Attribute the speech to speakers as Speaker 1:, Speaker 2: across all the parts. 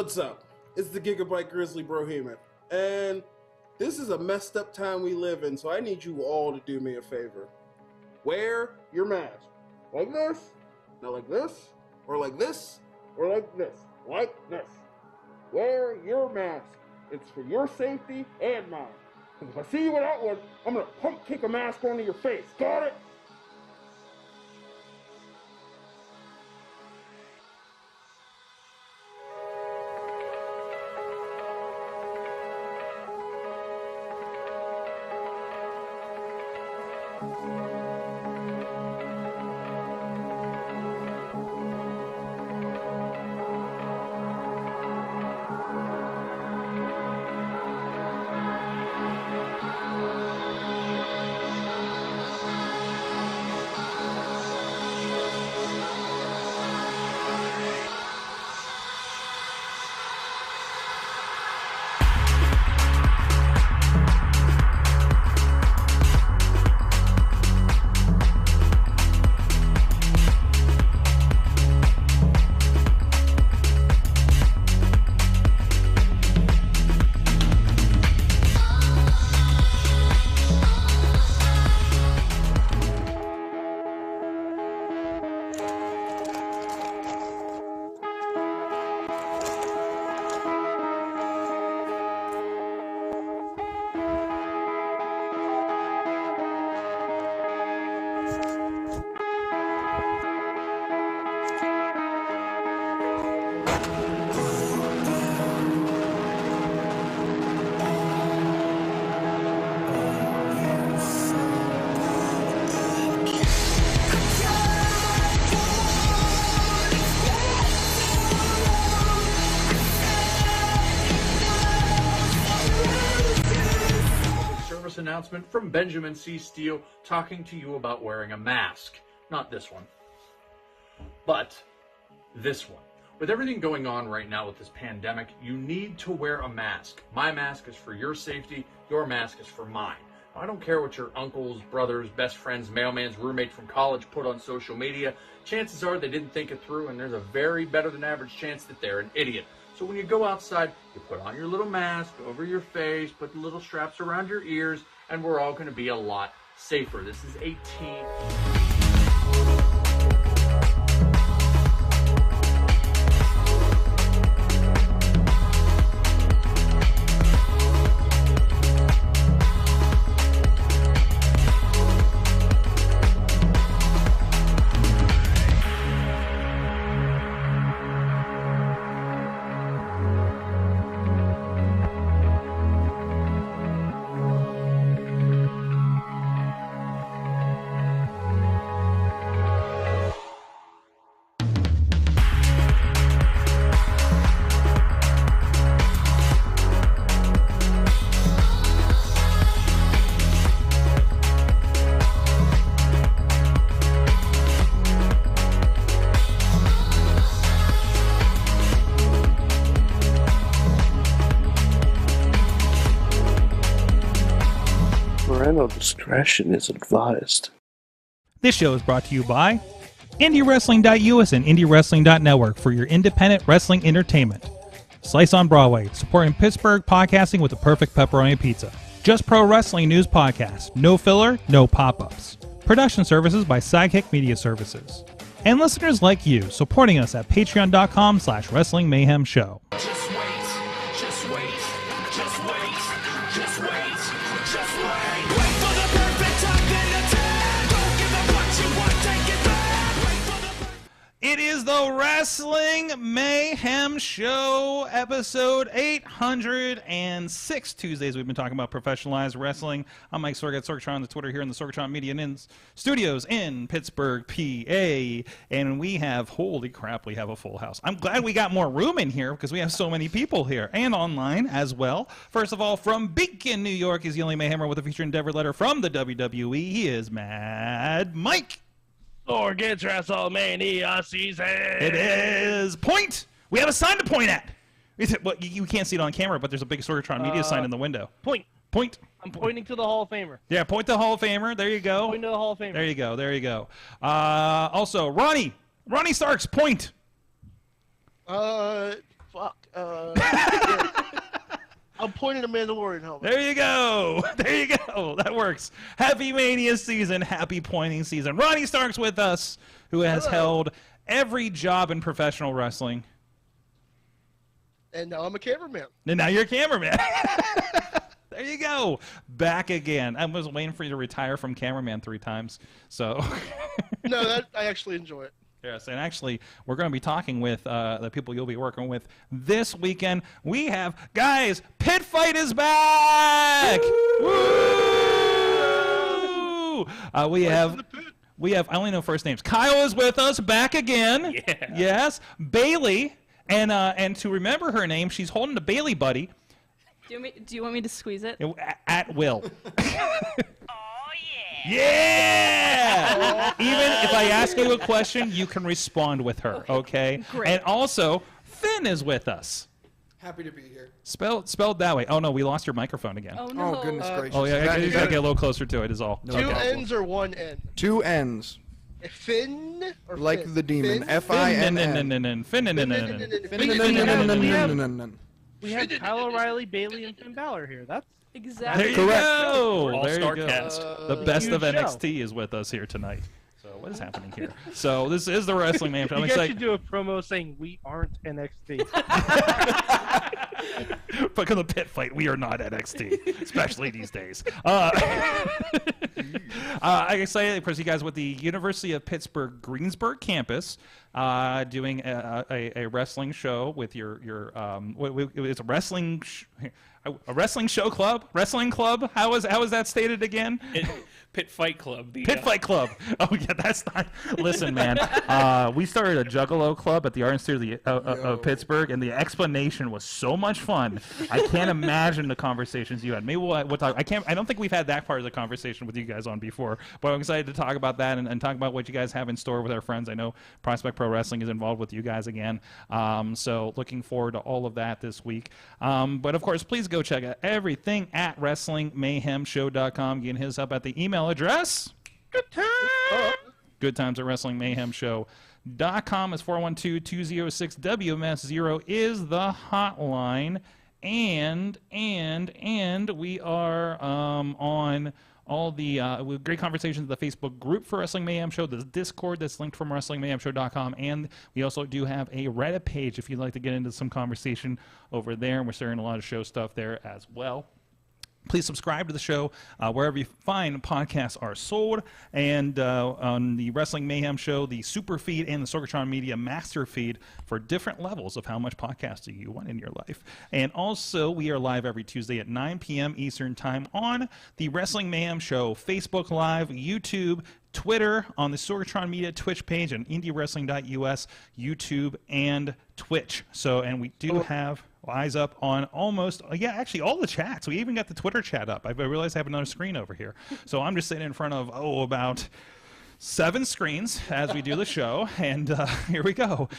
Speaker 1: What's up? It's the Gigabyte Grizzly Brohemian, and this is a messed up time we live in, so I need you all to do me a favor. Wear your mask. Like this, not like this, or like this, or like this, like this. Wear your mask. It's for your safety and mine. If I see you without one, I'm gonna pump kick a mask onto your face. Got it?
Speaker 2: Announcement from Benjamin C. Steele talking to you about wearing a mask. Not this one, but this one. With everything going on right now with this pandemic, you need to wear a mask. My mask is for your safety. Your mask is for mine. I don't care what your uncles, brothers, best friends, mailman's roommate from college put on social media. Chances are they didn't think it through, and there's a very better than average chance that they're an idiot. So when you go outside, you put on your little mask over your face, put the little straps around your ears, and we're all going to be a lot safer. This is a team.
Speaker 3: Discretion is advised.
Speaker 4: This show is brought to you by IndyWrestling.us and IndyWrestling.network for your independent wrestling entertainment. Slice on Broadway, supporting Pittsburgh podcasting with the perfect pepperoni pizza. Just Pro Wrestling News Podcast. No filler, no pop-ups. Production services by Sidekick Media Services. And listeners like you, supporting us at patreon.com/Wrestling Mayhem Show. It is the Wrestling Mayhem Show, episode 806. Tuesdays, we've been talking about professionalized wrestling. I'm Mike Sorg at Sorgatron on the Twitter here in the Sorgatron Media Studios in Pittsburgh, PA. And we have, holy crap, we have a full house. I'm glad we got more room in here because we have so many people here and online as well. First of all, from Beacon, New York, is the only Mayhemmer with a feature endeavor letter from the WWE. He is Mad Mike.
Speaker 5: Or gets WrestleMania season.
Speaker 4: It is Point. We have a sign to point at. Well, you can't see it on camera, but there's a big Sorgatron Media sign in the window.
Speaker 5: Point.
Speaker 4: I'm
Speaker 5: pointing to the Hall of Famer.
Speaker 4: Yeah, point to the Hall of Famer. There you go.
Speaker 5: Point to the Hall of Famer.
Speaker 4: There you go. Also, Ronnie Starks, point.
Speaker 6: fuck. I'm pointing a Mandalorian helmet.
Speaker 4: There you go. There you go. That works. Happy Mania season. Happy pointing season. Ronnie Stark's with us, who has held every job in professional wrestling.
Speaker 6: And now I'm a cameraman.
Speaker 4: And now you're a cameraman. There you go. Back again. I was waiting for you to retire from cameraman 3 times. So.
Speaker 6: No, I actually enjoy it.
Speaker 4: Yes, and actually, we're going to be talking with the people you'll be working with this weekend. We have, guys, Pitt Fight is back! Woo! We have, I only know first names. Kyle is with us, back again.
Speaker 7: Yeah.
Speaker 4: Yes. Bailey, and to remember her name, she's holding the Bailey buddy.
Speaker 8: Do you want me to squeeze it?
Speaker 4: At will. Yeah! Even if I ask you a question, you can respond with her, okay?
Speaker 8: Great.
Speaker 4: And also, Finn is with us.
Speaker 9: Happy to be here.
Speaker 4: Spelled that way. Oh, no, we lost your microphone again.
Speaker 8: Oh, no.
Speaker 9: Oh, goodness gracious.
Speaker 4: Oh, yeah, you
Speaker 9: Is
Speaker 4: gotta
Speaker 9: that-
Speaker 4: get a little closer to it is all.
Speaker 6: Two N's or one N?
Speaker 9: 2 N's.
Speaker 6: Finn or
Speaker 9: Like
Speaker 6: Finn?
Speaker 9: the demon.
Speaker 6: Finn?
Speaker 9: F-I-N-N.
Speaker 4: Finn.
Speaker 5: We had Kyle O'Reilly, Bailey, and Finn Balor here. That's
Speaker 8: Exactly.
Speaker 4: There you
Speaker 9: Correct.
Speaker 4: go.
Speaker 7: All
Speaker 4: There you
Speaker 7: star
Speaker 4: go.
Speaker 7: cast.
Speaker 4: The best of
Speaker 5: Huge show.
Speaker 4: NXT is with us here tonight. So what is happening here? So this is the Wrestling Man. I'm
Speaker 5: you guys
Speaker 4: excited.
Speaker 5: should do a promo saying we aren't NXT.
Speaker 4: Because of the Pit Fight, we are not NXT, especially these days. I'm excited because you guys with the University of Pittsburgh Greensburg campus doing a wrestling show with your it's a wrestling show club, wrestling club. How is that stated again?
Speaker 7: Pit Fight Club.
Speaker 4: Pit Fight Club. Oh yeah, that's not. Listen, man. We started a Juggalo club at the Art Institute of Pittsburgh, and the explanation was so much fun. I can't imagine the conversations you had. Maybe we'll talk. I don't think we've had that part of the conversation with you guys on before, but I'm excited to talk about that and talk about what you guys have in store with our friends. I know Prospect Pro Wrestling is involved with you guys again, so looking forward to all of that this week. But of course, please go check out everything at WrestlingMayhemShow.com. You can hit us up at the email address. Good times at WrestlingMayhemShow.com is 412-206-WMS0 is the hotline, and we are on all the with great conversations in the Facebook group for Wrestling Mayhem Show, the Discord that's linked from WrestlingMayhemShow.com, and we also do have a Reddit page if you'd like to get into some conversation over there, and we're sharing a lot of show stuff there as well. Please subscribe to the show wherever you find podcasts are sold, and on the Wrestling Mayhem Show, the Super Feed and the Sorgatron Media Master Feed for different levels of how much podcasting you want in your life. And also, we are live every Tuesday at 9 p.m. Eastern Time on the Wrestling Mayhem Show Facebook Live, YouTube, Twitter, on the Sorgatron Media Twitch page, and IndyWrestling.us, YouTube, and Twitch. So, and we do have eyes up on almost, actually all the chats. We even got the Twitter chat up. I realized I have another screen over here. So I'm just sitting in front of, about 7 screens as we do the show, and here we go.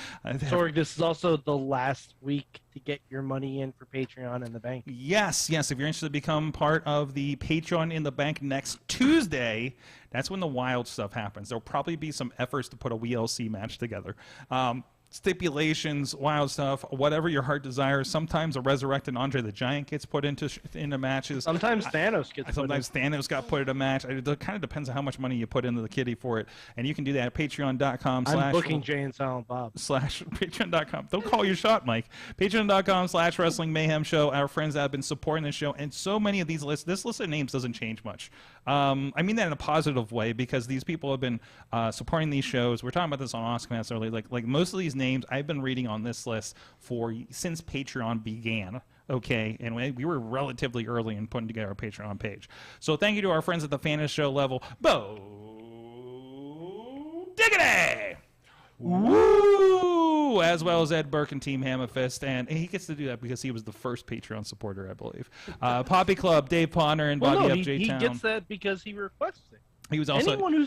Speaker 5: Sorry, this is also the last week to get your money in for Patreon in the bank.
Speaker 4: Yes. If you're interested to become part of the Patreon in the Bank next Tuesday, that's when the wild stuff happens. There'll probably be some efforts to put a WLC match together. Stipulations, wild stuff, whatever your heart desires. Sometimes a resurrected Andre the Giant gets put into matches.
Speaker 5: Sometimes Thanos gets
Speaker 4: Thanos got put in a match. It kind of depends on how much money you put into the kitty for it. And you can do that at patreon.com/.
Speaker 5: I'm booking Jay and Silent Bob.
Speaker 4: /patreon.com. Don't call your shot, Mike. Patreon.com/Wrestling Mayhem Show. Our friends that have been supporting the show, and so many of these lists. This list of names doesn't change much. I mean that in a positive way, because these people have been supporting these shows. We're talking about this on Oscars early. Like most of these names I've been reading on this list since Patreon began. Okay, and we were relatively early in putting together a Patreon page. So thank you to our friends at the Fan Show level. Bo Diggity! Woo! As well as Ed Burke and Team Hammerfist, and he gets to do that because he was the first Patreon supporter, I believe. Poppy Club, Dave Ponner, and Bobby FJ
Speaker 5: he
Speaker 4: Town.
Speaker 5: gets that because he requests it.
Speaker 4: He was also
Speaker 5: anyone who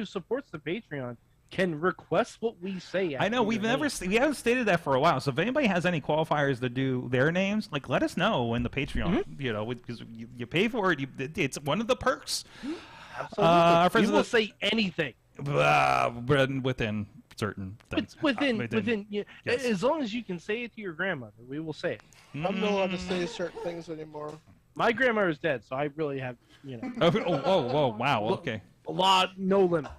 Speaker 5: supports the Patreon can request what we say.
Speaker 4: I know we haven't stated that for a while. So if anybody has any qualifiers to do their names, let us know in the Patreon. Because you pay for it. It's one of the perks.
Speaker 5: Absolutely. We will say anything.
Speaker 4: Within certain things.
Speaker 5: Within
Speaker 4: Yes.
Speaker 5: as long as you can say it to your grandmother, we will say it.
Speaker 6: I'm not allowed to say certain things anymore.
Speaker 5: My grandma is dead, so I really have,
Speaker 4: Oh, wow. Okay.
Speaker 5: a lot, no limit.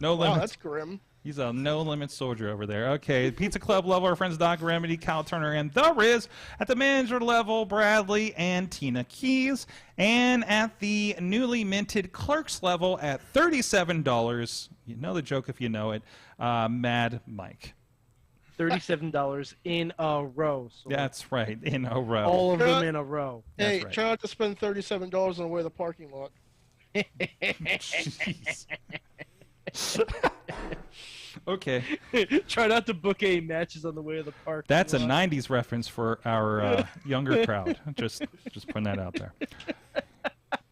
Speaker 4: No
Speaker 6: Wow,
Speaker 4: limits.
Speaker 6: that's grim.
Speaker 4: He's a no-limit soldier over there. Okay, Pizza Club level, our friends Doc Remedy, Kyle Turner, and The Riz. At the manager level, Bradley and Tina Keys. And at the newly minted clerks level at $37, you know the joke if you know it, Mad Mike.
Speaker 5: $37 in a row. So
Speaker 4: That's right, in a row.
Speaker 5: all of them in a row.
Speaker 6: Hey,
Speaker 4: That's right.
Speaker 6: try not to spend $37 on the way to the parking lot.
Speaker 4: Jeez. Okay.
Speaker 5: Try not to book any matches on the way to the park.
Speaker 4: That's a 90s reference for our younger crowd. Just putting that out there.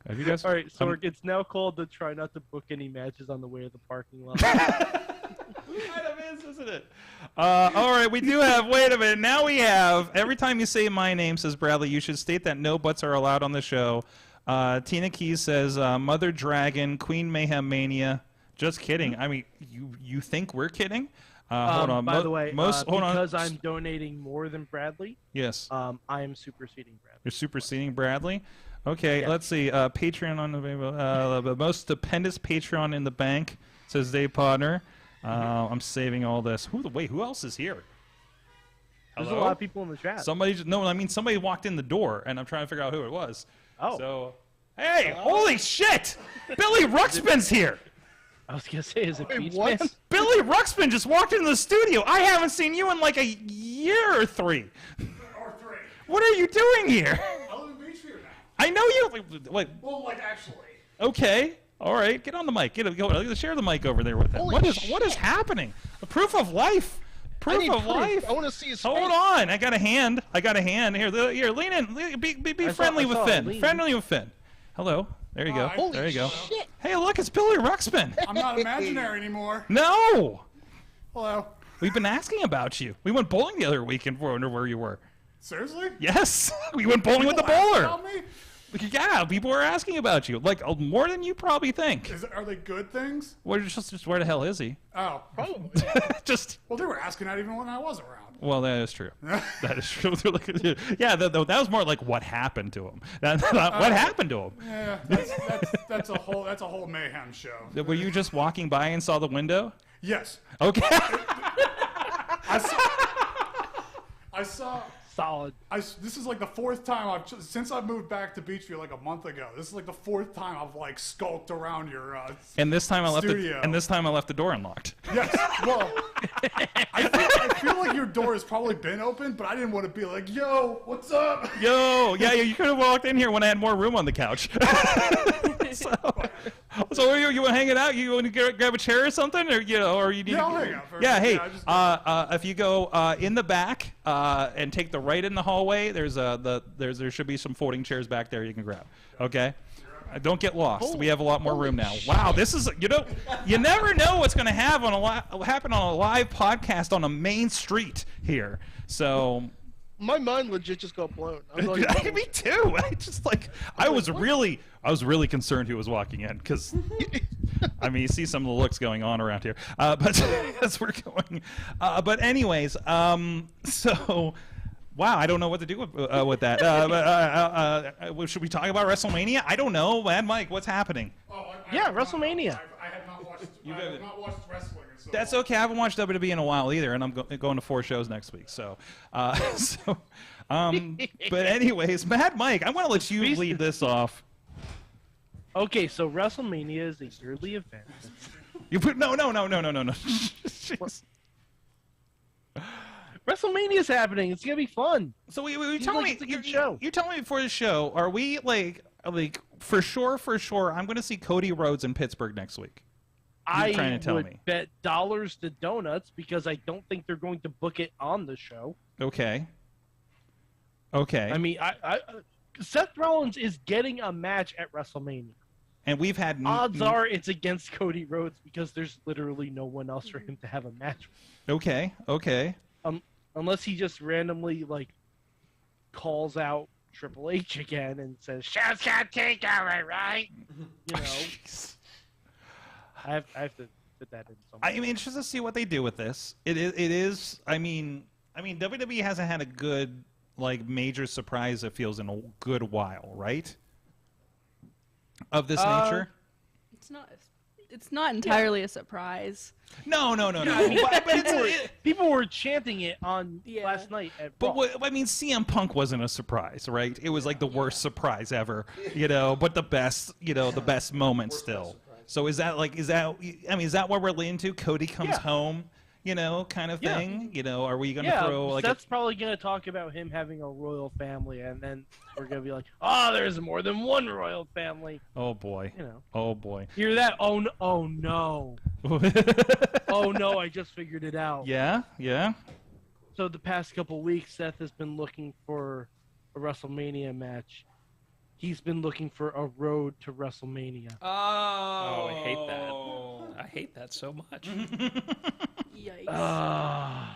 Speaker 4: Have you guys?
Speaker 5: All right, Sorg, it's now called the try not to book any matches on the way to the parking lot.
Speaker 4: Kind of is, isn't it? All right, we do have. Wait a minute. Now we have. Every time you say my name, says Bradley, you should state that no butts are allowed on the show. Tina Keys says Mother Dragon, Queen Mayhem Mania. Just kidding. I mean, you think we're kidding? Hold on.
Speaker 5: By the way,
Speaker 4: hold on.
Speaker 5: because I'm donating more than Bradley,
Speaker 4: Yes.
Speaker 5: I am superseding Bradley.
Speaker 4: You're superseding Bradley? Okay,
Speaker 5: Yeah.
Speaker 4: let's see. Patreon on the most stupendous Patreon in the bank, says Dave Podner. I'm saving all this. Who else is here?
Speaker 5: There's
Speaker 4: Hello?
Speaker 5: a lot of people in the chat.
Speaker 4: Somebody somebody walked in the door, and I'm trying to figure out who it was.
Speaker 5: Oh.
Speaker 4: So, hey, holy shit! Billy Ruxpin's here!
Speaker 5: I was going to say, is it
Speaker 6: Wait,
Speaker 5: Beach
Speaker 6: what?
Speaker 5: Man?
Speaker 4: Billy Ruxpin just walked into the studio. I haven't seen you in like a year or three. What are you doing here?
Speaker 2: I live in Beachview now.
Speaker 4: I know you. Like,
Speaker 2: Well, like, actually.
Speaker 4: okay, all right, get on the mic. Share the mic over there with him.
Speaker 6: Holy
Speaker 4: What is happening? The proof of life.
Speaker 6: I
Speaker 4: Proof
Speaker 6: need
Speaker 4: of
Speaker 6: proof.
Speaker 4: life.
Speaker 6: I want to see his
Speaker 4: Hold
Speaker 6: face.
Speaker 4: on, I got a hand. Here, lean in. Be friendly with Finn.
Speaker 5: lean.
Speaker 4: Friendly with Finn. Hello. There you go.
Speaker 2: Holy
Speaker 4: There you go.
Speaker 6: shit.
Speaker 4: Hey, look, it's Billy Ruxpin.
Speaker 2: I'm not imaginary anymore.
Speaker 4: No,
Speaker 2: Hello.
Speaker 4: we've been asking about you. We went bowling the other week and wondered where you were.
Speaker 2: Seriously?
Speaker 4: Yes, we went bowling with the
Speaker 2: People ask
Speaker 4: bowler.
Speaker 2: about me?
Speaker 4: Yeah, people were asking about you, like more than you probably think.
Speaker 2: Are they good things?
Speaker 4: Where just where the hell is he?
Speaker 2: Oh.
Speaker 6: Probably.
Speaker 4: Just
Speaker 2: Well, they were asking that even when I was around.
Speaker 4: well, that is true. That is true. Yeah, that was more like what happened to him. What happened to him?
Speaker 2: Yeah, that's a whole mayhem show.
Speaker 4: Were you just walking by and saw the window?
Speaker 2: Yes.
Speaker 4: Okay.
Speaker 2: I saw.
Speaker 5: Solid.
Speaker 2: This is like the fourth time since I've moved back to Beachview like a month ago. This is like the fourth time I've like skulked around your.
Speaker 4: And this time I left
Speaker 2: Studio.
Speaker 4: the door unlocked.
Speaker 2: Yes. Well, I feel like your door has probably been open, but I didn't want to be like, "Yo, what's up?"
Speaker 4: Yo, yeah, you could have walked in here when I had more room on the couch. So you want to hang it out? You want to grab a chair or something, or or you need?
Speaker 2: Yeah, I'll hang out for a
Speaker 4: Yeah,
Speaker 2: minute.
Speaker 4: hey,
Speaker 2: Yeah, I just-
Speaker 4: if you go in the back and take the right in the hallway, there should be some folding chairs back there you can grab. Okay. Don't get lost. We have a lot more room now. Wow, this is you never know what's going to happen on a live podcast on a main street here. So.
Speaker 6: My mind legit just got blown. I'm not even-
Speaker 4: Me too. I was really concerned who was walking in because, I mean, you see some of the looks going on around here. But as we're going, but anyways, so. Wow, I don't know what to do with that. Should we talk about WrestleMania? I don't know, Mad Mike. What's happening?
Speaker 5: Yeah, WrestleMania.
Speaker 2: I have not watched wrestling. So
Speaker 4: That's okay. I haven't watched WWE in a while either, and I'm going to 4 shows next week. So, but anyways, Mad Mike, I want to let you lead this off.
Speaker 5: Okay, so WrestleMania is a yearly event.
Speaker 4: You put no. Jeez.
Speaker 5: WrestleMania is happening. It's gonna be fun.
Speaker 4: So you
Speaker 5: Seems
Speaker 4: tell
Speaker 5: like
Speaker 4: me
Speaker 5: it's a good show.
Speaker 4: You tell me before the show. Are we like for sure? I'm going to see Cody Rhodes in Pittsburgh next week. You're trying to tell
Speaker 5: would
Speaker 4: me.
Speaker 5: bet dollars to donuts because I don't think they're going to book it on the show.
Speaker 4: Okay.
Speaker 5: I mean, Seth Rollins is getting a match at WrestleMania.
Speaker 4: And we've had
Speaker 5: Odds are it's against Cody Rhodes because there's literally no one else for him to have a match with.
Speaker 4: Okay.
Speaker 5: Unless he just randomly calls out Triple H again and says, "Show's got takeover, right?" You know.
Speaker 4: Jeez.
Speaker 5: I have to fit that in somewhere.
Speaker 4: I mean, it's just to see what they do with this. It is. I mean, WWE hasn't had a good major surprise. It feels in a good while, right? Of this nature.
Speaker 8: It's not entirely a surprise.
Speaker 4: No.
Speaker 5: People were chanting it on last night at Raw.
Speaker 4: I mean, CM Punk wasn't a surprise, right? It was like the worst surprise ever, but the best, the best moment still. So is that what we're leaning to? Cody comes home, kind of thing. Are we going to throw
Speaker 5: Seth's probably going to talk about him having a royal family, and then we're going to be like, oh, there's more than one royal family.
Speaker 4: Oh boy. Oh boy.
Speaker 5: Hear that? Oh no. Oh no, I just figured it out.
Speaker 4: Yeah.
Speaker 5: So the past couple weeks, Seth has been looking for a WrestleMania match. He's been looking for a road to WrestleMania.
Speaker 7: Oh, I hate that. I hate that so much.
Speaker 8: Yikes.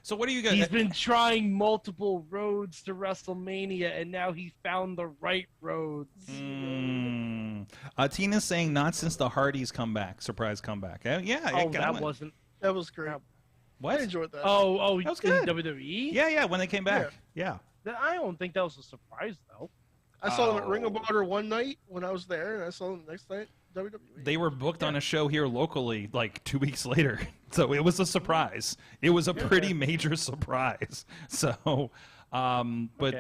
Speaker 4: So what do you guys?
Speaker 5: He's been trying multiple roads to WrestleMania, and now he found the right roads.
Speaker 4: Tina's saying not since the Hardys comeback, surprise comeback.
Speaker 5: That wasn't.
Speaker 6: That was great.
Speaker 4: What?
Speaker 6: I enjoyed that.
Speaker 5: Oh,
Speaker 4: that was good.
Speaker 5: In WWE?
Speaker 4: Yeah, when they came back. Yeah.
Speaker 5: I don't think that was a surprise though.
Speaker 6: I saw them at Ring of Honor one night when I was there, and I saw them the next night at WWE.
Speaker 4: They were booked on a show here locally 2 weeks later, so it was a surprise. It was a pretty major surprise. So, but
Speaker 5: I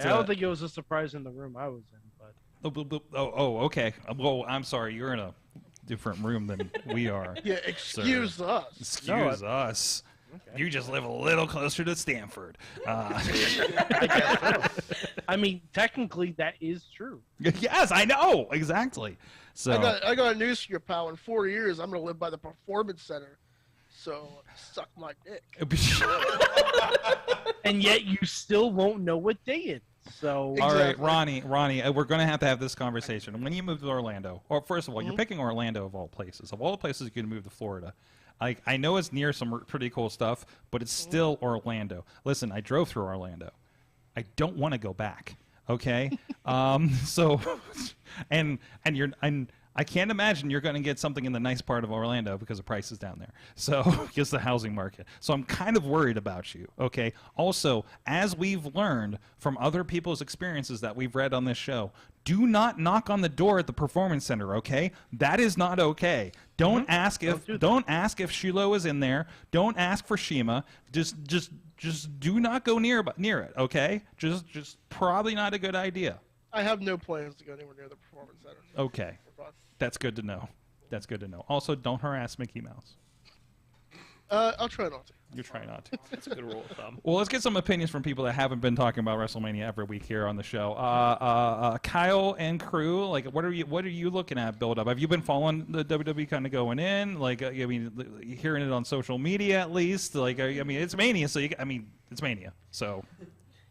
Speaker 5: don't think it was a surprise in the room I was in. But
Speaker 4: okay. Well, I'm sorry, you're in a different room than we are.
Speaker 6: Yeah, excuse us.
Speaker 4: Excuse us. Okay. You just live a little closer to Stanford.
Speaker 5: I guess so. I mean, technically, that is true.
Speaker 4: Yes, I know. Exactly. So
Speaker 6: I got news for you, pal. In 4 years, I'm going to live by the Performance Center. So, suck my dick.
Speaker 5: And yet, you still won't know what day it is. So,
Speaker 4: all right, Ronnie, we're going to have this conversation. When you move to Orlando, or first of all, you're picking Orlando of all places. Of all the places you can move to Florida. I know it's near some pretty cool stuff, but it's still Orlando. Listen, I drove through Orlando. I don't want to go back. Okay, so, and I can't imagine you're going to get something in the nice part of Orlando because the price is down there. So, just the housing market. So I'm kind of worried about you. Okay. Also, as we've learned from other people's experiences that we've read on this show, do not knock on the door at the Performance Center. Okay, that is not okay. Don't ask if Shiloh is in there. Don't ask for Shima. Just do not go near it. Okay, just probably not a good idea.
Speaker 6: I have no plans to go anywhere near the Performance Center.
Speaker 4: Okay, that's good to know. That's good to know. Also, don't harass Mickey Mouse.
Speaker 6: I'll try not to.
Speaker 4: You try not to.
Speaker 7: That's a good rule of thumb.
Speaker 4: Well, let's get some opinions from people that haven't been talking about WrestleMania every week here on the show. Kyle and crew, what are you looking at build up? Have you been following the WWE kind of going in? Hearing it on social media at least. It's Mania, so it's Mania. So.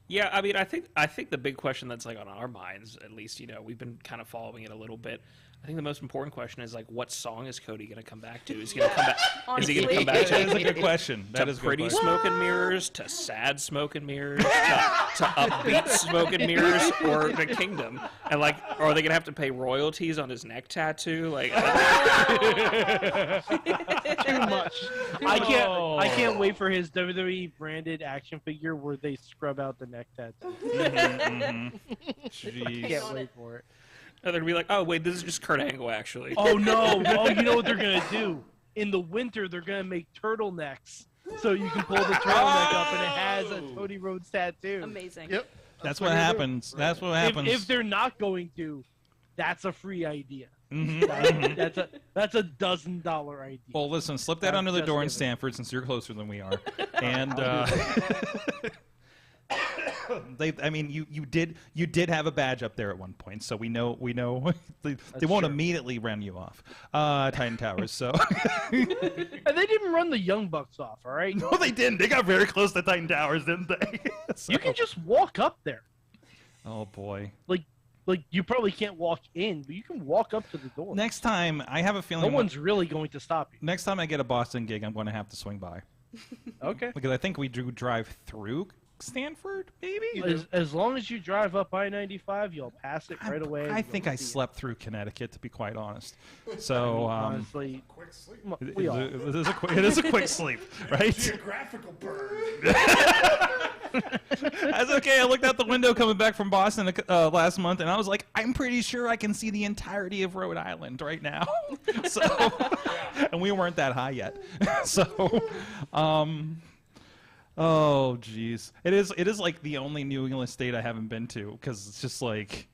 Speaker 7: Yeah, I think the big question that's on our minds, at least, we've been kind of following it a little bit. I think the most important question is what song is Cody going to come back to? Is he going to come back? Is he going to come back to?
Speaker 4: That is a good question. That is
Speaker 7: pretty smoke and mirrors, to sad smoke and mirrors, to upbeat smoke and mirrors, or the Kingdom? And are they going to have to pay royalties on his neck tattoo?
Speaker 6: Too much.
Speaker 5: I can't wait for his WWE branded action figure where they scrub out the neck tattoo.
Speaker 4: Jeez.
Speaker 5: I can't wait for it.
Speaker 7: And they're going to be like, oh, wait, this is just Kurt Angle, actually.
Speaker 5: Oh, no. Oh, you know what they're going to do? In the winter, they're going to make turtlenecks. So you can pull the turtleneck up and it has a Cody Rhodes tattoo.
Speaker 8: Amazing.
Speaker 6: Yep.
Speaker 4: That's what happens. Right. That's what happens.
Speaker 5: If they're not going to, that's a free idea.
Speaker 4: Mm-hmm.
Speaker 5: That's a $1,000 idea.
Speaker 4: Well, listen, slip that under the door in Stanford since you're closer than we are. And you did have a badge up there at one point, so we know they won't immediately run you off Titan Towers. So
Speaker 5: and they didn't run the Young Bucks off, all right?
Speaker 4: No, they didn't. They got very close to Titan Towers, didn't they? So.
Speaker 5: You can just walk up there.
Speaker 4: Oh boy.
Speaker 5: Like you probably can't walk in, but you can walk up to the door.
Speaker 4: Next time, I have a feeling
Speaker 5: no one's really going to stop you.
Speaker 4: Next time I get a Boston gig, I'm going to have to swing by.
Speaker 5: Okay.
Speaker 4: Because I think we do drive through Stanford, maybe.
Speaker 5: As long as you drive up I-95, you'll pass it right away.
Speaker 4: I think I slept through Connecticut, to be quite honest. So
Speaker 5: honestly,
Speaker 9: Quick sleep.
Speaker 4: it is a quick sleep, right?
Speaker 9: Geographical burn.
Speaker 4: That's okay. I looked out the window coming back from Boston last month, and I was like, I'm pretty sure I can see the entirety of Rhode Island right now. So, and we weren't that high yet. So, oh, geez. It is like the only New England state I haven't been to, because it's just like,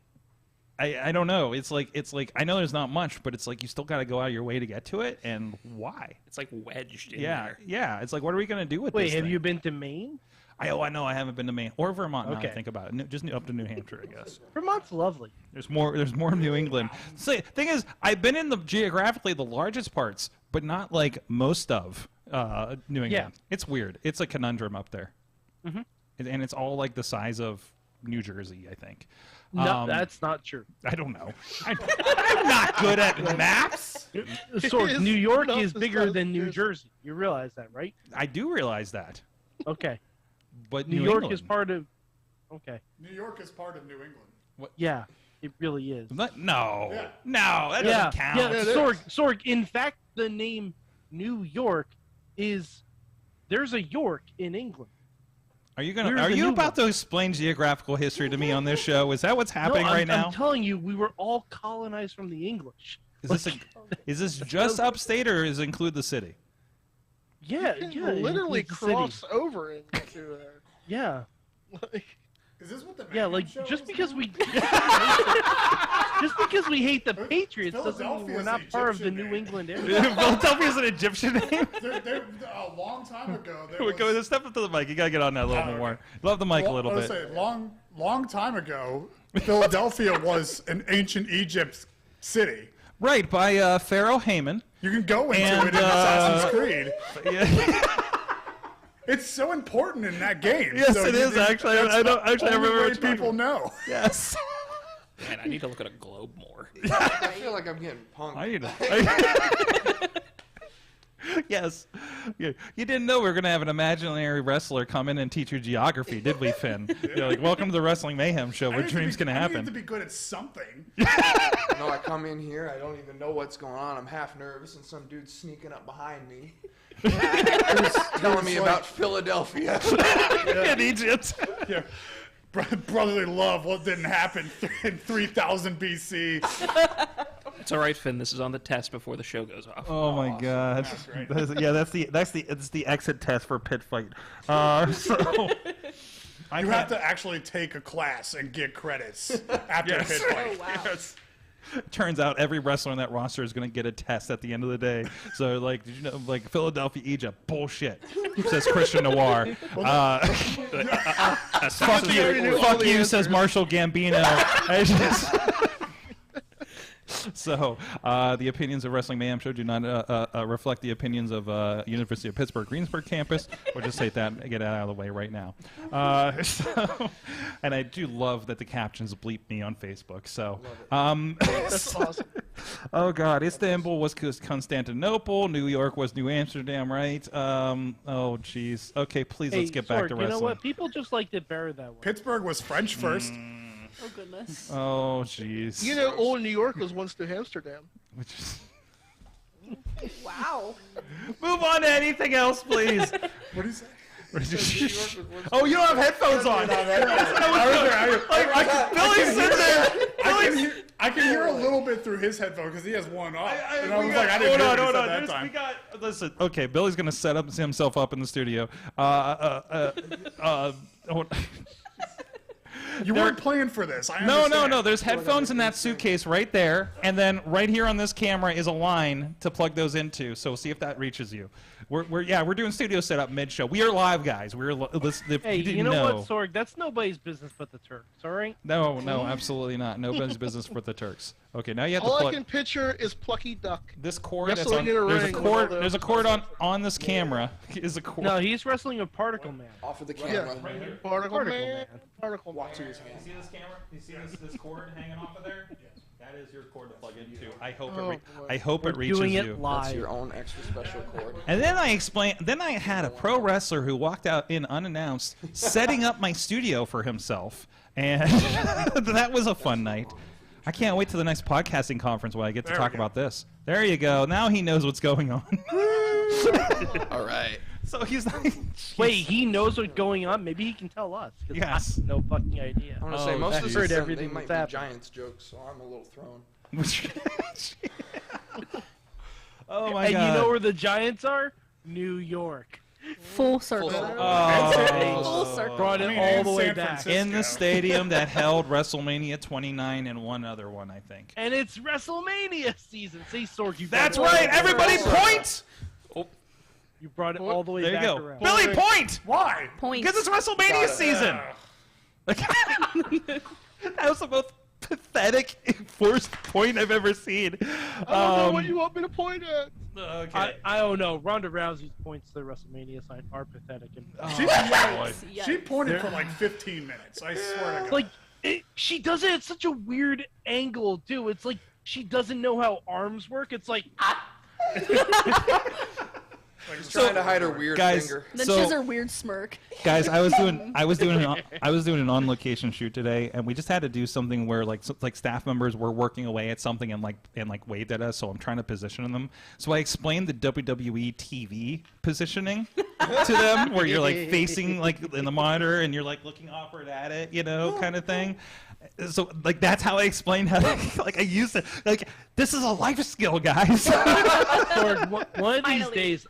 Speaker 4: I don't know. It's like I know there's not much, but it's like you still got to go out of your way to get to it, and why?
Speaker 7: It's like wedged in there.
Speaker 4: Yeah. It's like, what are we gonna do with this?
Speaker 5: Wait, have
Speaker 4: thing?
Speaker 5: You been to Maine?
Speaker 4: I know I haven't been to Maine or Vermont. Now
Speaker 5: Okay.
Speaker 4: I think about it. Just up to New Hampshire, I guess.
Speaker 5: Vermont's lovely.
Speaker 4: There's more New England. So, thing is, I've been in geographically the largest parts, but not like most of New England.
Speaker 5: Yeah.
Speaker 4: It's weird. It's a conundrum up there, and it's all like the size of New Jersey, I think.
Speaker 5: No, that's not true.
Speaker 4: I don't know. I'm not good at maps.
Speaker 5: Sorg, New York
Speaker 6: not
Speaker 5: is
Speaker 6: the
Speaker 5: bigger
Speaker 6: size
Speaker 5: than
Speaker 6: of
Speaker 5: New
Speaker 6: Jersey.
Speaker 5: Jersey. You realize that, right?
Speaker 4: I do realize that,
Speaker 5: Okay.
Speaker 4: but
Speaker 5: New York is part of. Okay.
Speaker 9: New York is part of New England.
Speaker 5: Yeah, it really is.
Speaker 4: No,
Speaker 9: Yeah.
Speaker 4: no, that
Speaker 5: Yeah,
Speaker 4: doesn't count.
Speaker 5: yeah.
Speaker 6: it is.
Speaker 5: Sorg. In fact, the name New York is. There's a York in England.
Speaker 4: Are you
Speaker 5: Where's the new
Speaker 4: about to explain geographical history to me on this show? Is that what's happening
Speaker 5: no, I'm,
Speaker 4: right now?
Speaker 5: I'm telling you, we were all colonized from the English.
Speaker 4: Is this just upstate, or does it include the city?
Speaker 5: Yeah,
Speaker 6: You
Speaker 5: yeah.
Speaker 6: can
Speaker 5: it
Speaker 6: literally
Speaker 5: includes the city.
Speaker 6: cross over into there.
Speaker 5: Yeah.
Speaker 6: Like,
Speaker 9: Is this what the
Speaker 5: Yeah,
Speaker 9: Mayhem
Speaker 5: like
Speaker 9: show
Speaker 5: just
Speaker 9: is
Speaker 5: because
Speaker 9: now?
Speaker 5: we just because we hate the Patriots doesn't mean we're
Speaker 9: Philadelphia's
Speaker 5: not
Speaker 9: an
Speaker 5: part of the
Speaker 9: Egyptian
Speaker 5: New
Speaker 9: name.
Speaker 5: England area.
Speaker 4: Philadelphia's an Egyptian name.
Speaker 9: A long time ago, there
Speaker 4: Go
Speaker 9: was,
Speaker 4: step up to the mic. You gotta get on that a little
Speaker 9: okay.
Speaker 4: more. Love the mic a little
Speaker 9: I was
Speaker 4: bit.
Speaker 9: saying, long time ago, Philadelphia was an ancient Egypt city.
Speaker 4: Right, by Pharaoh Haman.
Speaker 9: You can go into
Speaker 4: And,
Speaker 9: it in Assassin's Creed.
Speaker 4: Yeah.
Speaker 9: It's so important in that game.
Speaker 4: Yes,
Speaker 9: so
Speaker 4: it is, actually.
Speaker 9: that's
Speaker 4: I know-
Speaker 9: the
Speaker 4: actually, I
Speaker 9: only
Speaker 4: remember
Speaker 9: way
Speaker 4: what you're
Speaker 9: people
Speaker 4: talking
Speaker 9: know.
Speaker 4: Yes.
Speaker 7: Man, I need to look at a globe more.
Speaker 10: I feel like I'm getting punked.
Speaker 4: I need to. Yes. You didn't know we were going to have an imaginary wrestler come in and teach you geography, did we, Finn? You're like, welcome to the Wrestling Mayhem Show, where dreams can
Speaker 9: I
Speaker 4: happen.
Speaker 9: need to be good at something.
Speaker 10: No, I come in here, I don't even know what's going on. I'm half nervous, and some dude's sneaking up behind me. Telling me about Philadelphia.
Speaker 4: In Egypt.
Speaker 9: Yeah. Brotherly love, what didn't happen in 3000 BC.
Speaker 7: It's all right, Finn. This is on the test before the show goes off.
Speaker 4: Oh my God!
Speaker 9: great.
Speaker 4: That's the exit test for Pitt Fight. So
Speaker 9: You have to actually take a class and get credits after
Speaker 4: Yes.
Speaker 9: Pitt Fight.
Speaker 8: Oh, wow.
Speaker 4: Yes. Turns out every wrestler on that roster is going to get a test at the end of the day. So, like, did you know, like, Philadelphia, Egypt, bullshit, says Christian Noir. Fuck you, says Marshall Gambino. I just- So, the opinions of Wrestling Mayhem Show do not reflect the opinions of University of Pittsburgh Greensburg campus. We'll just say that and get it out of the way right now. And I do love that the captions bleep me on Facebook. So,
Speaker 6: that's awesome.
Speaker 4: oh God, Istanbul was Constantinople, New York was New Amsterdam, right? Oh jeez. Okay, please let's get back to
Speaker 5: Sorg,
Speaker 4: wrestling.
Speaker 5: You know what? People just like to bury that one.
Speaker 9: Pittsburgh was French first.
Speaker 8: Oh goodness.
Speaker 4: Oh jeez.
Speaker 6: You know, old New York was once New Amsterdam.
Speaker 4: Which is...
Speaker 8: Wow.
Speaker 4: Move on to anything else, please.
Speaker 9: What do you say?
Speaker 4: Oh, you don't have headphones on. Billy's sitting there.
Speaker 9: I can hear a little bit through his headphone because he has one off. And I was like, I didn't hear what he said that time.
Speaker 4: Listen, okay, Billy's gonna set himself up in the studio.
Speaker 9: You weren't playing for this. I
Speaker 4: No.
Speaker 9: understand.
Speaker 4: There's headphones in that suitcase right there, and then right here on this camera is a line to plug those into. So see if that reaches you. We're doing studio setup mid show. We are live, guys.
Speaker 5: Hey,
Speaker 4: you
Speaker 5: you know what, Sorg? That's nobody's business but the Turks. All right.
Speaker 4: No, absolutely not. Nobody's business for the Turks. Okay, now you have to
Speaker 6: All I
Speaker 4: plug
Speaker 6: can picture is Plucky Duck.
Speaker 4: this cord. That's
Speaker 6: wrestling
Speaker 4: on,
Speaker 6: in a
Speaker 4: there's a
Speaker 6: ring with
Speaker 4: cord.
Speaker 6: all the-
Speaker 4: There's a cord on this camera. Is a cord.
Speaker 5: No, he's wrestling a Particle Man.
Speaker 10: Off of the
Speaker 6: Yeah,
Speaker 10: camera.
Speaker 6: Particle
Speaker 5: Particle
Speaker 6: Man.
Speaker 5: Man.
Speaker 6: Particle Man.
Speaker 10: Watching his hand.
Speaker 4: You see this camera? You see this cord hanging off of there? Yes. That is your cord to plug into. I hope
Speaker 6: Oh,
Speaker 4: I hope it
Speaker 5: We're
Speaker 4: reaches
Speaker 5: doing
Speaker 4: you.
Speaker 5: it live.
Speaker 10: That's your own extra special cord.
Speaker 4: And then I had a pro wrestler who walked out in unannounced, setting up my studio for himself, and that was a fun night. I can't wait to the next podcasting conference where I get to talk about this. There you go. Now he knows what's going on.
Speaker 10: All right.
Speaker 4: So he's like,
Speaker 5: Wait, he knows what's going on? Maybe he can tell us. 'Cause
Speaker 4: Yes.
Speaker 5: I have no fucking idea.
Speaker 10: I want to say most of
Speaker 5: I
Speaker 10: these
Speaker 5: heard
Speaker 10: they
Speaker 5: everything
Speaker 10: might
Speaker 5: that's
Speaker 10: be
Speaker 5: happening.
Speaker 10: Giants jokes, so I'm a little thrown.
Speaker 4: oh my
Speaker 5: And
Speaker 4: god.
Speaker 5: you know where the Giants are? New York.
Speaker 8: Full circle.
Speaker 4: Oh.
Speaker 8: Full circle.
Speaker 5: Brought it
Speaker 9: I mean,
Speaker 5: all
Speaker 9: and
Speaker 5: the way
Speaker 9: San
Speaker 5: back.
Speaker 9: Francisco.
Speaker 4: In the stadium that held WrestleMania 29 and one other one, I think.
Speaker 5: And it's WrestleMania season. See, Sorg, you
Speaker 4: That's
Speaker 5: brought it
Speaker 4: right.
Speaker 5: all the way
Speaker 4: Everybody
Speaker 5: back.
Speaker 4: point.
Speaker 5: You brought it all the way
Speaker 4: There you
Speaker 5: back
Speaker 4: go.
Speaker 5: around.
Speaker 4: Billy, point.
Speaker 9: Why?
Speaker 8: Points.
Speaker 4: Because it's WrestleMania season. That was the most pathetic forced point I've ever seen.
Speaker 6: I don't know what you want me to point at.
Speaker 4: Okay.
Speaker 5: I don't know. Ronda Rousey's points to the WrestleMania sign are pathetic. And
Speaker 9: She,
Speaker 8: Yikes.
Speaker 9: she pointed for like 15 minutes. I swear to God.
Speaker 5: like, she does it at such a weird angle, too. It's like she doesn't know how arms work. It's like,
Speaker 10: She's trying to hide her weird
Speaker 4: guys,
Speaker 10: finger.
Speaker 8: Then
Speaker 4: So-
Speaker 8: she has her weird smirk.
Speaker 4: Guys, I was doing an on-location shoot today, and we just had to do something where like staff members were working away at something and waved at us. So I'm trying to position them. So I explained the WWE TV positioning to them, where you're like facing like in the monitor and you're like looking awkward at it, kind of thing. So like that's how I explained how like I used it. Like this is a life skill, guys.
Speaker 5: Sorg, one of these
Speaker 8: Finally.
Speaker 5: days,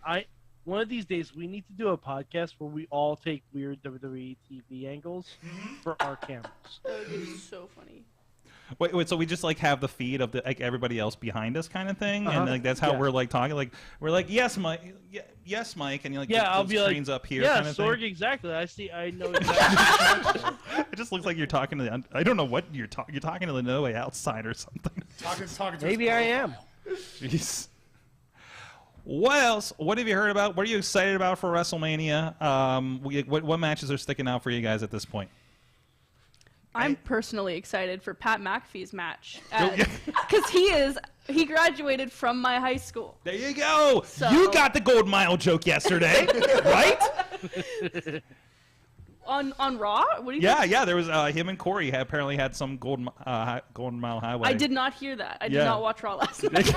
Speaker 5: one of these days, we need to do a podcast where we all take weird WWE TV angles for our cameras.
Speaker 8: That would be so funny.
Speaker 4: Wait, so we just like have the feed of the like everybody else behind us kind of thing, and like that's how
Speaker 5: Yeah.
Speaker 4: we're like talking. Like we're like, yes, Mike, yes, Mike, and you're like,
Speaker 5: Yeah, I'll
Speaker 4: the
Speaker 5: be like,
Speaker 4: screen's up here.
Speaker 5: yeah,
Speaker 4: kind of
Speaker 5: Sorg,
Speaker 4: thing.
Speaker 5: exactly. I know exactly.
Speaker 4: It just looks like you're talking to the. I don't know what you're talking. You're talking to the No Way Outside or something.
Speaker 9: talking to
Speaker 5: Maybe
Speaker 9: his
Speaker 5: I am.
Speaker 4: Jeez. What else? What have you heard about? What are you excited about for WrestleMania? What matches are sticking out for you guys at this point?
Speaker 8: I'm personally excited for Pat McAfee's match
Speaker 4: Oh, yeah.
Speaker 8: because he graduated from my high school.
Speaker 4: There you go.
Speaker 8: So-
Speaker 4: You got the Gold Mile joke yesterday, right?
Speaker 8: On Raw? What do you
Speaker 4: Yeah,
Speaker 8: think?
Speaker 4: yeah. There was him and Corey apparently had some Golden Mile Highway.
Speaker 8: I did not hear that. I did
Speaker 4: Yeah.
Speaker 8: not watch Raw last night.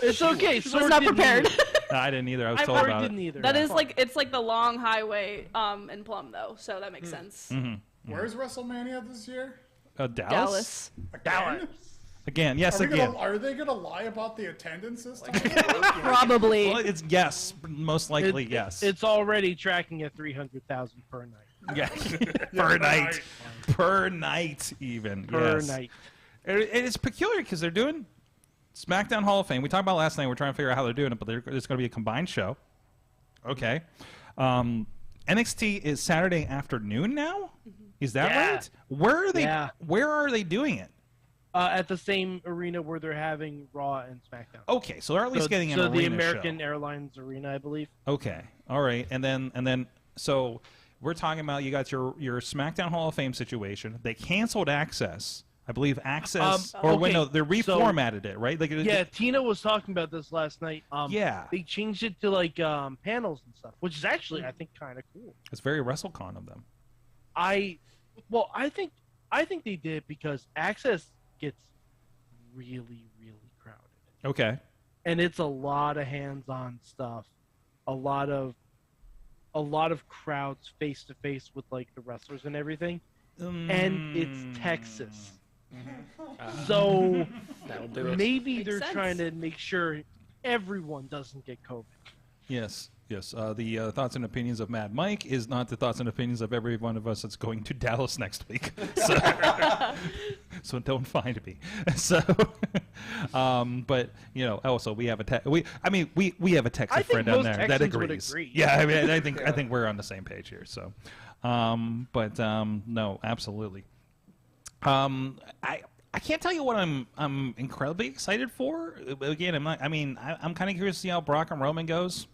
Speaker 5: It's okay.
Speaker 8: I was
Speaker 5: Sorg
Speaker 8: not
Speaker 5: didn't
Speaker 8: prepared.
Speaker 5: either.
Speaker 4: No, I didn't either. I was
Speaker 8: I
Speaker 4: told
Speaker 8: already
Speaker 4: about
Speaker 5: didn't
Speaker 4: it.
Speaker 5: either.
Speaker 8: That is like it's like the long highway in Plum though, so that makes sense.
Speaker 9: Where's WrestleMania this year?
Speaker 4: Dallas.
Speaker 8: Dallas.
Speaker 4: Again, yes, again.
Speaker 9: Are they gonna lie about the attendance this time?
Speaker 8: Probably.
Speaker 4: Well, it's yes, most likely yes.
Speaker 5: It's already tracking at 300,000 per night.
Speaker 4: Yeah, per night, per night, even
Speaker 5: Per
Speaker 4: yes.
Speaker 5: night.
Speaker 4: It's peculiar because they're doing SmackDown Hall of Fame. We talked about last night. We're trying to figure out how they're doing it, but it's going to be a combined show. Okay. NXT is Saturday afternoon now. Is that
Speaker 5: Yeah.
Speaker 4: right? Where are they?
Speaker 5: Yeah.
Speaker 4: Where are they doing it?
Speaker 5: At the same arena where they're having Raw and SmackDown.
Speaker 4: Okay, so they're at least getting an
Speaker 5: so
Speaker 4: arena
Speaker 5: the American
Speaker 4: show.
Speaker 5: Airlines Arena, I believe.
Speaker 4: Okay. All right. And then so we're talking about you got your SmackDown Hall of Fame situation. They canceled Access. I believe Access
Speaker 5: okay,
Speaker 4: no, they reformatted it, right? Like
Speaker 5: Yeah, Tina was talking about this last night.
Speaker 4: Yeah.
Speaker 5: They changed it to like panels and stuff, which is actually I think kind of cool.
Speaker 4: It's very WrestleCon of them.
Speaker 5: I think they did because Access gets really crowded.
Speaker 4: Okay.
Speaker 5: And it's a lot of hands-on stuff. A lot of crowds face to face with like the wrestlers and everything. And it's Texas. So
Speaker 7: That'll do it.
Speaker 5: maybe
Speaker 8: Makes
Speaker 5: they're
Speaker 8: sense.
Speaker 5: trying to make sure everyone doesn't get COVID.
Speaker 4: Yes. The thoughts and opinions of Mad Mike is not the thoughts and opinions of every one of us that's going to Dallas next week. So don't find me. So, but also we have a we have a Texas
Speaker 5: I think
Speaker 4: friend down
Speaker 5: most
Speaker 4: there that
Speaker 5: Texans would
Speaker 4: agrees.
Speaker 5: agree.
Speaker 4: Yeah, I mean, I think we're on the same page here. So, no, absolutely. I can't tell you what I'm incredibly excited for. Again, I'm kind of curious to see how Brock and Roman goes.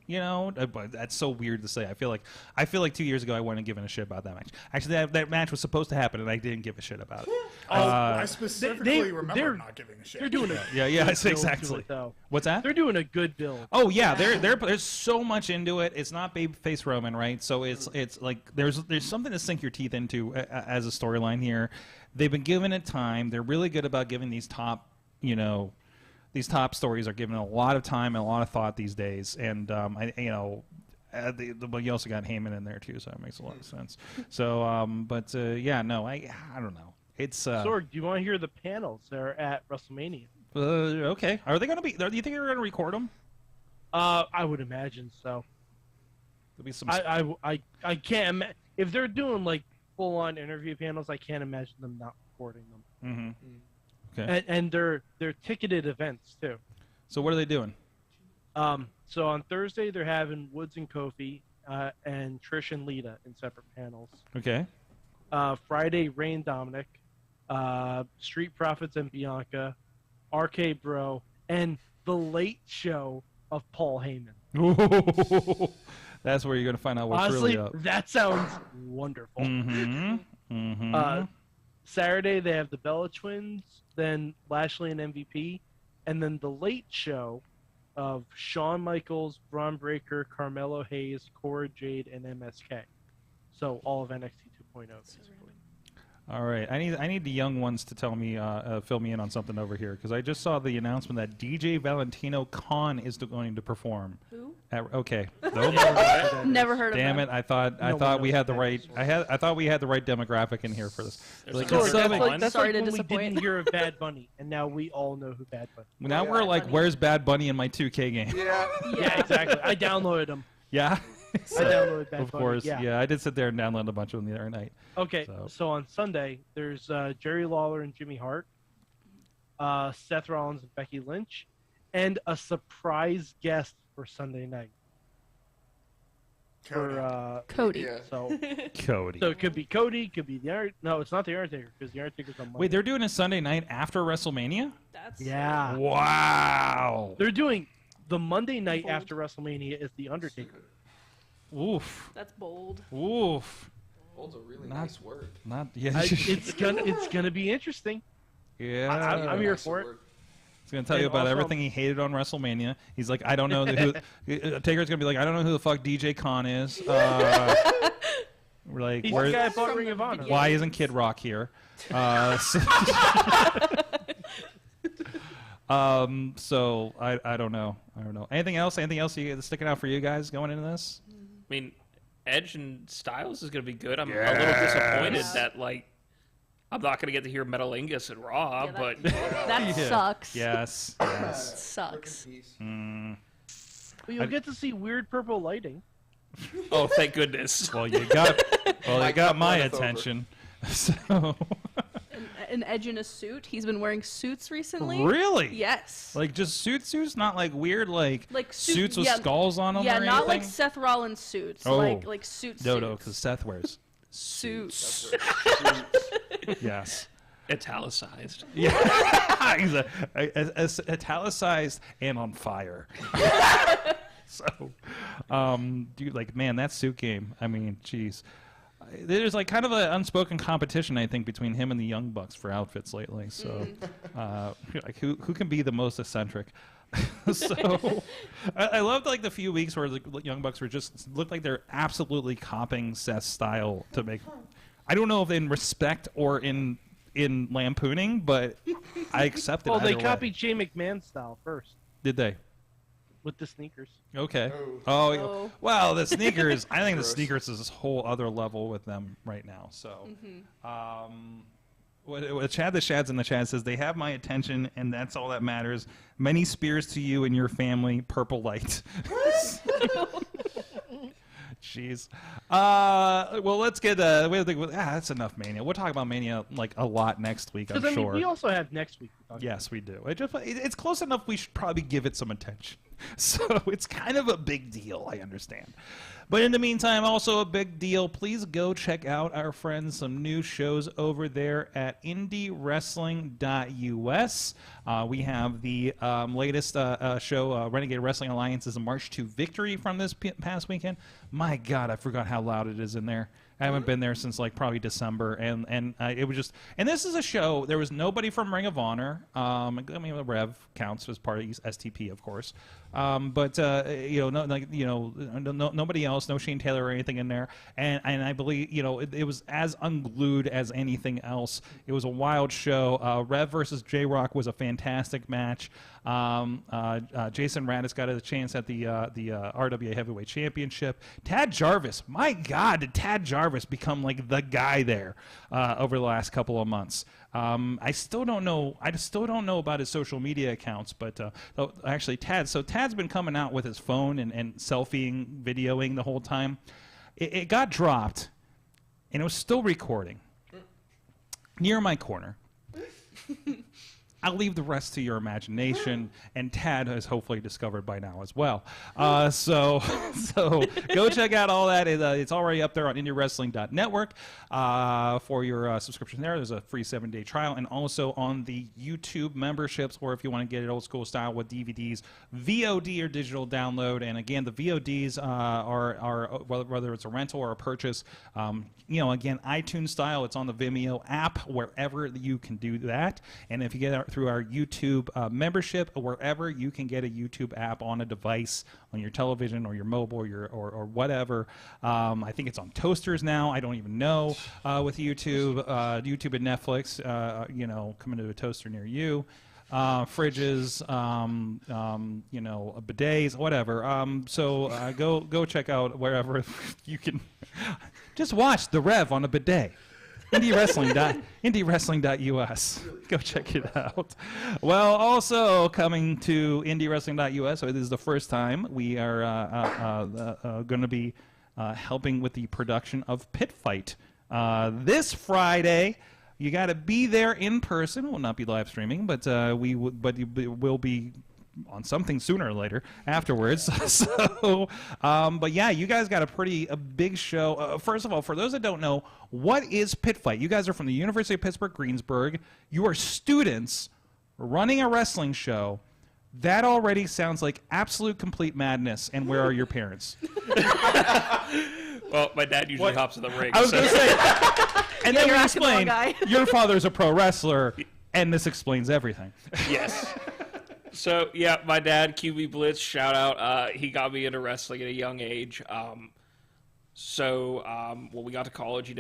Speaker 4: You know, but that's so weird to say. I feel like 2 years ago I wasn't giving a shit about that match. Actually, that match was supposed to happen, and I didn't give a shit about it.
Speaker 9: I specifically remember not giving a shit.
Speaker 5: They're doing
Speaker 4: Yes, exactly. What's that?
Speaker 5: They're doing a good build.
Speaker 4: Oh yeah, there's so much into it. It's not babyface Roman, right? So it's like there's something to sink your teeth into as a storyline here. They've been given it time. They're really good about giving these top, these top stories are given a lot of time and a lot of thought these days. And you also got Heyman in there too, so that makes a lot of sense. So, I don't know. It's
Speaker 5: Sorg, do you want to hear the panels that are at WrestleMania?
Speaker 4: Okay. Are they going to be? Do you think they're going to record them?
Speaker 5: I would imagine so.
Speaker 4: There'll be some.
Speaker 5: I can't if they're doing like full-on interview panels. I can't imagine them not recording them.
Speaker 4: Mm-hmm. Okay.
Speaker 5: And they're ticketed events too.
Speaker 4: So what are they doing?
Speaker 5: So on Thursday they're having Woods and Kofi and Trish and Lita in separate panels.
Speaker 4: Okay.
Speaker 5: Friday, Ray and Dominic, Street Profits and Bianca, RK Bro, and the Late Show of Paul Heyman.
Speaker 4: Ooh, that's where you're going to find out what's
Speaker 5: Honestly,
Speaker 4: really up.
Speaker 5: that sounds wonderful.
Speaker 4: Mm-hmm. Mm-hmm.
Speaker 5: Saturday, they have the Bella Twins, then Lashley and MVP, and then the Late Show of Shawn Michaels, Braun Breaker, Carmelo Hayes, Cora Jade, and MSK. So all of NXT 2.0, basically.
Speaker 4: All right, I need the young ones to tell me, fill me in on something over here, because I just saw the announcement that DJ Valentino Khan is going to perform.
Speaker 8: Who?
Speaker 4: Okay.
Speaker 8: Never heard of him.
Speaker 4: Damn it! I thought we had the right. I thought we had the right demographic in here for this.
Speaker 5: Like,
Speaker 8: Sorry,
Speaker 5: that's
Speaker 8: sorry
Speaker 5: like
Speaker 8: to
Speaker 5: when we
Speaker 8: disappoint.
Speaker 5: didn't hear of Bad Bunny, and now we all know who Bad Bunny is.
Speaker 4: Now we're like, where's Bad Bunny in my 2K game?
Speaker 5: Yeah, exactly. I downloaded them.
Speaker 4: Yeah.
Speaker 5: I downloaded Bad
Speaker 4: Of
Speaker 5: Bunny.
Speaker 4: course,
Speaker 5: Yeah.
Speaker 4: I did sit there and download a bunch of them the other night.
Speaker 5: Okay, so on Sunday, there's Jerry Lawler and Jimmy Hart, Seth Rollins and Becky Lynch, and a surprise guest for Sunday night. For
Speaker 8: Cody.
Speaker 5: So
Speaker 4: Cody.
Speaker 5: So it could be Cody, could be No, it's not the Undertaker because the Undertaker's on Monday.
Speaker 4: Wait, they're doing a Sunday night after WrestleMania?
Speaker 5: Yeah.
Speaker 4: Wow.
Speaker 5: They're doing the Monday night after WrestleMania is the Undertaker.
Speaker 4: Oof.
Speaker 8: That's bold.
Speaker 4: Oof.
Speaker 10: Bold's a really nice word.
Speaker 5: It's gonna be interesting.
Speaker 4: Yeah.
Speaker 5: I'm here for it.
Speaker 4: He's going to tell you about everything he hated on WrestleMania. He's like, I don't know who. Taker's going to be like, I don't know who the fuck DJ Khan is. We're like,
Speaker 5: He's the guy that bought Ring of Honor.
Speaker 4: Why isn't Kid Rock here? So I don't know. Anything else? Anything else sticking out for you guys going into this?
Speaker 7: I mean, Edge and Styles is going to be good. I'm a little disappointed that I'm not going to get to hear Metalingus and Raw, but
Speaker 8: that sucks.
Speaker 4: Yes.
Speaker 8: Sucks.
Speaker 5: Well, you'll get to see weird purple lighting.
Speaker 7: Oh, thank goodness.
Speaker 4: Well, you got my attention. So.
Speaker 8: An Edge in a suit. He's been wearing suits recently.
Speaker 4: Really?
Speaker 8: Yes.
Speaker 4: Like just suits, not like weird like suits with
Speaker 8: yeah,
Speaker 4: skulls on them.
Speaker 8: Yeah,
Speaker 4: or
Speaker 8: not
Speaker 4: anything?
Speaker 8: like Seth Rollins suits.
Speaker 4: Oh.
Speaker 8: Like suits.
Speaker 4: No, because Seth wears
Speaker 8: suits.
Speaker 4: Yes.
Speaker 7: Italicized.
Speaker 4: Yeah. He's italicized and on fire. So, dude, like, man, that suit game. I mean, jeez. There's like kind of an unspoken competition, I think, between him and the Young Bucks for outfits lately. So, like, who can be the most eccentric? So, I loved like the few weeks where the Young Bucks were just looked like they're absolutely copying Seth's style to make. I don't know if in respect or in lampooning, but I accept it.
Speaker 5: Well, they
Speaker 4: either
Speaker 5: copied
Speaker 4: way.
Speaker 5: Shane McMahon's style first.
Speaker 4: Did they?
Speaker 5: With the sneakers.
Speaker 4: Okay. Oh. Well, the sneakers. I think the sneakers is this whole other level with them right now. So, what Chad the Shads in the chat says, they have my attention, and that's all that matters. Many spears to you and your family. Purple light. Jeez. Well, let's get. That's enough Mania. We'll talk about Mania like a lot next week. I'm sure.
Speaker 5: We also have next week.
Speaker 4: Yes, we do. It's close enough. We should probably give it some attention. So it's kind of a big deal. I understand. But in the meantime, also a big deal. Please go check out our friends, some new shows over there at IndyWrestling.us. We have the latest show, Renegade Wrestling Alliance, is a March to Victory from this past weekend. My God, I forgot how loud it is in there. I haven't been there since like probably December, and it was just. And this is a show. There was nobody from Ring of Honor. I mean, the Rev counts as part of STP, of course. But nobody else, no Shane Taylor or anything in there. And I believe it was as unglued as anything else. It was a wild show. Rev versus J-Rock was a fantastic match. Jason Radis got a chance at the RWA Heavyweight Championship. Tad Jarvis, my God, did Tad Jarvis become like the guy there over the last couple of months? I still don't know about his social media accounts, but actually Tad's been coming out with his phone and selfieing, videoing the whole time. It got dropped, and it was still recording near my corner. I'll leave the rest to your imagination, and Tad has hopefully discovered by now as well. So go check out all that. It's already up there on IndyWrestling.network for your subscription there. There's a free 7-day trial, and also on the YouTube memberships, or if you want to get it old school style with DVDs, VOD or digital download. And again, the VODs are whether it's a rental or a purchase. Again, iTunes style. It's on the Vimeo app, wherever you can do that. And if you get through our YouTube membership, wherever you can get a YouTube app on a device, on your television or your mobile or whatever. I think it's on toasters now. I don't even know with YouTube. YouTube and Netflix, coming to a toaster near you. Fridges, bidets, whatever. So go check out wherever you can. Just watch the Rev on a bidet. IndyWrestling.us. Go check it out. Well, also coming to IndyWrestling.us, so this is the first time we are going to be helping with the production of Pitt Fight this Friday. You got to be there in person. We'll not be live streaming, but we will be on something sooner or later afterwards. So, but yeah, you guys got a big show. First of all, for those that don't know, what is Pitt Fight? You guys are from the University of Pittsburgh, Greensburg. You are students running a wrestling show. That already sounds like absolute complete madness. And where are your parents?
Speaker 7: Well, my dad usually hops in the ring.
Speaker 4: I was going to say, and then we explain,
Speaker 8: guy.
Speaker 4: your father's a pro wrestler, and this explains everything.
Speaker 7: Yes. So, yeah, my dad, QB Blitz, shout out. He got me into wrestling at a young age. When we got to college,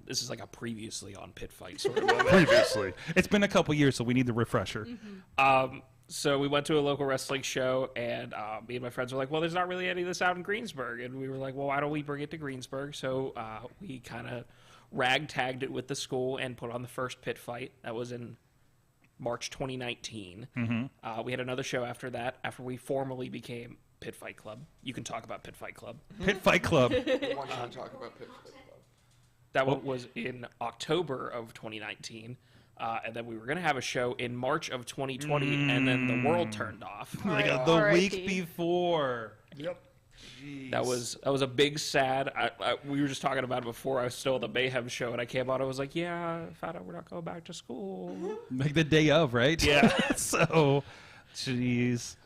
Speaker 7: this is like a previously on Pitt Fight sort of moment.
Speaker 4: Previously. It's been a couple years, so we need the refresher.
Speaker 8: Mm-hmm.
Speaker 7: So we went to a local wrestling show, and me and my friends were like, well, there's not really any of this out in Greensburg. And we were like, well, why don't we bring it to Greensburg? So we kind of ragtagged it with the school and put on the first Pitt Fight. That was in March 2019.
Speaker 4: Mm-hmm.
Speaker 7: We had another show after that, after we formally became Pitt Fight Club. You can talk about Pitt Fight Club.
Speaker 4: Pitt Fight Club.
Speaker 10: I want you to talk about Pitt Fight Club.
Speaker 7: That one was in October of 2019. And then we were going to have a show in March of 2020, and then the world turned off.
Speaker 4: Like the week before.
Speaker 9: Yep.
Speaker 4: Jeez.
Speaker 7: That was a big sad. We were just talking about it before. I was still at the Mayhem show, and I came out. I was like, "Yeah, I found out we're not going back to school."
Speaker 4: Like the day of, right?
Speaker 7: Yeah.
Speaker 4: So, jeez.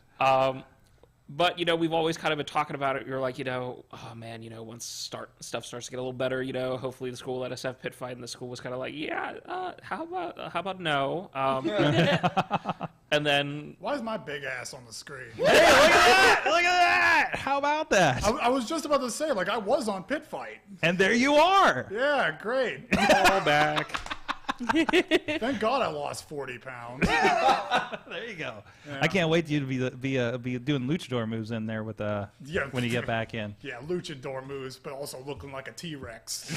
Speaker 7: But we've always kind of been talking about it. You're like, oh man, once stuff starts to get a little better, hopefully the school let us have Pit Fight, and the school was kind of like, yeah, how about no? And then
Speaker 9: why is my big ass on the screen?
Speaker 4: Hey, look at that! Look at that! How about that?
Speaker 9: I was just about to say, I was on Pit Fight.
Speaker 4: And there you are.
Speaker 9: Yeah, great.
Speaker 7: All back.
Speaker 9: Thank God I lost 40 pounds.
Speaker 4: There you go.
Speaker 9: Yeah.
Speaker 4: I can't wait for you to be doing luchador moves in there with when you get back in.
Speaker 9: Yeah, luchador moves, but also looking like a T-Rex.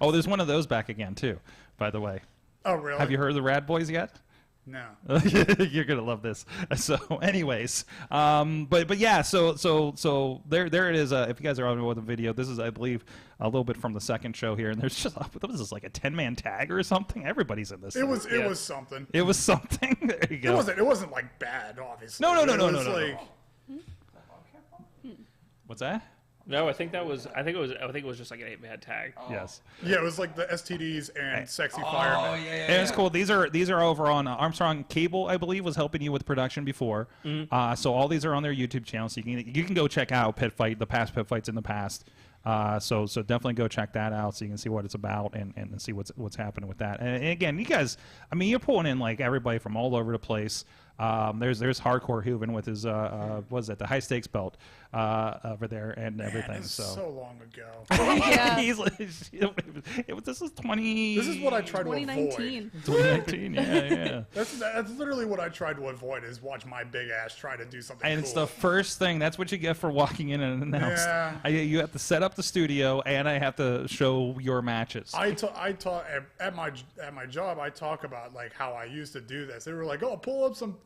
Speaker 4: Oh, there's one of those back again too, by the way.
Speaker 9: Oh, really?
Speaker 4: Have you heard of the Rad Boys yet?
Speaker 9: No.
Speaker 4: You're gonna love this. So, anyways, but yeah, so there it is. If you guys are on with the video, this is, I believe, a little bit from the second show here, and there's just what was this, like a 10-man tag or something? Everybody's in this.
Speaker 9: It was something.
Speaker 4: It was something. There you go.
Speaker 9: It wasn't like bad, obviously.
Speaker 4: No.
Speaker 9: What's that?
Speaker 7: No, I think it was just like an 8-man tag.
Speaker 4: Yes.
Speaker 9: Yeah, it was like the STDs and Sexy Fireman.
Speaker 4: And it's cool. These are over on Armstrong Cable, I believe, was helping you with production before. So all these are on their YouTube channel, so you can go check out Pitt Fight, the past Pitt Fights in the past. So definitely go check that out so you can see what it's about and see what's happening with that. And again, you guys, I mean, you're pulling in like everybody from all over the place. There's Hardcore Hooven with his what was it, the high stakes belt over there and everything.
Speaker 9: So long ago.
Speaker 8: Yeah.
Speaker 4: This is 20.
Speaker 9: This is what I tried to
Speaker 8: 2019.
Speaker 9: avoid.
Speaker 4: 2019. Yeah.
Speaker 9: That's literally what I tried to avoid is watch my big ass try to do something.
Speaker 4: And
Speaker 9: cool.
Speaker 4: it's the first thing. That's what you get for walking in and announced.
Speaker 9: Yeah.
Speaker 4: You have to set up the studio, and I have to show your matches.
Speaker 9: I talk at my job. I talk about like how I used to do this. They were like, "Oh, pull up some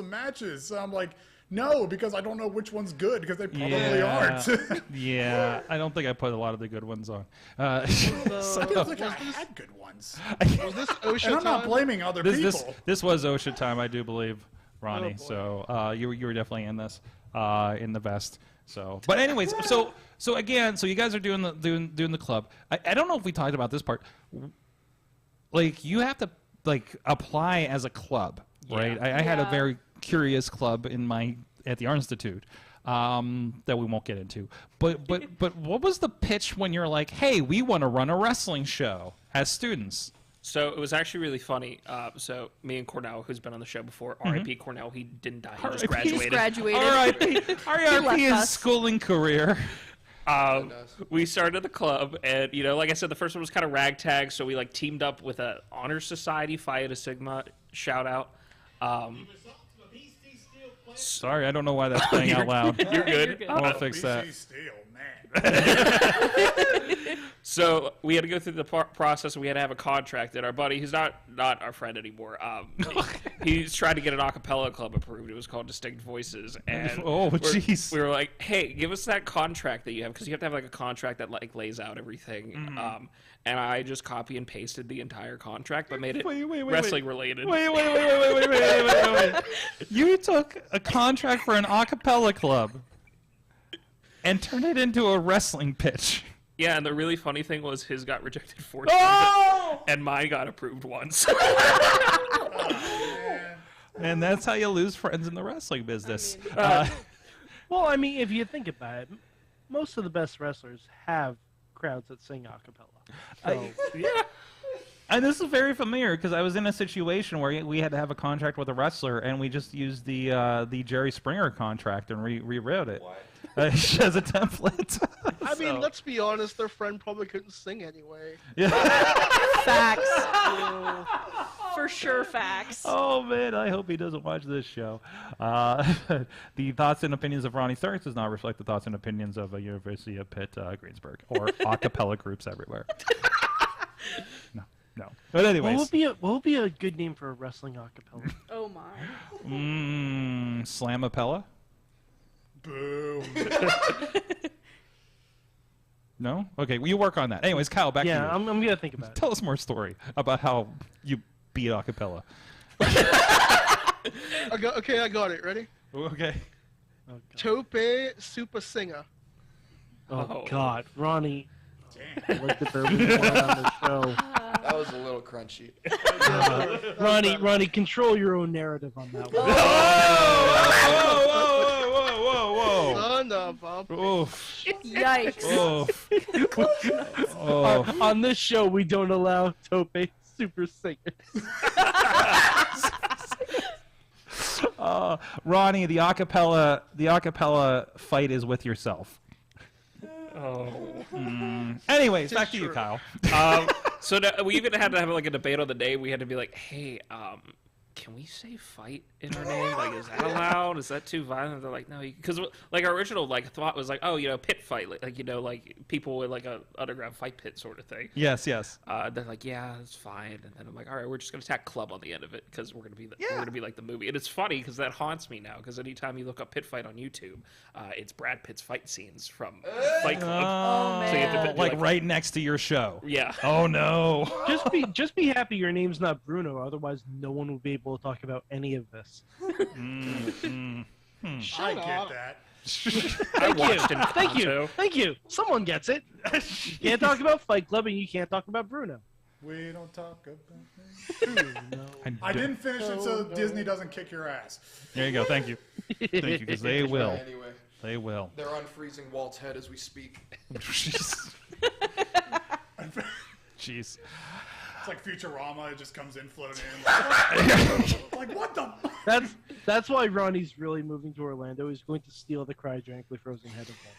Speaker 9: matches." So I'm like, "No," because I don't know which one's good because they probably aren't.
Speaker 4: Yeah, I don't think I put a lot of the good ones on.
Speaker 9: I don't think I had good ones.
Speaker 6: Was this OSHA
Speaker 9: And I'm not
Speaker 6: time?
Speaker 9: blaming other people.
Speaker 4: This was OSHA time, I do believe, Ronnie. So you were definitely in this in the vest. So, but anyways, so you guys are doing the club. I don't know if we talked about this part. Like you have to like apply as a club, right? I had a very curious club at the Art Institute that we won't get into. But what was the pitch when you're like, hey, we want to run a wrestling show as students?
Speaker 7: So it was actually really funny. So me and Cornell, who's been on the show before, R.I.P. Cornell, he didn't die. He just graduated.
Speaker 8: He's graduated.
Speaker 4: R.I.P. his schooling career.
Speaker 7: We started the club, and like I said, the first one was kind of ragtag. So we like teamed up with a honor society, Phi Eta Sigma. Shout out.
Speaker 4: Sorry, I don't know why that's playing out loud.
Speaker 7: You're good.
Speaker 4: I'll fix that.
Speaker 9: Steel, man.
Speaker 7: So we had to go through the process. And we had to have a contract. And our buddy, who's not our friend anymore, he's trying to get an a cappella club approved. It was called Distinct Voices. And
Speaker 4: jeez.
Speaker 7: We were like, hey, give us that contract that you have, because you have to have like a contract that like lays out everything. And I just copy and pasted the entire contract, but made it wrestling related.
Speaker 4: Wait. You took a contract for an a cappella club and turned it into a wrestling pitch.
Speaker 7: Yeah, and the really funny thing was his got rejected 4 times, and mine got approved once.
Speaker 4: And that's how you lose friends in the wrestling business.
Speaker 5: Well, I mean, if you think about it, most of the best wrestlers have crowds that sing a cappella. So,
Speaker 4: And this is very familiar because I was in a situation where we had to have a contract with a wrestler, and we just used the Jerry Springer contract and rewrote it as a template.
Speaker 6: I mean, let's be honest, their friend probably couldn't sing anyway.
Speaker 4: Yeah.
Speaker 8: Facts. For sure, facts.
Speaker 4: Oh, man, I hope he doesn't watch this show. The thoughts and opinions of Ronnie Thurst does not reflect the thoughts and opinions of University of Pitt, Greensburg, or a cappella groups everywhere. No. But anyways.
Speaker 5: What would be a good name for a wrestling acapella?
Speaker 8: Oh my.
Speaker 4: Slamapella?
Speaker 9: Boom.
Speaker 4: No? Okay, well, you work on that. Anyways, Kyle, back to you.
Speaker 5: Yeah, I'm going to think about it.
Speaker 4: Tell us more story about how you beat acapella.
Speaker 6: I got it. Ready?
Speaker 4: Okay.
Speaker 5: Oh,
Speaker 6: Tope Super Singer.
Speaker 5: Oh, God. Ronnie. Damn. Like the bourbon on the show.
Speaker 10: That was a little crunchy.
Speaker 5: Ronnie, control your own narrative on that one.
Speaker 4: Whoa.
Speaker 6: Son of a
Speaker 4: Oof.
Speaker 8: Yikes.
Speaker 4: Oh.
Speaker 5: On this show, we don't allow Tope Super Singers.
Speaker 4: Ronnie, the acapella fight is with yourself.
Speaker 7: Oh.
Speaker 4: Anyways, back to you, Kyle.
Speaker 7: So we even had to have like a debate on the day. We had to be like, hey, can we say fight in our name? Like, is that allowed? Is that too violent? They're like, no, because like our original like thought was like, oh, Pit Fight, like like people with like a underground fight pit sort of thing.
Speaker 4: Yes.
Speaker 7: They're like, yeah, that's fine. And then I'm like, all right, we're just gonna tack club on the end of it because we're gonna be like the movie. And it's funny because that haunts me now because anytime you look up Pit Fight on YouTube, it's Brad Pitt's fight scenes from Fight Club.
Speaker 8: Oh man.
Speaker 7: So you have to
Speaker 4: like right next to your show.
Speaker 7: Yeah.
Speaker 4: Oh no.
Speaker 5: Just be happy your name's not Bruno, otherwise no one will be able to talk about any of this.
Speaker 9: I get that.
Speaker 5: Thank you. Someone gets it. You can't talk about Fight Club, and you can't talk about Bruno.
Speaker 9: We don't talk about Bruno. I didn't finish it so Disney doesn't kick your ass.
Speaker 4: There you go. Thank you. Thank you, because they will.
Speaker 10: Anyway,
Speaker 4: They will.
Speaker 10: they're unfreezing Walt's head as we speak.
Speaker 4: Jeez. Jeez.
Speaker 9: It's like Futurama. It just comes in, floating in. Like what the?
Speaker 5: That's why Ronnie's really moving to Orlando. He's going to steal the cryogenically frozen head of Walter.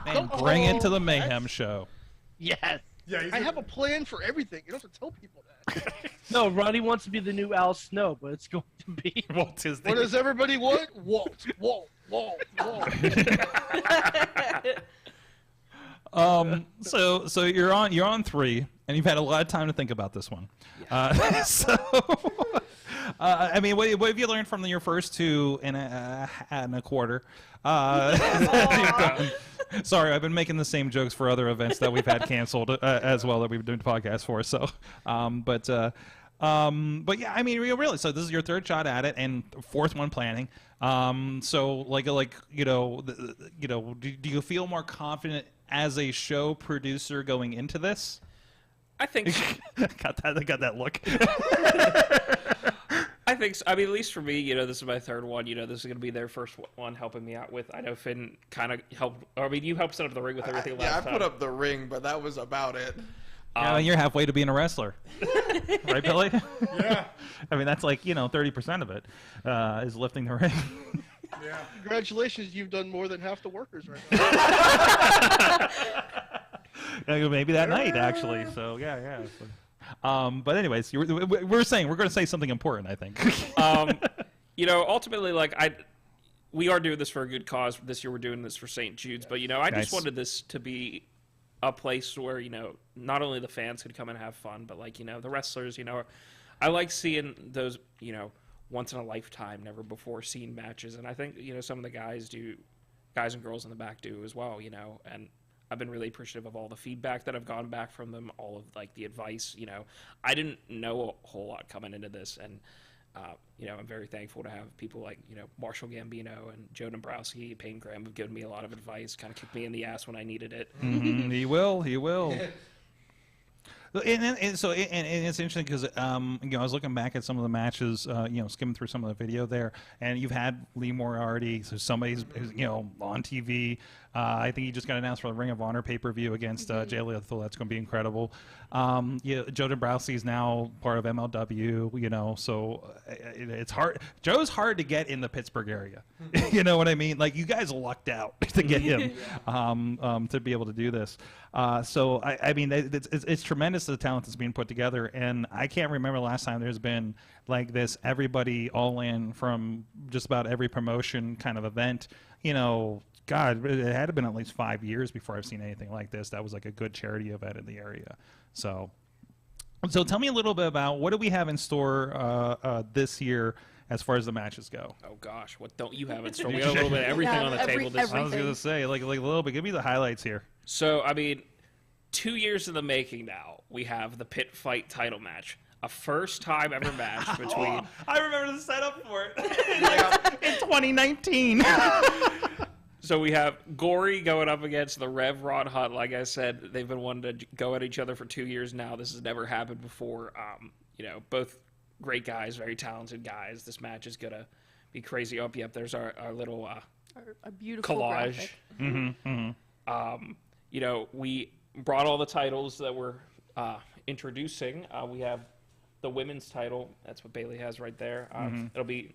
Speaker 4: And bring it to the Mayhem show.
Speaker 5: Yes.
Speaker 9: Yeah,
Speaker 6: I have a plan for everything. You don't have to tell people that.
Speaker 5: No, Ronnie wants to be the new Al Snow, but it's going to be
Speaker 4: Walt Disney.
Speaker 6: What does everybody want? Walt.
Speaker 4: So you're on 3, and you've had a lot of time to think about this one.
Speaker 7: Yeah.
Speaker 4: I mean, what have you learned from your first 2 and a quarter? Sorry, I've been making the same jokes for other events that we've had canceled as well that we've been doing podcasts for. So, but yeah, I mean, really. So this is your 3rd shot at it, and 4th one planning. So like do you feel more confident as a show producer going into this?
Speaker 7: I think so.
Speaker 4: got that look.
Speaker 7: I think so. I mean, at least for me, this is my 3rd one. This is going to be their first one helping me out with. I know Finn kind of helped. I mean, you helped set up the ring with everything last time.
Speaker 10: I put up the ring, but that was about it.
Speaker 4: Yeah, you're halfway to being a wrestler, right, Billy?
Speaker 9: Yeah.
Speaker 4: I mean, that's like 30% of it is lifting the ring.
Speaker 9: Yeah.
Speaker 6: Congratulations, you've done more than half the workers right now.
Speaker 4: Maybe that night, actually. So yeah. But anyways, we're going to say something important, I think.
Speaker 7: Ultimately, we are doing this for a good cause. This year we're doing this for St. Jude's, but I just wanted this to be a place where not only the fans could come and have fun, but the wrestlers. I like seeing those once in a lifetime, never before seen matches, and I think some of the guys and girls in the back do as well. And I've been really appreciative of all the feedback that I've gotten back from them, all of the advice. I didn't know a whole lot coming into this, and I'm very thankful to have people like Marshall Gambino and Joe Dombrowski, Payne Graham have given me a lot of advice, kind of kicked me in the ass when I needed it.
Speaker 4: Mm-hmm. He will. And it's interesting because I was looking back at some of the matches, skimming through some of the video there, and you've had Lee Moriarty, so somebody's on TV. I think he just got announced for the Ring of Honor pay-per-view against Jay Lethal. That's going to be incredible. Joe Dombrowski is now part of MLW. So it's hard. Joe's hard to get in the Pittsburgh area. You know what I mean? Like, you guys lucked out to get him to be able to do this. So I mean, it's tremendous the talent that's being put together, and I can't remember the last time there's been like this. Everybody all in from just about every promotion kind of event. God, it had to have been at least 5 years before I've seen anything like this. That was like a good charity event in the area. So tell me a little bit about what do we have in store this year as far as the matches go.
Speaker 7: Oh gosh, what don't you have in store? We got a little bit of everything on the table this
Speaker 4: I was going to say, like a little bit. Give me the highlights here.
Speaker 7: So, I mean, 2 years in the making now. We have the Pitt Fight title match. A first-time ever match between...
Speaker 4: I remember the setup for it. In 2019.
Speaker 7: So we have Gory going up against the Rev Ron Hunt. Like I said, they've been wanting to go at each other for 2 years now. This has never happened before. Both great guys, very talented guys. This match is going to be crazy. Oh, yep, there's our little
Speaker 8: a beautiful
Speaker 7: collage. We brought all the titles that we're introducing. We have the women's title. That's what Bailey has right there. It'll be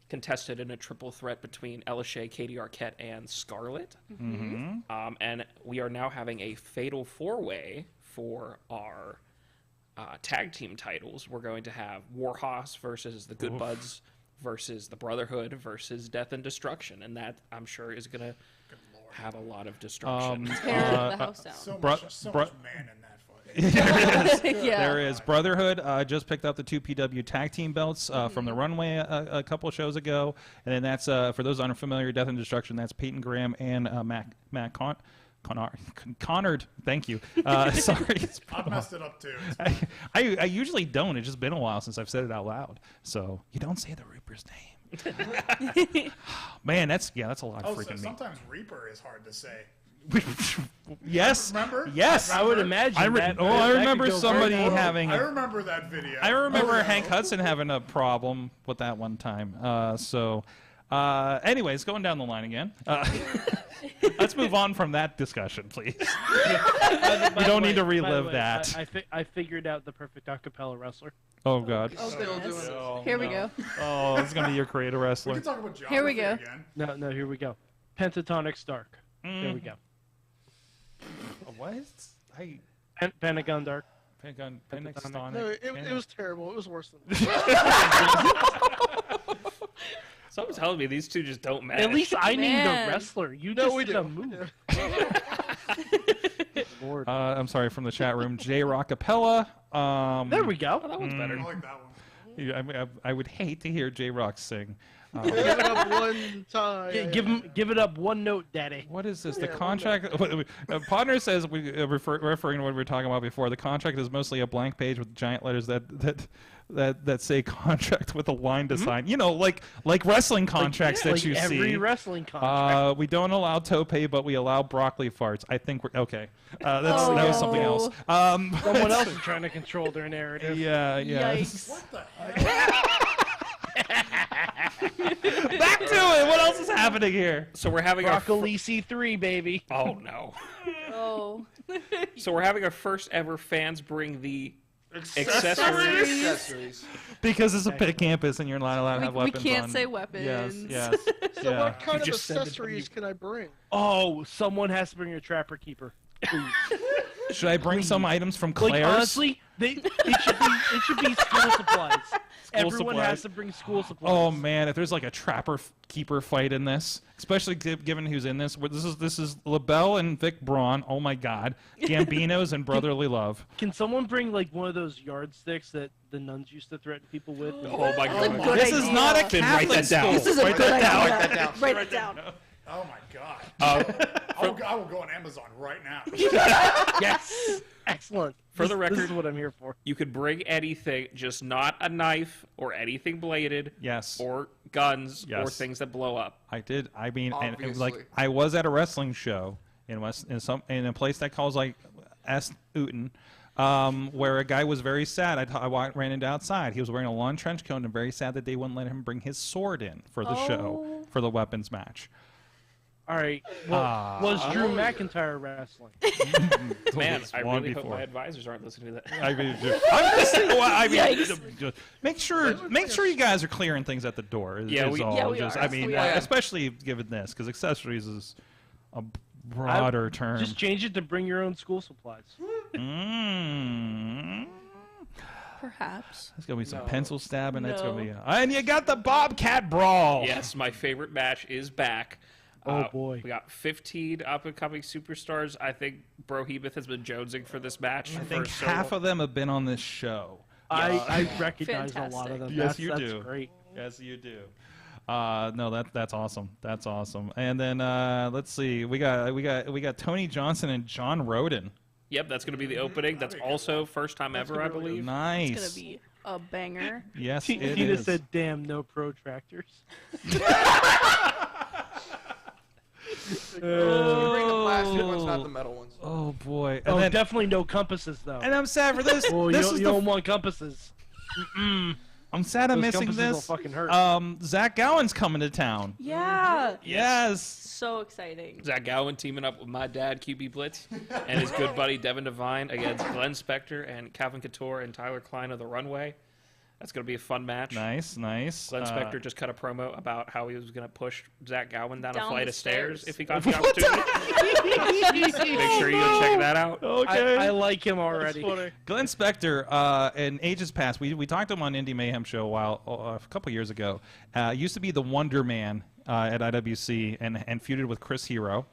Speaker 7: contested in a triple threat between Ella Shea, Katie Arquette, and Scarlett. And we are now having a fatal four-way for our tag team titles. We're going to have Warhorse versus the Good Buds versus the Brotherhood versus Death and Destruction. And that, I'm sure, is going to have a lot of destruction.
Speaker 8: Tear the house down.
Speaker 9: So much man in that fight.
Speaker 4: There is. Brotherhood just picked up the 2 PW tag team belts from the runway a couple of shows ago. And then that's, for those unfamiliar, Death and Destruction, that's Peyton Graham and Matt Connard, thank you. Sorry.
Speaker 9: I've messed it up too.
Speaker 4: I usually don't. It's just been a while since I've said it out loud. So you don't say the Reaper's name. Man, that's a lot of
Speaker 9: Oh, so
Speaker 4: freaking meat.
Speaker 9: sometimes Reaper is hard to say.
Speaker 4: Yes.
Speaker 9: Remember?
Speaker 4: Yes.
Speaker 5: I would imagine.
Speaker 4: I remember
Speaker 5: could go
Speaker 4: somebody
Speaker 5: very far.
Speaker 4: having.
Speaker 9: I remember that video.
Speaker 4: I remember Hank Hudson having a problem with that one time. Anyways, going down the line again. Let's move on from that discussion, please. We don't need to relive that.
Speaker 5: I figured out the perfect acapella wrestler.
Speaker 4: Oh God.
Speaker 8: Oh,
Speaker 10: Still
Speaker 8: goodness.
Speaker 10: doing it.
Speaker 4: Oh,
Speaker 8: Here we
Speaker 4: no.
Speaker 8: go.
Speaker 4: Oh, it's gonna be your creator
Speaker 9: We
Speaker 4: wrestler.
Speaker 9: can talk about geography
Speaker 8: Here we go.
Speaker 9: again.
Speaker 5: No, here we go. Pentatonic Stark. There we go.
Speaker 4: What?
Speaker 5: Pentagon Dark.
Speaker 4: Pentagon.
Speaker 6: No, it was terrible. It was worse than
Speaker 7: Someone's telling me these two just don't match.
Speaker 5: At least I named
Speaker 8: Man.
Speaker 5: a wrestler. You
Speaker 6: No,
Speaker 5: just
Speaker 6: we
Speaker 5: did a
Speaker 6: do.
Speaker 5: move. Lord.
Speaker 4: I'm sorry, from the chat room, J Rockapella.
Speaker 5: There we go.
Speaker 7: Oh, that one's better.
Speaker 9: I like that one.
Speaker 4: I would hate to hear J Rock sing.
Speaker 6: Give it up one time.
Speaker 5: Give it up one note, Daddy.
Speaker 4: What is this?
Speaker 6: Yeah,
Speaker 4: The contract. Podner says, referring to what we were talking about before. The contract is mostly a blank page with giant letters that say contract with a line to sign. You know, like wrestling contracts that
Speaker 5: like
Speaker 4: you
Speaker 5: every
Speaker 4: see.
Speaker 5: wrestling contract.
Speaker 4: We don't allow tope, but we allow broccoli farts. I think we're okay. That was something else.
Speaker 5: Someone else is trying to control their narrative.
Speaker 4: Yeah.
Speaker 8: Yikes.
Speaker 9: What the heck?
Speaker 4: Back to it. What else is happening here?
Speaker 7: So we're having our
Speaker 5: Broccoli C3, baby.
Speaker 7: oh no.
Speaker 8: Oh.
Speaker 7: So we're having our first ever fans bring the accessories.
Speaker 10: Accessories.
Speaker 4: Because it's a pit campus and you're not allowed to have
Speaker 8: We
Speaker 4: weapons
Speaker 8: can't
Speaker 4: on.
Speaker 8: say weapons.
Speaker 4: Yes.
Speaker 6: So
Speaker 4: Yeah.
Speaker 6: what kind of
Speaker 7: just said that
Speaker 6: accessories can I bring?
Speaker 5: Oh, someone has to bring a Trapper Keeper. Please.
Speaker 4: Should I bring some items from
Speaker 5: Like
Speaker 4: Claire's?
Speaker 5: honestly, it should be school supplies. Everyone
Speaker 4: supplies.
Speaker 5: has to bring school supplies.
Speaker 4: Oh man, if there's like a trapper keeper fight in this, especially given who's in this, this is LaBelle and Vic Braun. Oh my God, Gambinos and Brotherly Love.
Speaker 5: Can someone bring like one of those yardsticks that the nuns used to threaten people with?
Speaker 7: Oh my
Speaker 8: That's a
Speaker 7: god.
Speaker 8: good
Speaker 4: This is
Speaker 8: idea.
Speaker 4: not a
Speaker 7: Finn, write
Speaker 4: Catholic
Speaker 7: that down.
Speaker 4: school.
Speaker 8: This is a
Speaker 4: Write
Speaker 8: good
Speaker 4: that down.
Speaker 8: idea.
Speaker 10: Write that down.
Speaker 8: Write it down.
Speaker 9: Oh my god.
Speaker 7: Uh,
Speaker 9: I will go on Amazon right now.
Speaker 5: Yes, excellent.
Speaker 7: For the
Speaker 5: this is
Speaker 7: record-
Speaker 5: what I'm here for.
Speaker 7: you could bring anything, just not a knife or anything bladed.
Speaker 4: Yes.
Speaker 7: Or guns or
Speaker 4: Yes.
Speaker 7: things that blow up.
Speaker 4: I did. I mean, and
Speaker 10: Obviously.
Speaker 4: I was at a wrestling show in a place that calls like S. Uten, where a guy was very sad. I ran into outside. He was wearing a long trench coat and very sad that they wouldn't let him bring his sword in for the show for the weapons match.
Speaker 5: All right. Well, was Drew McIntyre wrestling?
Speaker 7: Man, I
Speaker 4: One
Speaker 7: really hope
Speaker 4: before.
Speaker 7: my advisors aren't listening to that.
Speaker 4: I mean, I'm just saying, well, I mean,
Speaker 8: Yikes.
Speaker 4: just make sure you guys are clearing things at the door. Is,
Speaker 7: Yeah,
Speaker 4: is
Speaker 7: we-
Speaker 4: all.
Speaker 8: Yeah, we
Speaker 4: Just,
Speaker 8: are.
Speaker 4: I mean,
Speaker 8: We are.
Speaker 4: especially given this, because accessories is a broader term.
Speaker 5: Just change it to bring your own school supplies.
Speaker 8: Perhaps.
Speaker 4: There's gonna be some pencil stabbing. That's gonna be. And you got the Bobcat Brawl.
Speaker 7: Yes, my favorite match is back.
Speaker 5: Oh, boy.
Speaker 7: We got 15 up and coming superstars. I think Bro Hebeth has been jonesing for this match.
Speaker 4: I think half of them have been on this show.
Speaker 5: I recognize a lot of
Speaker 8: Fantastic.
Speaker 5: them.
Speaker 4: Yes,
Speaker 5: that's,
Speaker 4: you
Speaker 5: that's
Speaker 4: do.
Speaker 5: Great.
Speaker 4: Yes, you do. No, that's awesome. That's awesome. And then let's see, we got Tony Johnson and John Roden.
Speaker 7: Yep, that's going to be the opening. That's also first time ever, I believe.
Speaker 4: Nice.
Speaker 8: It's gonna be a banger.
Speaker 4: Yes,
Speaker 5: He
Speaker 4: it
Speaker 5: just
Speaker 4: is.
Speaker 5: said, "Damn, no protractors."
Speaker 10: Bring the plastic ones, not the metal ones.
Speaker 4: Oh boy. And
Speaker 5: Oh,
Speaker 4: then,
Speaker 5: definitely no compasses though.
Speaker 4: and I'm sad for this.
Speaker 5: Oh,
Speaker 4: this
Speaker 5: you,
Speaker 4: is
Speaker 5: you
Speaker 4: the
Speaker 5: don't want compasses.
Speaker 4: I'm sad I'm
Speaker 5: Those
Speaker 4: missing
Speaker 5: compasses will
Speaker 4: this.
Speaker 5: fucking hurt.
Speaker 4: Zach Gowen's coming to town.
Speaker 8: Yeah.
Speaker 4: Yes.
Speaker 8: So exciting.
Speaker 7: Zach Gowen teaming up with my dad, QB Blitz, and his good buddy Devin Devine against Glenn Spector and Calvin Couture and Tyler Klein of the Runway. That's going to be a fun match.
Speaker 4: Nice.
Speaker 7: Glenn Spector just cut a promo about how he was going to push Zach Gowen down a
Speaker 8: Down
Speaker 7: flight
Speaker 8: the
Speaker 7: of stairs
Speaker 8: stairs.
Speaker 7: if he got the opportunity. Make sure you go check that out.
Speaker 4: Okay.
Speaker 5: I like him already.
Speaker 4: Glenn Spector, in ages past, we talked to him on Indie Mayhem Show a couple years ago. Used to be the Wonder Man at IWC and feuded with Chris Hero,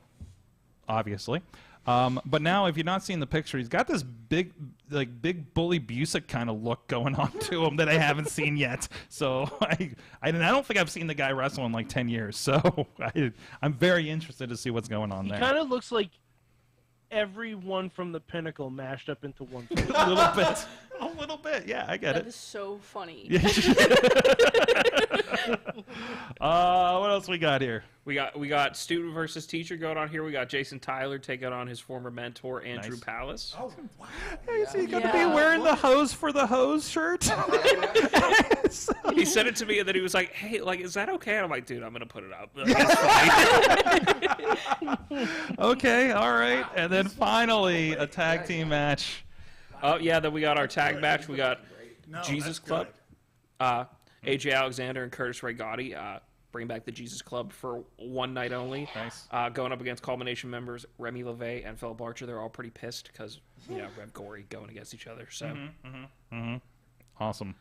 Speaker 4: obviously. But now, if you've not seen the picture, he's got this big Bully Busick kind of look going on to him that I haven't seen yet. So I don't think I've seen the guy wrestle in like 10 years. So I'm very interested to see what's going on
Speaker 5: He
Speaker 4: there.
Speaker 5: kind of looks like everyone from the Pinnacle mashed up into one.
Speaker 4: A little bit. A little bit. Yeah, I get
Speaker 8: That
Speaker 4: it.
Speaker 8: is so funny.
Speaker 4: else we got here?
Speaker 7: We got student versus teacher going on here. We got Jason Tyler taking on his former mentor Andrew
Speaker 4: Nice.
Speaker 7: Palace.
Speaker 9: Oh, wow.
Speaker 4: Is he going to be wearing the hose for the hose shirt?
Speaker 7: He sent it to me and then he was like, "Hey, like, is that okay?" And I'm like, "Dude, I'm gonna put it up." It's fine.
Speaker 4: Okay, all right. And then finally, a tag team match.
Speaker 7: Oh yeah, then we got our tag match. We got
Speaker 9: No,
Speaker 7: Jesus
Speaker 9: that's
Speaker 7: Club.
Speaker 9: good.
Speaker 7: AJ Alexander and Curtis Ray Gotti bring back the Jesus Club for one night only.
Speaker 4: Nice.
Speaker 7: Going up against Culmination members Remy LeVay and Philip Archer. They're all pretty pissed because Rev Gory going against each other. So
Speaker 4: Awesome.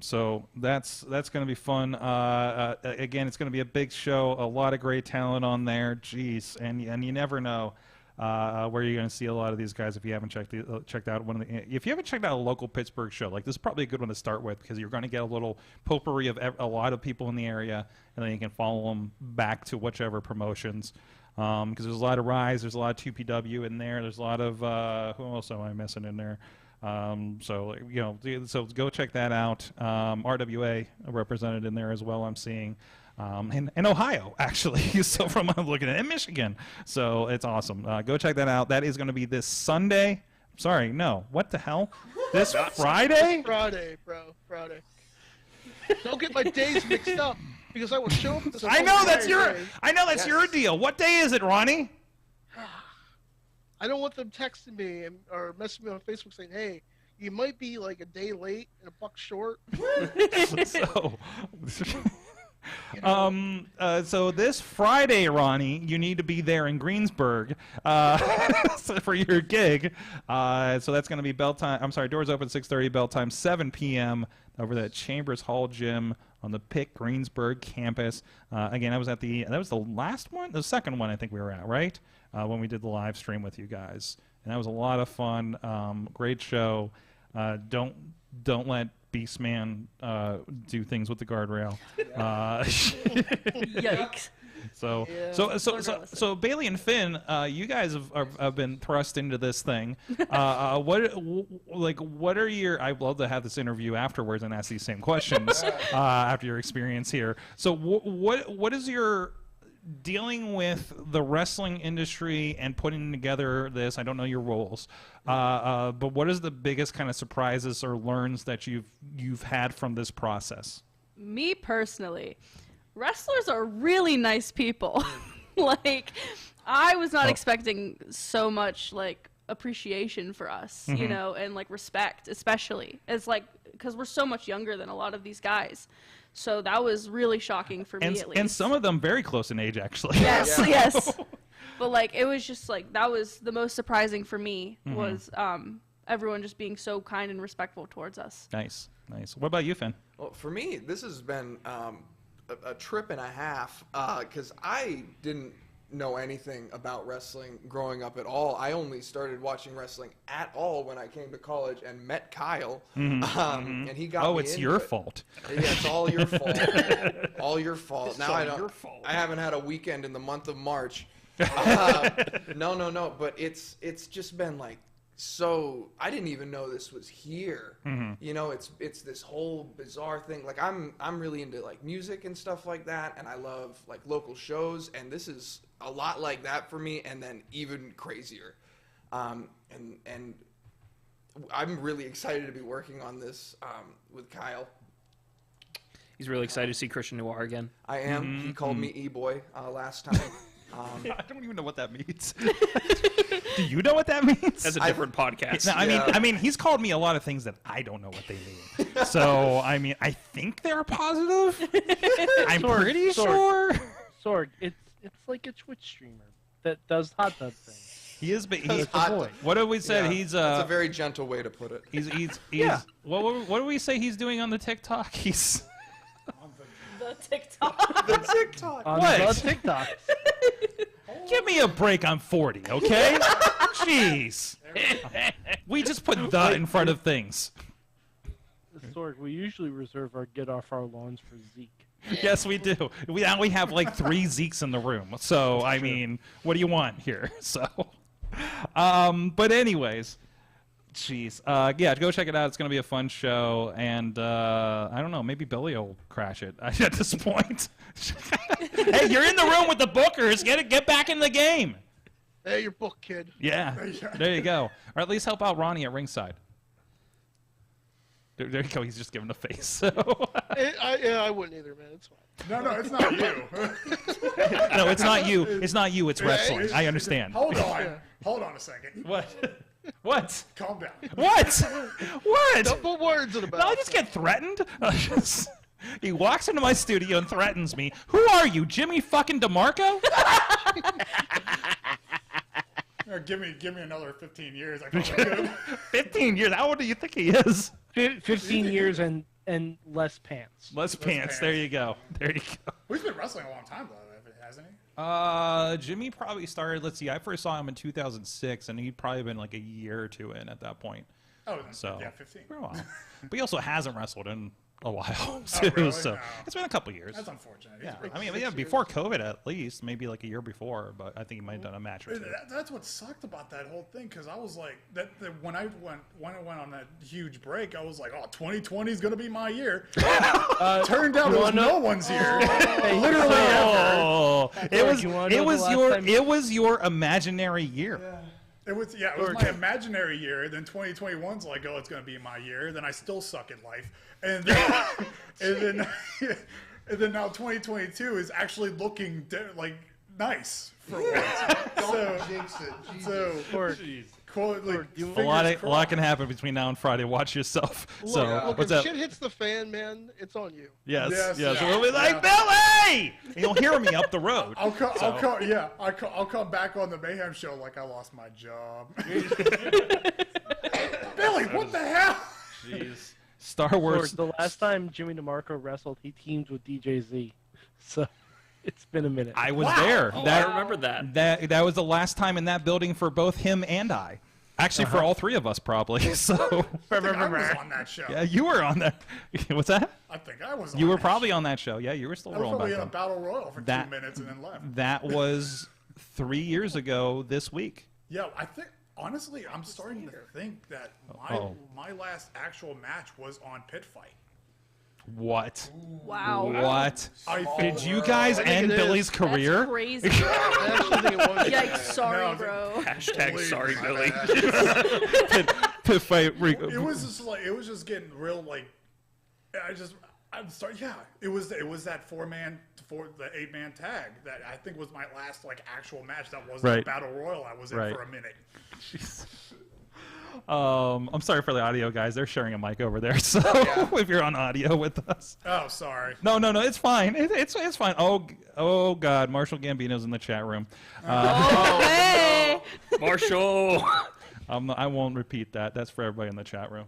Speaker 4: So that's going to be fun. Again, it's going to be a big show. A lot of great talent on there. Jeez, and you never know where you're going to see a lot of these guys if you haven't checked out one of the. If you haven't checked out a local Pittsburgh show, like this is probably a good one to start with because you're going to get a little potpourri of a lot of people in the area, and then you can follow them back to whichever promotions. Because there's a lot of Rise, there's a lot of 2PW in there. There's a lot of who else am I missing in there? So go check that out. RWA represented in there as well. I'm seeing, and Ohio actually. So from what I'm looking at, and Michigan. So it's awesome. Go check that out. That is going to be this Sunday. Sorry, no. What the hell? This Friday?
Speaker 6: Friday, bro. Friday. Don't get my days mixed up because I will show up.
Speaker 4: I know that's your deal. What day is it, Ronnie?
Speaker 6: I don't want them texting me or messaging me on Facebook saying, "Hey, you might be like a day late and a buck short."
Speaker 4: So this Friday, Ronnie, you need to be there in Greensburg for your gig. So that's going to be bell time. I'm sorry, doors open 6:30, bell time 7 p.m. over at Chambers Hall Gym on the Pitt Greensburg campus. Again, that was the last one, the second one I think we were at, right? When we did the live stream with you guys, and that was a lot of fun. Great show. Don't let Beastman do things with the guardrail.
Speaker 8: Yikes.
Speaker 4: So Bailey and Finn, you guys have been thrust into this thing. What are your? I'd love to have this interview afterwards and ask these same questions after your experience here. So what is your dealing with the wrestling industry and putting together this? I don't know your roles, but what is the biggest kind of surprises or learns that you've had from this process?
Speaker 8: Me personally, wrestlers are really nice people. Like, I was not expecting so much like appreciation for us, you know, and like respect, especially as like because we're so much younger than a lot of these guys. So that was really shocking for me, at least.
Speaker 4: And some of them very close in age, actually.
Speaker 8: Yes, yes. But like, it was just like that was the most surprising for me was everyone just being so kind and respectful towards us.
Speaker 4: Nice. What about you, Finn?
Speaker 10: Well, for me, this has been a trip and a half because I didn't know anything about wrestling growing up at all. I only started watching wrestling at all when I came to college and met Kyle, and he got me
Speaker 4: Oh, it's your fault.
Speaker 10: Yeah, it's all your fault. All your fault.
Speaker 7: It's
Speaker 10: Now
Speaker 7: all your fault.
Speaker 10: I haven't had a weekend in the month of March. No, but it's just been like so. I didn't even know this was here. You know, it's this whole bizarre thing. Like I'm really into like music and stuff like that, and I love like local shows, and this is a lot like that for me, and then even crazier. And I'm really excited to be working on this with Kyle.
Speaker 7: He's really excited to see Christian Noir again.
Speaker 10: I am. He called me E-boy last time.
Speaker 4: I don't even know what that means. Do you know what that means?
Speaker 7: That's a different podcast.
Speaker 4: No, I mean, he's called me a lot of things that I don't know what they mean. So, I mean, I think they're positive. I'm pretty sure.
Speaker 5: Sorg, it's like a Twitch streamer that does hot tub things.
Speaker 4: He is, but he's
Speaker 10: hot.
Speaker 4: What did we say?
Speaker 10: Yeah,
Speaker 4: He's
Speaker 10: that's a very gentle way to put it.
Speaker 4: He's What do we say he's doing on the TikTok? He's
Speaker 8: The TikTok.
Speaker 10: The TikTok.
Speaker 5: On
Speaker 4: What?
Speaker 5: the TikTok.
Speaker 4: Give me a break. I'm 40. Okay. Jeez. We just put the in front of things.
Speaker 5: Sorg, we usually reserve our get off our lawns for Zeke.
Speaker 4: Yes, we do. We now have like 3 Zekes in the room. So I mean, what do you want here? So, but anyways, Jeez. Yeah, go check it out. It's going to be a fun show. And I don't know, maybe Billy will crash it at this point. Hey, you're in the room with the bookers. Get back in the game.
Speaker 6: Hey, your book, kid.
Speaker 4: Yeah. There you go. Or at least help out Ronnie at ringside. There you go. He's just giving a face. So.
Speaker 6: I wouldn't either, man. It's fine.
Speaker 9: No, it's not you.
Speaker 4: No, it's not you. It's not you. It's wrestling. I understand.
Speaker 9: Hold on a second.
Speaker 4: What? What?
Speaker 9: Calm down.
Speaker 4: What? What?
Speaker 6: Don't put words in the mouth.
Speaker 4: No, I just get threatened. He walks into my studio and threatens me. Who are you, Jimmy fucking DeMarco?
Speaker 9: Give me another 15 years. I probably could.
Speaker 4: 15 years? How old do you think he is?
Speaker 5: 15 years and less pants.
Speaker 4: Less pants. There you go. There you go.
Speaker 9: He's been wrestling a long time, though, hasn't he?
Speaker 4: Jimmy probably started, let's see, I first saw him in 2006, and he'd probably been like a year or two in at that point.
Speaker 9: Oh,
Speaker 4: so,
Speaker 9: yeah, 15.
Speaker 4: For a while. But he also hasn't wrestled in a while,
Speaker 9: Oh,
Speaker 4: too.
Speaker 9: really?
Speaker 4: So
Speaker 9: No.
Speaker 4: it's been a couple years.
Speaker 9: That's unfortunate.
Speaker 4: Yeah, I mean, before COVID at least, maybe like a year before, but I think he might have done a match or two.
Speaker 9: That's what sucked about that whole thing, because I was like, when I went on that huge break, I was like, oh, 2020 is gonna be my year. Turned out it was no one's year. Literally ever.
Speaker 4: It was your imaginary year.
Speaker 9: Yeah. It was my imaginary year. Then 2021's like, oh, it's gonna be my year. Then I still suck at life, and then and then now 2022 is actually looking like nice for once.
Speaker 11: Don't jinx it.
Speaker 4: A lot can happen between now and Friday. Watch yourself.
Speaker 6: Look,
Speaker 4: what's
Speaker 6: if
Speaker 4: up?
Speaker 6: shit hits the fan, man, it's on you.
Speaker 4: Yes. We'll be like, Billy! And you'll hear me up the road.
Speaker 9: I'll come back on the Mayhem show like I lost my job. Billy, what the hell?
Speaker 4: Jeez. Star Wars.
Speaker 5: The last time Jimmy DeMarco wrestled, he teamed with DJ Z. So it's been a minute.
Speaker 4: I was there.
Speaker 7: Oh, I remember that.
Speaker 4: That was the last time in that building for both him and I. Actually, for all three of us, probably. So
Speaker 9: I think I was on that show.
Speaker 4: Yeah, you were on that. What's that?
Speaker 9: I think I was.
Speaker 4: You were probably on that show. Yeah, you were still rolling back
Speaker 9: I was probably in a
Speaker 4: then.
Speaker 9: battle royal for 2 minutes and then left.
Speaker 4: That was 3 years ago this week.
Speaker 9: Yeah, I think honestly, I'm starting to think that my last actual match was on Pitt Fight.
Speaker 4: What?
Speaker 8: Wow.
Speaker 4: What? Did you guys end Billy's career?
Speaker 8: That's crazy. Yikes, sorry, bro.
Speaker 7: Hashtag sorry, Billy.
Speaker 4: Pitt Fight.
Speaker 9: It was just getting real like. It was that the 8-man tag that I think was my last like actual match that wasn't a battle royal I was in for a minute.
Speaker 4: Jeez. I'm sorry for the audio guys. They're sharing a mic over there, so if you're on audio with us.
Speaker 9: Oh, sorry.
Speaker 4: No, it's fine. It's fine. Oh God, Marshall Gambino's in the chat room.
Speaker 8: Hey,
Speaker 7: Marshall.
Speaker 4: I won't repeat that. That's for everybody in the chat room.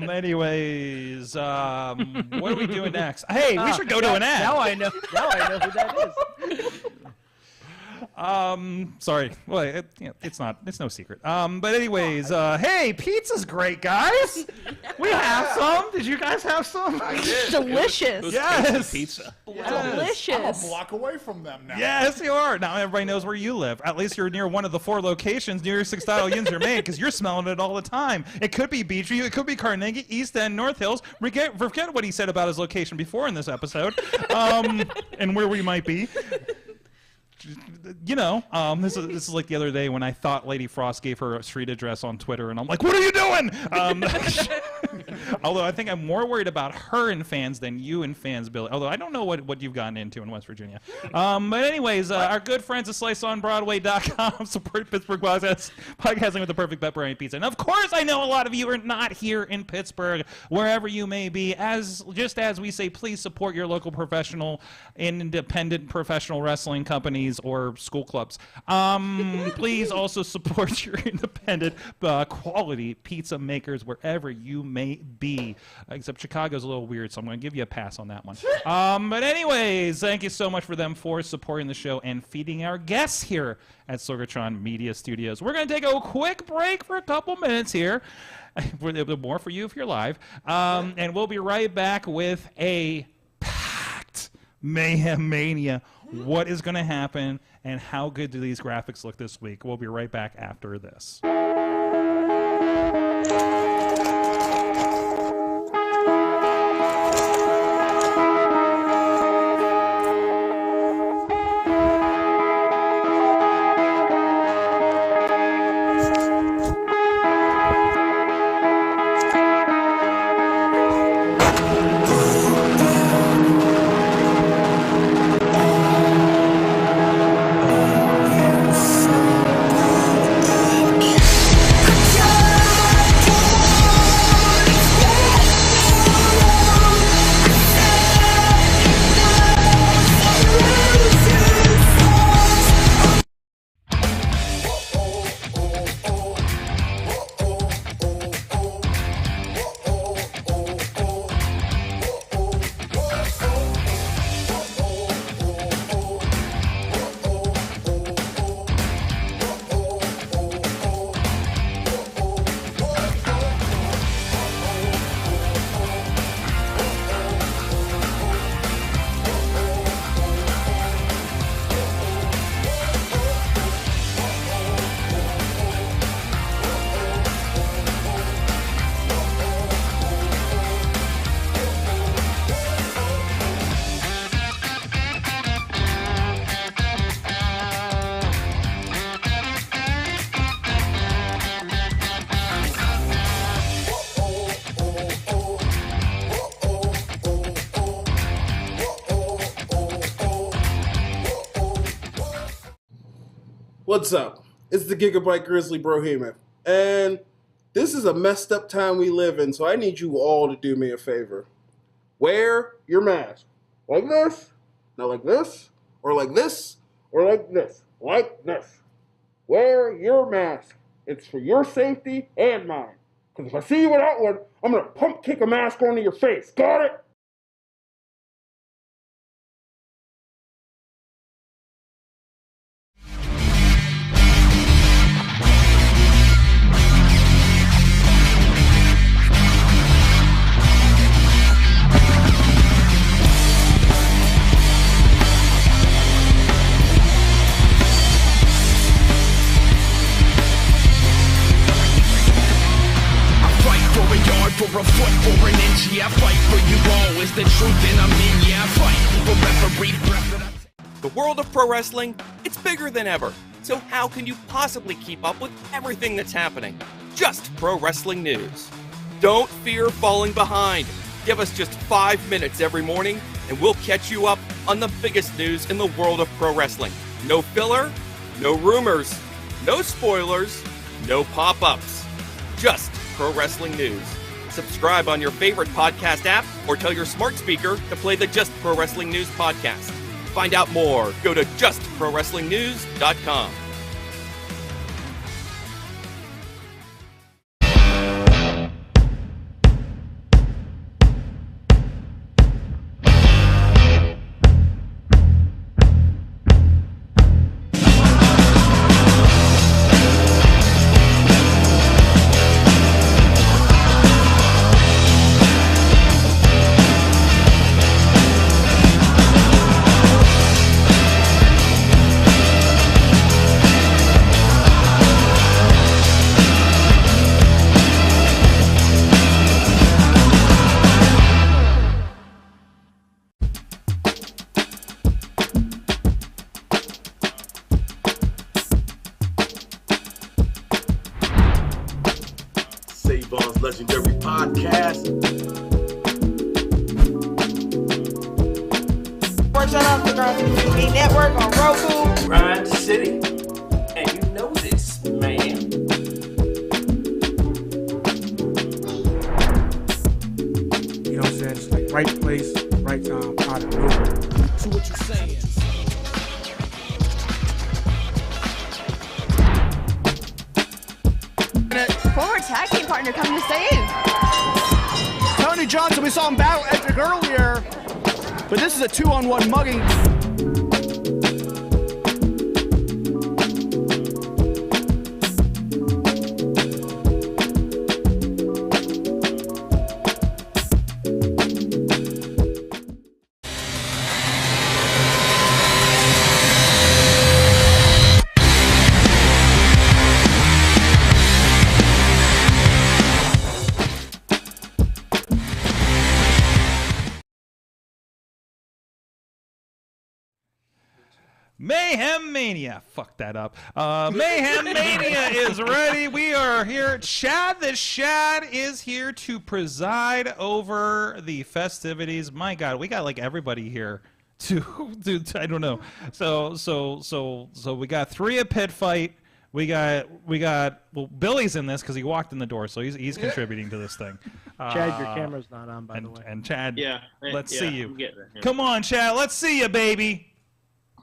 Speaker 4: Anyways, what are we doing next? Hey, we should go to an ad.
Speaker 5: Now I know who that is.
Speaker 4: Sorry. Well, it's no secret. But anyways, hey, pizza's great, guys. We have some. Did you guys have some?
Speaker 11: I did.
Speaker 8: delicious.
Speaker 4: Yes.
Speaker 7: Pizza.
Speaker 8: Delicious.
Speaker 9: I'm a block away from them now.
Speaker 4: Yes, you are. Now everybody knows where you live. At least you're near one of the 4 locations near 6 Yins are made because you're smelling it all the time. It could be Beachview. It could be Carnegie, East End, North Hills. Forget what he said about his location before in this episode and where we might be. You know, this is like the other day when I thought Lady Frost gave her a street address on Twitter, and I'm like, what are you doing? Although I think I'm more worried about her and fans than you and fans, Billy. Although I don't know what you've gotten into in West Virginia. But anyways, our good friends at SliceOnBroadway.com support Pittsburgh podcasting with the perfect pepperoni pizza. And of course, I know a lot of you are not here in Pittsburgh, wherever you may be. Just as we say, please support your local professional, independent professional wrestling companies or school clubs. Please also support your independent quality pizza makers wherever you may be. Except Chicago's a little weird, so I'm going to give you a pass on that one. But anyways, thank you so much for them for supporting the show and feeding our guests here at Sorgatron Media Studios. We're going to take a quick break for a couple minutes here. More for you if you're live. And we'll be right back with a packed Mayhem Mania. What is going to happen, and how good do these graphics look this week? We'll be right back after this.
Speaker 1: What's up? It's the Gigabyte Grizzly Brohemian, and this is a messed up time we live in, so I need you all to do me a favor. Wear your mask. Like this, not like this, or like this, or like this, like this. Wear your mask. It's for your safety and mine. Because if I see you without one, I'm going to pump kick a mask onto your face. Got it?
Speaker 11: For a foot or an inch, yeah, I fight for you all. Is the truth and I'm in, yeah, I fight for referee.
Speaker 12: The world of pro wrestling, it's bigger than ever. So how can you possibly keep up with everything that's happening? Just pro wrestling news. Don't fear falling behind. Give us just 5 minutes every morning and we'll catch you up on the biggest news in the world of pro wrestling. No filler, no rumors, no spoilers, no pop-ups. Just pro wrestling news. Subscribe on your favorite podcast app or tell your smart speaker to play the Just Pro Wrestling News podcast. Find out more. Go to justprowrestlingnews.com.
Speaker 13: Legendary podcast.
Speaker 14: Watch out on the TV network on Roku.
Speaker 15: Grind City. And you know this, man.
Speaker 16: You know what I'm saying? It's like right place, right time, out of nowhere.
Speaker 11: So what you saying?
Speaker 14: Former tag team partner coming to save.
Speaker 17: Tony Johnson, we saw him battle Edric earlier, but this is a 2-on-1 mugging.
Speaker 4: Mayhem Mania. Fuck that up. Mayhem Mania is ready. We are here. Chad the Shad is here to preside over the festivities. My God, we got like everybody here to I don't know. So we got 3 at Pitt Fight. We got well, Billy's in this because he walked in the door, so he's contributing to this thing.
Speaker 5: Chad, your camera's not on, by the way.
Speaker 4: And Chad, let's see you.
Speaker 15: Yeah.
Speaker 4: Come on, Chad, let's see you, baby.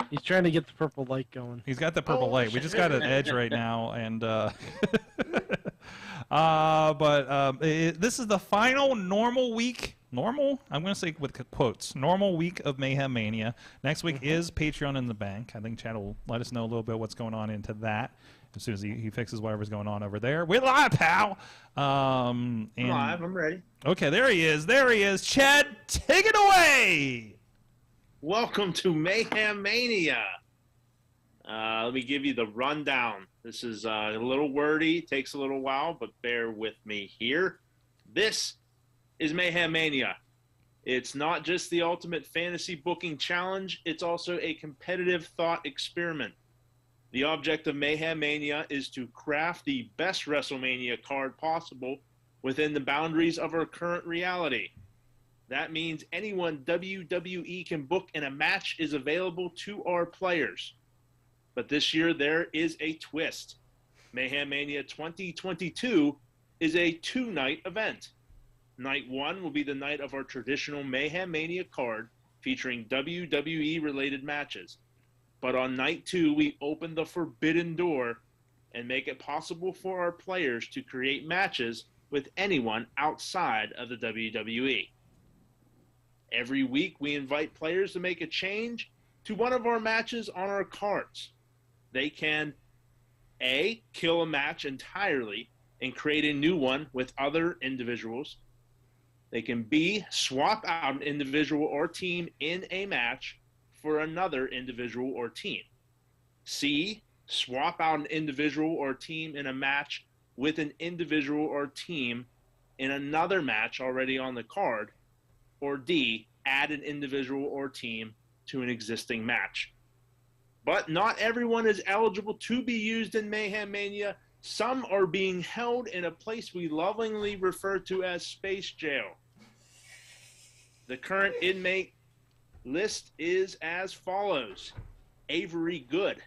Speaker 5: He's trying to get the purple light going.
Speaker 4: He's got the purple light. We just got an edge right now, and this is the final normal week. Normal? I'm going to say with quotes. Normal week of Mayhem Mania. Next week is Patreon in the Bank. I think Chad will let us know a little bit what's going on into that as soon as he fixes whatever's going on over there. We're live, pal.
Speaker 15: I'm live. I'm ready.
Speaker 4: Okay, there he is. There he is. Chad, take it away.
Speaker 15: Welcome to Mayhem Mania. Let me give you the rundown. This is a little wordy, takes a little while, but bear with me here. This is Mayhem Mania. It's not just the ultimate fantasy booking challenge, it's also a competitive thought experiment. The object of Mayhem Mania is to craft the best WrestleMania card possible within the boundaries of our current reality. That means anyone WWE can book in a match is available to our players. But this year there is a twist. Mayhem Mania 2022 is a 2-night event. Night 1 will be the night of our traditional Mayhem Mania card featuring WWE-related matches. But on Night 2, we open the forbidden door and make it possible for our players to create matches with anyone outside of the WWE. Every week, we invite players to make a change to one of our matches on our cards. They can A, kill a match entirely and create a new one with other individuals. They can B, swap out an individual or team in a match for another individual or team. C, swap out an individual or team in a match with an individual or team in another match already on the card. Or D, add an individual or team to an existing match. But not everyone is eligible to be used in Mayhem Mania. Some are being held in a place we lovingly refer to as Space Jail. The current inmate list is as follows: Avery Good,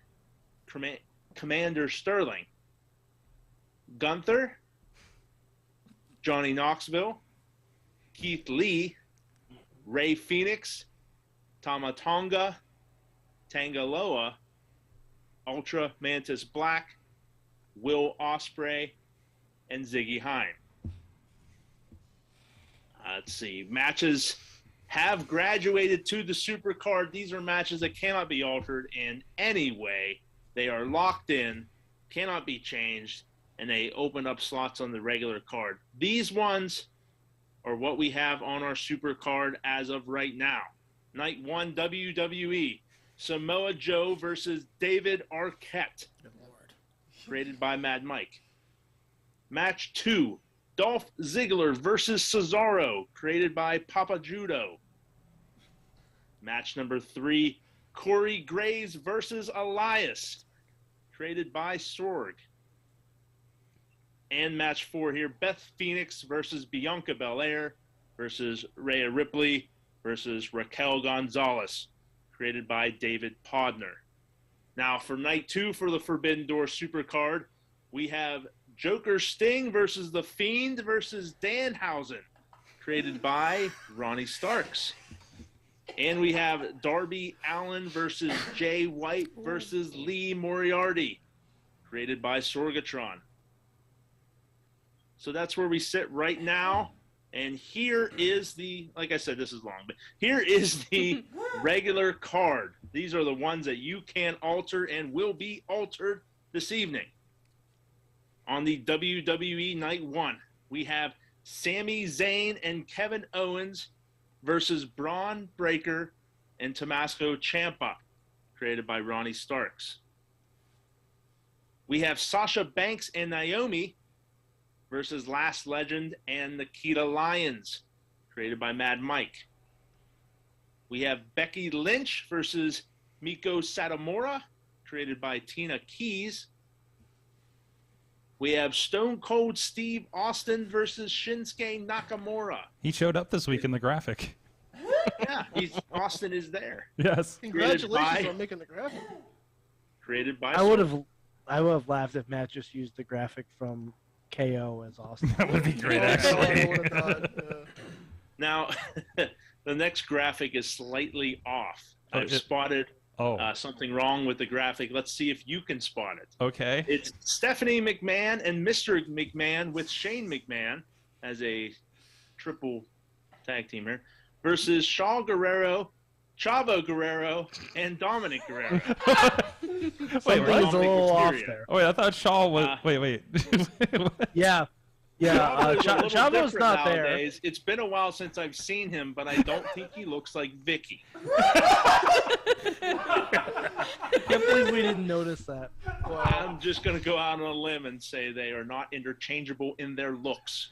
Speaker 15: Commander Sterling, Gunther, Johnny Knoxville, Keith Lee, Ray Phoenix, Tamatonga, Tangaloa, Ultra Mantis Black, Will Ospreay, and Ziggy Heim. Let's see. Matches have graduated to the Super Card. These are matches that cannot be altered in any way. They are locked in, cannot be changed, and they open up slots on the regular card. These ones are what we have on our Super Card as of right now. Night 1, WWE, Samoa Joe versus David Arquette. Good Lord. Created by Mad Mike. Match 2, Dolph Ziggler versus Cesaro, created by Papa Judo. Match number 3, Corey Graves versus Elias, created by Sorg. And match 4 here, Beth Phoenix versus Bianca Belair versus Rhea Ripley versus Raquel Gonzalez, created by David Podner. Now for night 2 for the Forbidden Door Supercard, we have Joker Sting versus The Fiend versus Danhausen, created by Ronnie Starks. And we have Darby Allin versus Jay White versus Lee Moriarty, created by Sorgatron. So that's where we sit right now. And here is the, like I said, this is long, but here is the regular card. These are the ones that you can alter and will be altered this evening. On the WWE Night 1, we have Sami Zayn and Kevin Owens versus Braun Breaker and Tommaso Ciampa, created by Ronnie Starks. We have Sasha Banks and Naomi versus Last Legend and Nikita Lyons, created by Mad Mike. We have Becky Lynch versus Miko Satomura, created by Tina Keys. We have Stone Cold Steve Austin versus Shinsuke Nakamura.
Speaker 4: He showed up this week in the graphic.
Speaker 15: Yeah, Austin is there.
Speaker 4: Yes.
Speaker 6: Congratulations on making the graphic.
Speaker 15: Created by.
Speaker 5: I would have laughed if Matt just used the graphic from KO as Austin.
Speaker 4: That would be great, actually.
Speaker 15: Now, the next graphic is slightly off. I've spotted something wrong with the graphic. Let's see if you can spot it.
Speaker 4: Okay.
Speaker 15: It's Stephanie McMahon and Mr. McMahon with Shane McMahon as a triple tag team here versus Chavo Guerrero, and Dominic Guerrero.
Speaker 5: Something's a little off there.
Speaker 4: Oh, wait, I thought Shaw was... wait.
Speaker 5: Yeah. Chavo's not
Speaker 15: nowadays. There. It's been a while since I've seen him, but I don't think he looks like Vicky.
Speaker 5: Can't believe we didn't notice that.
Speaker 15: Wow. I'm just going to go out on a limb and say they are not interchangeable in their looks.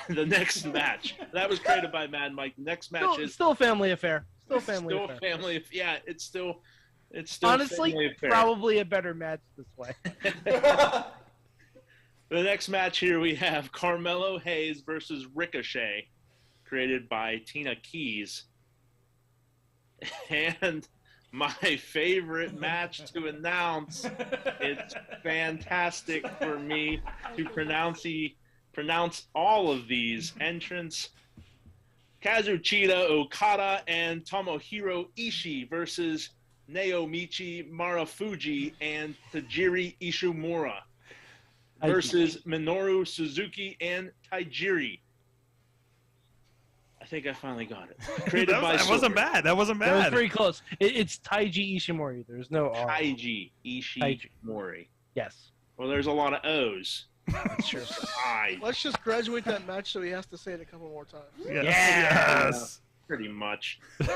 Speaker 15: The next match. That was created by Mad Mike. The next match is...
Speaker 5: Still a family affair. It's
Speaker 15: still
Speaker 5: honestly, probably a better match this way.
Speaker 15: The next match here we have Carmelo Hayes versus Ricochet, created by Tina Keys. And my favorite match to announce. It's fantastic for me to pronounce all of these entrants. Kazuchika Okada and Tomohiro Ishii versus Naomichi Marufuji and Tajiri Ishimura versus Minoru Suzuki and Tajiri. I think I finally got it. Created by
Speaker 4: that wasn't bad. That wasn't bad.
Speaker 5: That was pretty close. It's Taiji Ishimori. There's no R.
Speaker 15: Taiji Ishimori.
Speaker 5: Yes.
Speaker 15: Well, there's a lot of O's.
Speaker 5: That's true.
Speaker 6: Let's just graduate that match so he has to say it a couple more times.
Speaker 4: Yes.
Speaker 15: Pretty much. And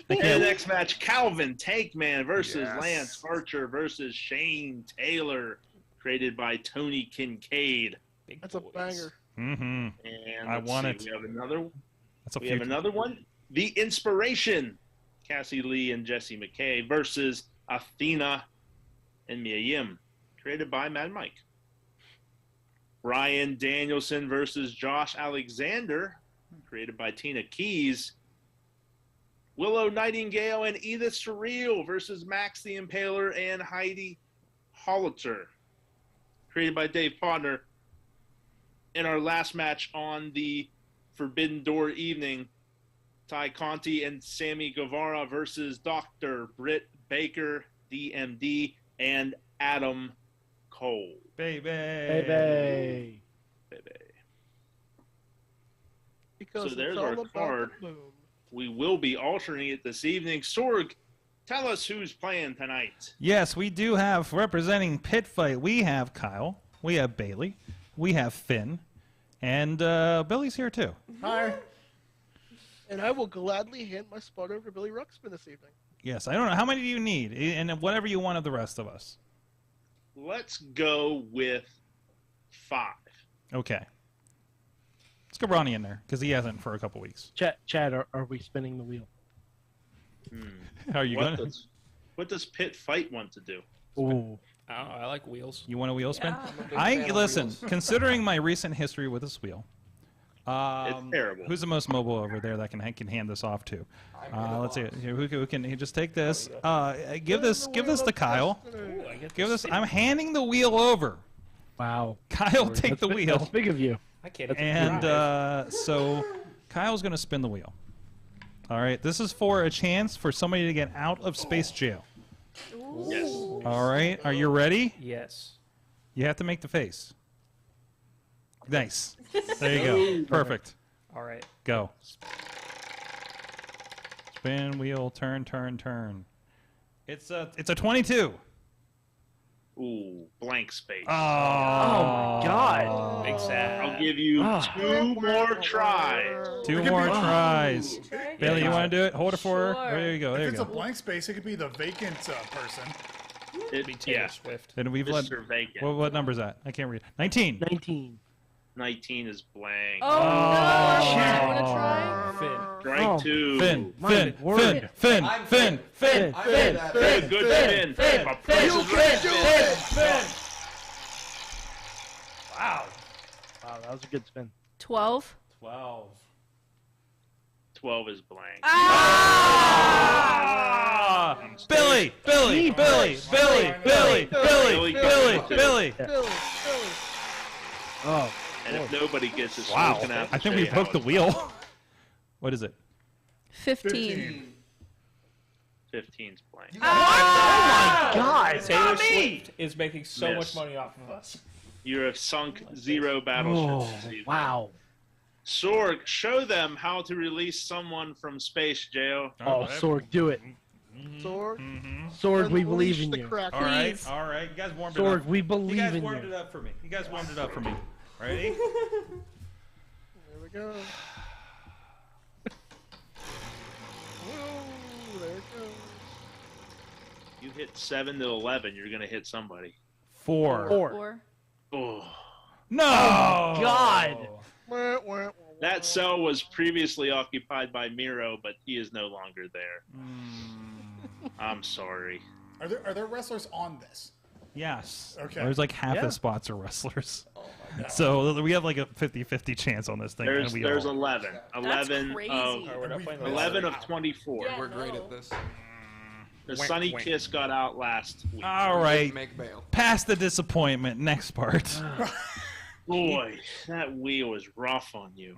Speaker 15: the next match, Calvin Tankman versus Lance Archer versus Shane Taylor, created by Tony Kincaid.
Speaker 6: That's a banger.
Speaker 4: Mm-hmm.
Speaker 15: And
Speaker 4: I want it.
Speaker 15: We have another.
Speaker 4: We
Speaker 15: have another one. The Inspiration, Cassie Lee and Jesse McKay versus Athena and Mia Yim, created by Mad Mike. Brian Danielson versus Josh Alexander, created by Tina Keys. Willow Nightingale and Edith Surreal versus Max the Impaler and Heidi Hollister, created by Dave Podner. In our last match on the Forbidden Door evening, Ty Conti and Sammy Guevara versus Dr. Britt Baker, DMD, and Adam Cole.
Speaker 5: Baby.
Speaker 6: Because
Speaker 15: so there's
Speaker 6: it's all
Speaker 15: our
Speaker 6: about
Speaker 15: card.
Speaker 6: the moon.
Speaker 15: We will be alternating it this evening. Sorg, tell us who's playing tonight.
Speaker 4: Yes, we do have, representing Pitt Fight, we have Kyle, we have Bailey, we have Finn, and Billy's here too.
Speaker 6: Hi. And I will gladly hand my spot over to Billy Ruxpin this evening.
Speaker 4: Yes, I don't know. How many do you need? And whatever you want of the rest of us.
Speaker 15: Let's go with 5.
Speaker 4: Okay. Let's go Ronnie in there, because he hasn't for a couple weeks.
Speaker 5: Chad, are we spinning the wheel?
Speaker 4: How are you going to?
Speaker 15: What does Pitt Fight want to do?
Speaker 5: Ooh.
Speaker 7: Oh, I like wheels.
Speaker 4: You want a wheel spin?
Speaker 7: fan of
Speaker 4: Listen,
Speaker 7: wheels.
Speaker 4: considering my recent history with this wheel,
Speaker 15: it's terrible.
Speaker 4: Who's the most mobile over there that can hand this off to? Let's see. Who can just take this? Give this to Kyle. Give this. I'm handing the wheel over.
Speaker 5: Wow.
Speaker 4: Kyle, take the wheel.
Speaker 5: That's big of you.
Speaker 7: I can't.
Speaker 4: And so Kyle's going to spin the wheel. All right. This is for a chance for somebody to get out of space jail.
Speaker 15: Yes.
Speaker 4: All right. Are you ready?
Speaker 7: Yes.
Speaker 4: You have to make the face. Nice. There you go. Perfect.
Speaker 7: All right.
Speaker 4: Go. Spin wheel. Turn. It's a 22.
Speaker 15: Ooh, blank space.
Speaker 4: Oh
Speaker 5: my God.
Speaker 7: Big sad.
Speaker 15: I'll give you 2 more tries.
Speaker 4: 2 more tries. Bailey, you want to do it? Hold it for her. There you go. There
Speaker 9: If
Speaker 4: you
Speaker 9: it's
Speaker 4: go.
Speaker 9: a blank space, it could be the vacant person.
Speaker 15: It'd
Speaker 7: be Taylor Swift.
Speaker 4: Then we've let.
Speaker 15: Mr. Vacant.
Speaker 4: What number is that? I can't read. 19.
Speaker 5: 19.
Speaker 15: 19 is blank.
Speaker 8: Oh, no. I want to try.
Speaker 7: Finn.
Speaker 15: Strike 2.
Speaker 4: Finn.
Speaker 10: I'm
Speaker 15: Good spin. My price is right.
Speaker 5: Finn. Wow. Wow, that was a good spin.
Speaker 8: 12.
Speaker 15: 12 is blank.
Speaker 4: Billy.
Speaker 5: Oh.
Speaker 15: And if nobody gets this,
Speaker 4: Wow.
Speaker 15: we're gonna have to
Speaker 4: I think
Speaker 15: show
Speaker 4: we
Speaker 15: you how
Speaker 4: booked the
Speaker 15: it's
Speaker 4: wheel.
Speaker 15: done.
Speaker 4: What is it?
Speaker 8: 15.
Speaker 15: 15's blank.
Speaker 5: Oh my God.
Speaker 7: Taylor Swift is making so
Speaker 15: Miss.
Speaker 7: much money off of us.
Speaker 15: You have sunk 0 battleships this evening.
Speaker 5: Wow.
Speaker 15: Sorg, show them how to release someone from space jail.
Speaker 5: Oh, Sorg, do it.
Speaker 6: Sword.
Speaker 5: Sorg, we believe
Speaker 6: Unleash
Speaker 5: in
Speaker 6: the
Speaker 5: you.
Speaker 6: Kraken.
Speaker 4: All right.
Speaker 8: Please.
Speaker 4: All right. You guys warmed it up.
Speaker 5: Sorg, we
Speaker 4: You
Speaker 5: believe
Speaker 4: guys
Speaker 5: in
Speaker 4: warmed
Speaker 5: you.
Speaker 4: it up for me. You guys warmed it up for me. Ready?
Speaker 6: There we go. Whoa, there it goes.
Speaker 15: You hit 7 to 11, you're gonna hit somebody.
Speaker 4: 4.
Speaker 8: 4.
Speaker 15: Oh.
Speaker 4: No.
Speaker 5: God.
Speaker 6: Wah, wah, wah,
Speaker 15: That cell was previously occupied by Miro, but he is no longer there. I'm sorry.
Speaker 9: Are there wrestlers on this?
Speaker 4: Yes.
Speaker 9: Okay.
Speaker 4: There's like half
Speaker 5: Yeah.
Speaker 4: the spots are wrestlers.
Speaker 10: Oh my
Speaker 4: So we have like a 50-50 chance on this thing.
Speaker 15: There's
Speaker 4: and
Speaker 15: 11. 11 of 24.
Speaker 10: We're great at this.
Speaker 15: The Sunny Kiss got out last week.
Speaker 4: All right.
Speaker 10: Make bail.
Speaker 4: Past the disappointment. Next part.
Speaker 15: Boy, that wheel is rough on you.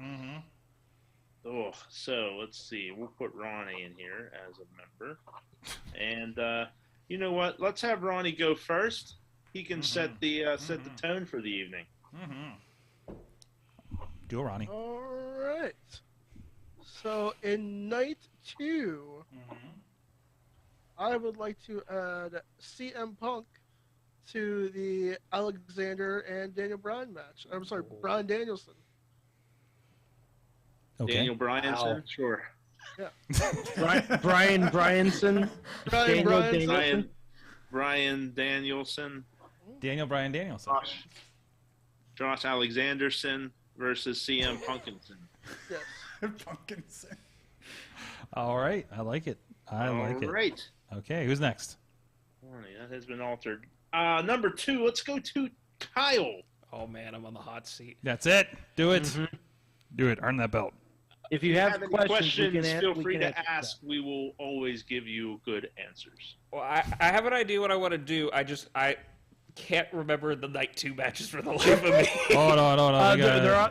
Speaker 15: Oh, so let's see. We'll put Ronnie in here as a member. And you know what? Let's have Ronnie go first. He can set the tone for the evening.
Speaker 4: Do it, Ronnie.
Speaker 6: All right. So in night 2, I would like to add CM Punk to the Alexander and Daniel Bryan match. I'm sorry, Bryan Danielson.
Speaker 4: Okay.
Speaker 15: Daniel Bryanson? Sure.
Speaker 6: Yeah.
Speaker 5: Brian Bryanson.
Speaker 15: Bryan Danielson.
Speaker 4: Daniel Bryan Danielson.
Speaker 15: Josh Alexanderson versus CM Punkinson.
Speaker 6: Yes.
Speaker 9: Punkinson.
Speaker 4: All right. I like it. I like it.
Speaker 15: All right.
Speaker 4: Okay. Who's next?
Speaker 15: That has been altered. Number 2, let's go to Kyle.
Speaker 7: Oh, man, I'm on the hot seat.
Speaker 4: That's it. Do it. Do it. Earn that belt.
Speaker 5: If you have
Speaker 15: any
Speaker 5: questions,
Speaker 15: feel free to ask. We will always give you good answers.
Speaker 7: Well, I have an idea what I want to do. I can't remember the night 2 matches for the life of me.
Speaker 4: Hold on.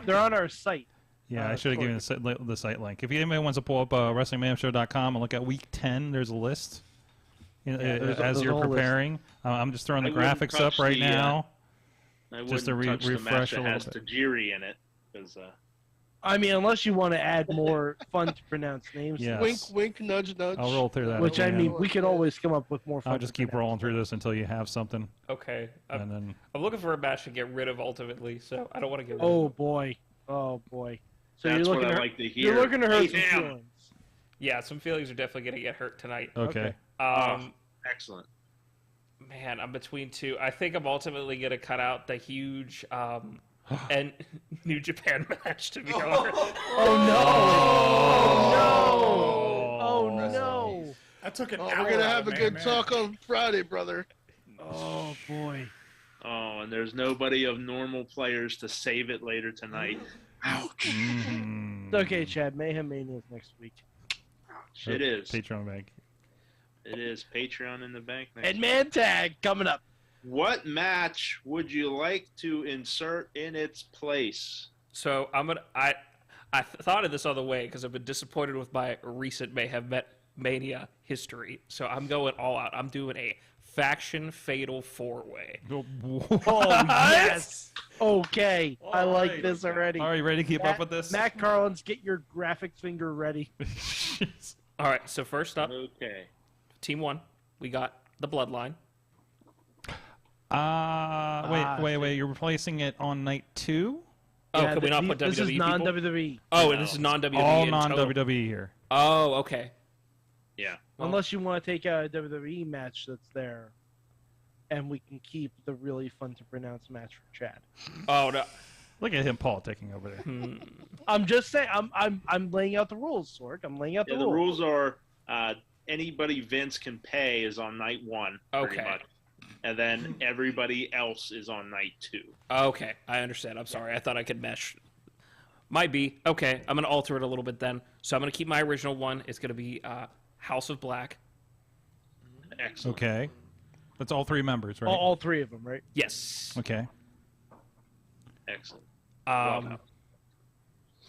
Speaker 5: They're on our site.
Speaker 4: Yeah, I should have given the site link. If anybody wants to pull up WrestlingMayhemShow.com and look at Week 10, there's a list as you're preparing. I'm just throwing the graphics up right now.
Speaker 15: I
Speaker 4: just to
Speaker 15: wouldn't touch the match
Speaker 4: refresh a
Speaker 15: that
Speaker 4: little
Speaker 15: has
Speaker 4: bit.
Speaker 15: Tajiri in it. Because
Speaker 5: I mean, unless you want to add more fun to pronounce names.
Speaker 4: Yes.
Speaker 6: Wink, wink, nudge, nudge.
Speaker 4: I'll roll through that.
Speaker 5: Which
Speaker 4: at
Speaker 5: I
Speaker 4: the
Speaker 5: mean,
Speaker 4: end.
Speaker 5: we could always come up with more fun.
Speaker 4: I'll just keep rolling through this until you have something.
Speaker 7: Okay.
Speaker 4: And then
Speaker 7: I'm looking for a match to get rid of ultimately, so I don't want to get rid
Speaker 5: Oh
Speaker 7: of it.
Speaker 5: boy. Oh boy. So
Speaker 15: That's
Speaker 5: you're looking
Speaker 15: what I
Speaker 5: to
Speaker 15: like to hear.
Speaker 5: You're looking to hurt
Speaker 15: Hey,
Speaker 5: some
Speaker 15: damn.
Speaker 5: feelings.
Speaker 7: Yeah, some feelings are definitely going to get hurt tonight.
Speaker 4: Okay.
Speaker 15: Excellent.
Speaker 7: Man, I'm between 2. I think I'm ultimately going to cut out the huge and New Japan match, to be honest.
Speaker 5: Oh no!
Speaker 9: That took an
Speaker 6: Oh,
Speaker 9: hour.
Speaker 6: we're gonna have a
Speaker 9: man,
Speaker 6: good
Speaker 9: man.
Speaker 6: talk on Friday, brother.
Speaker 5: Oh boy.
Speaker 15: Oh, and there's nobody of normal players to save it later tonight. Ouch.
Speaker 5: It's okay, Chad. Mayhem Mania is next week.
Speaker 15: It is.
Speaker 4: Patreon bank.
Speaker 15: It is Patreon in the bank.
Speaker 5: And man tag coming up.
Speaker 15: What match would you like to insert in its place?
Speaker 7: So I thought of this all the way because I've been disappointed with my recent Mayhem Mania history. So I'm going all out. I'm doing a faction fatal 4-way.
Speaker 5: Oh yes. Okay, I like this already.
Speaker 4: Are you ready to keep up with this?
Speaker 5: Matt Carlins, get your graphic finger ready.
Speaker 7: All right. So first up,
Speaker 15: Okay.
Speaker 7: Team 1, we got the Bloodline.
Speaker 4: Wait. You're replacing it on night 2?
Speaker 7: Oh,
Speaker 5: Yeah,
Speaker 7: can we not put WWE
Speaker 5: This is
Speaker 7: people?
Speaker 5: non-WWE.
Speaker 7: Oh, and this is non-WWE.
Speaker 4: All
Speaker 7: in total.
Speaker 4: non-WWE here.
Speaker 7: Oh, okay.
Speaker 15: Yeah.
Speaker 5: Unless you want to take out a WWE match that's there, and we can keep the really fun to pronounce match for Chad.
Speaker 7: Oh no.
Speaker 4: Look at him politicking over there.
Speaker 5: I'm just saying. I'm laying out the rules, Sorg. I'm laying out
Speaker 15: Yeah,
Speaker 5: the
Speaker 15: the
Speaker 5: rules.
Speaker 15: rules are anybody Vince can pay is on night 1. Pretty
Speaker 7: Okay.
Speaker 15: much. And then everybody else is on night 2.
Speaker 7: Okay, I understand. I'm sorry. I thought I could mesh. Might be. Okay, I'm going to alter it a little bit then. So I'm going to keep my original one. It's going to be House of Black.
Speaker 15: Excellent.
Speaker 4: Okay. That's all 3 members, right?
Speaker 5: All 3 of them, right?
Speaker 7: Yes.
Speaker 4: Okay.
Speaker 15: Excellent.
Speaker 7: I'm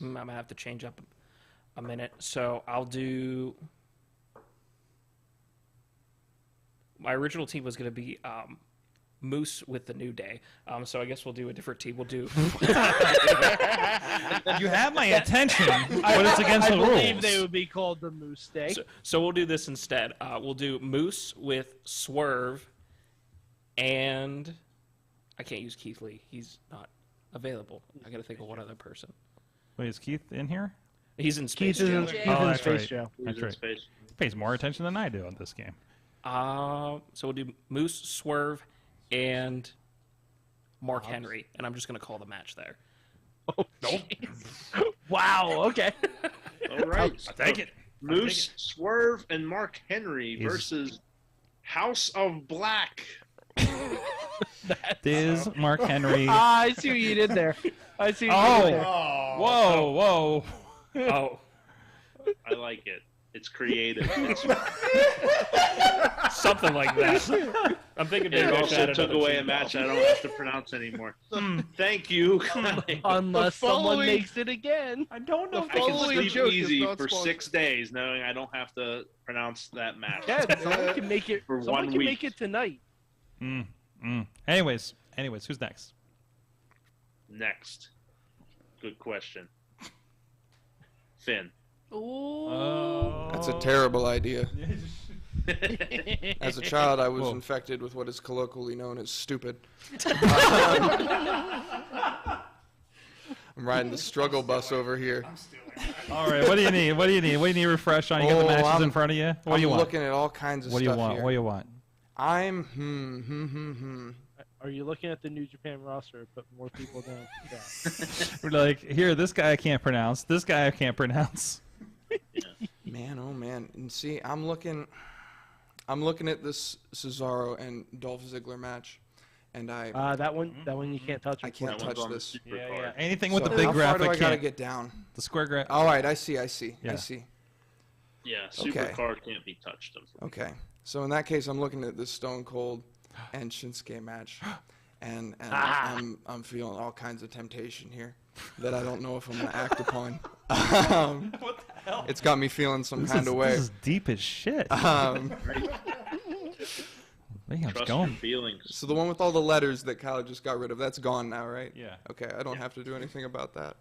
Speaker 7: going to have to change up a minute. So I'll do... My original team was going to be Moose with the New Day. So I guess we'll do a different team. We'll do...
Speaker 4: You have my attention, but it's against the
Speaker 5: I
Speaker 4: rules.
Speaker 5: believe they would be called the Moose Day.
Speaker 7: So we'll do this instead. We'll do Moose with Swerve, and I can't use Keith Lee. He's not available. I got to think of one other person.
Speaker 4: Wait, is Keith in here?
Speaker 7: He's in Space
Speaker 5: Keith is in,
Speaker 7: Jam.
Speaker 5: Keith
Speaker 4: Oh,
Speaker 5: is in
Speaker 4: that's
Speaker 5: Space
Speaker 4: right.
Speaker 5: Jam.
Speaker 4: That's right. He pays more attention than I do on this game.
Speaker 7: So we'll do Moose, Swerve, and Mark Henry, and I'm just going to call the match there.
Speaker 5: Oh, nope. Wow. Okay.
Speaker 15: All right.
Speaker 4: I'll take it.
Speaker 15: Moose, Swerve, and Mark Henry versus House of Black.
Speaker 4: Diz, Mark Henry.
Speaker 5: I see what you did there. I see what you did there.
Speaker 4: Whoa.
Speaker 15: Oh. I like it. It's creative. It's...
Speaker 7: Something like that. I'm thinking maybe
Speaker 15: it
Speaker 7: I
Speaker 15: also
Speaker 7: should add
Speaker 15: took
Speaker 7: another
Speaker 15: away a
Speaker 7: team.
Speaker 15: match I don't have to pronounce anymore. Thank you.
Speaker 5: Unless someone
Speaker 6: following-
Speaker 5: makes it again.
Speaker 7: I don't know.
Speaker 15: I can
Speaker 6: following
Speaker 15: sleep
Speaker 6: joke is
Speaker 15: easy
Speaker 6: not
Speaker 15: for
Speaker 6: sponsored.
Speaker 15: 6 days knowing I don't have to pronounce that match.
Speaker 5: Yeah, someone can make it.
Speaker 15: For
Speaker 5: Someone
Speaker 15: 1
Speaker 5: can
Speaker 15: week.
Speaker 5: make it tonight.
Speaker 4: Anyways, who's next?
Speaker 15: Next. Good question. Finn.
Speaker 8: Ooh.
Speaker 10: That's a terrible idea. As a child, I was infected with what is colloquially known as stupid. I'm riding the struggle bus over here.
Speaker 4: All right, what do you need? What do you need to refresh on? You got the matches in front of you? What do you
Speaker 10: I'm
Speaker 4: want?
Speaker 10: looking at all kinds of
Speaker 4: What do you
Speaker 10: stuff
Speaker 4: want?
Speaker 10: here.
Speaker 4: What do you want?
Speaker 10: I'm
Speaker 5: Are you looking at the New Japan roster? Put more people down. Yeah.
Speaker 4: We're like, here, this guy I can't pronounce. This guy I can't pronounce.
Speaker 10: Man, oh man. And see, I'm looking at this Cesaro and Dolph Ziggler match, and
Speaker 5: that one you can't touch.
Speaker 10: I can't touch this.
Speaker 4: Yeah. Anything with the big
Speaker 10: how far
Speaker 4: graphic.
Speaker 10: do I gotta
Speaker 4: can't-
Speaker 10: get down?
Speaker 4: The square graphic.
Speaker 10: All right, I see.
Speaker 4: Yeah.
Speaker 15: Yeah, Supercard can't be touched.
Speaker 10: Okay. So in that case, I'm looking at this Stone Cold and Shinsuke match, and I'm feeling all kinds of temptation here that I don't know if I'm gonna act upon.
Speaker 4: What the hell?
Speaker 10: It's got me feeling some kind of way.
Speaker 4: This is deep as shit.
Speaker 15: Trust your feelings.
Speaker 10: So the one with all the letters that Kyle just got rid of, that's gone now, right?
Speaker 4: Yeah.
Speaker 10: Okay, I don't have to do anything about that.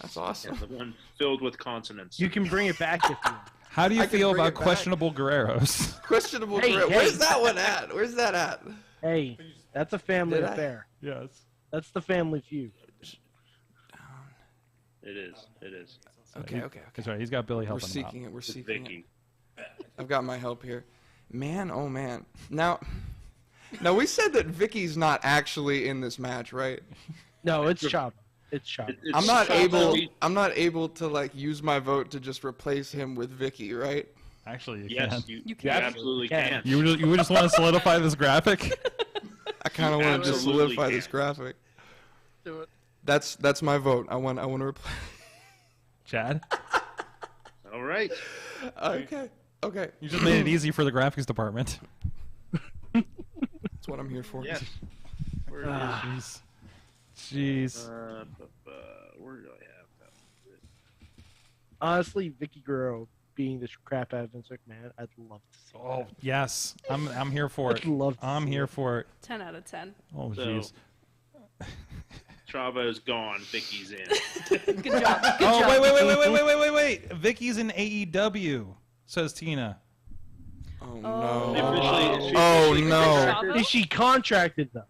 Speaker 10: That's awesome.
Speaker 15: Yeah, the one filled with consonants.
Speaker 5: You can bring it back if you want.
Speaker 4: How do you
Speaker 10: I can
Speaker 4: feel
Speaker 10: bring
Speaker 4: about
Speaker 10: it back.
Speaker 4: questionable Guerreros?
Speaker 10: Questionable.
Speaker 5: Hey,
Speaker 10: Guerrero.
Speaker 5: hey.
Speaker 10: Where's that one at? Where's that at?
Speaker 5: Hey, that's a family
Speaker 10: Did I?
Speaker 5: affair.
Speaker 4: Yes.
Speaker 5: That's the family feud.
Speaker 15: It is. It is.
Speaker 10: Okay.
Speaker 4: That's right. He's got Billy
Speaker 10: We're
Speaker 4: helping him out.
Speaker 10: seeking it. We're seeking
Speaker 15: Vicky.
Speaker 10: it. I've got my help here. Man, oh man. Now we said that Vicky's not actually in this match, right?
Speaker 5: No, it's Chavo. It's Chavo.
Speaker 10: I'm not able to like use my vote to just replace him with Vicky, right?
Speaker 4: Actually, you
Speaker 15: Yes,
Speaker 4: can.
Speaker 15: you absolutely can.
Speaker 4: You would just want to solidify this graphic?
Speaker 10: I kind of want to just
Speaker 15: absolutely
Speaker 10: solidify
Speaker 15: can.
Speaker 10: this graphic.
Speaker 6: Do it.
Speaker 10: That's my vote. I want to replace.
Speaker 4: Chad?
Speaker 15: All right.
Speaker 10: Okay.
Speaker 4: You just made it easy for the graphics department.
Speaker 10: That's what I'm here for.
Speaker 15: Yes. Where is
Speaker 4: Jeez.
Speaker 15: where do I have that?
Speaker 5: Honestly, Vicky Guerrero being the crap out of Vince McMahon, I'd love to see.
Speaker 4: Oh, yes. I'm here for it.
Speaker 5: I'd love to
Speaker 4: I'm
Speaker 5: see
Speaker 4: here
Speaker 5: it.
Speaker 4: for it.
Speaker 8: 10 out of 10.
Speaker 4: Oh,
Speaker 15: So-
Speaker 4: jeez.
Speaker 15: Chavo's gone. Vicky's in.
Speaker 8: Good job. Good
Speaker 4: Oh,
Speaker 8: job.
Speaker 4: wait. Vicky's in AEW, says Tina.
Speaker 10: Oh
Speaker 8: Oh.
Speaker 10: no.
Speaker 15: Officially-
Speaker 10: Oh
Speaker 15: officially-
Speaker 10: no.
Speaker 8: Chavo?
Speaker 5: Is she contracted though?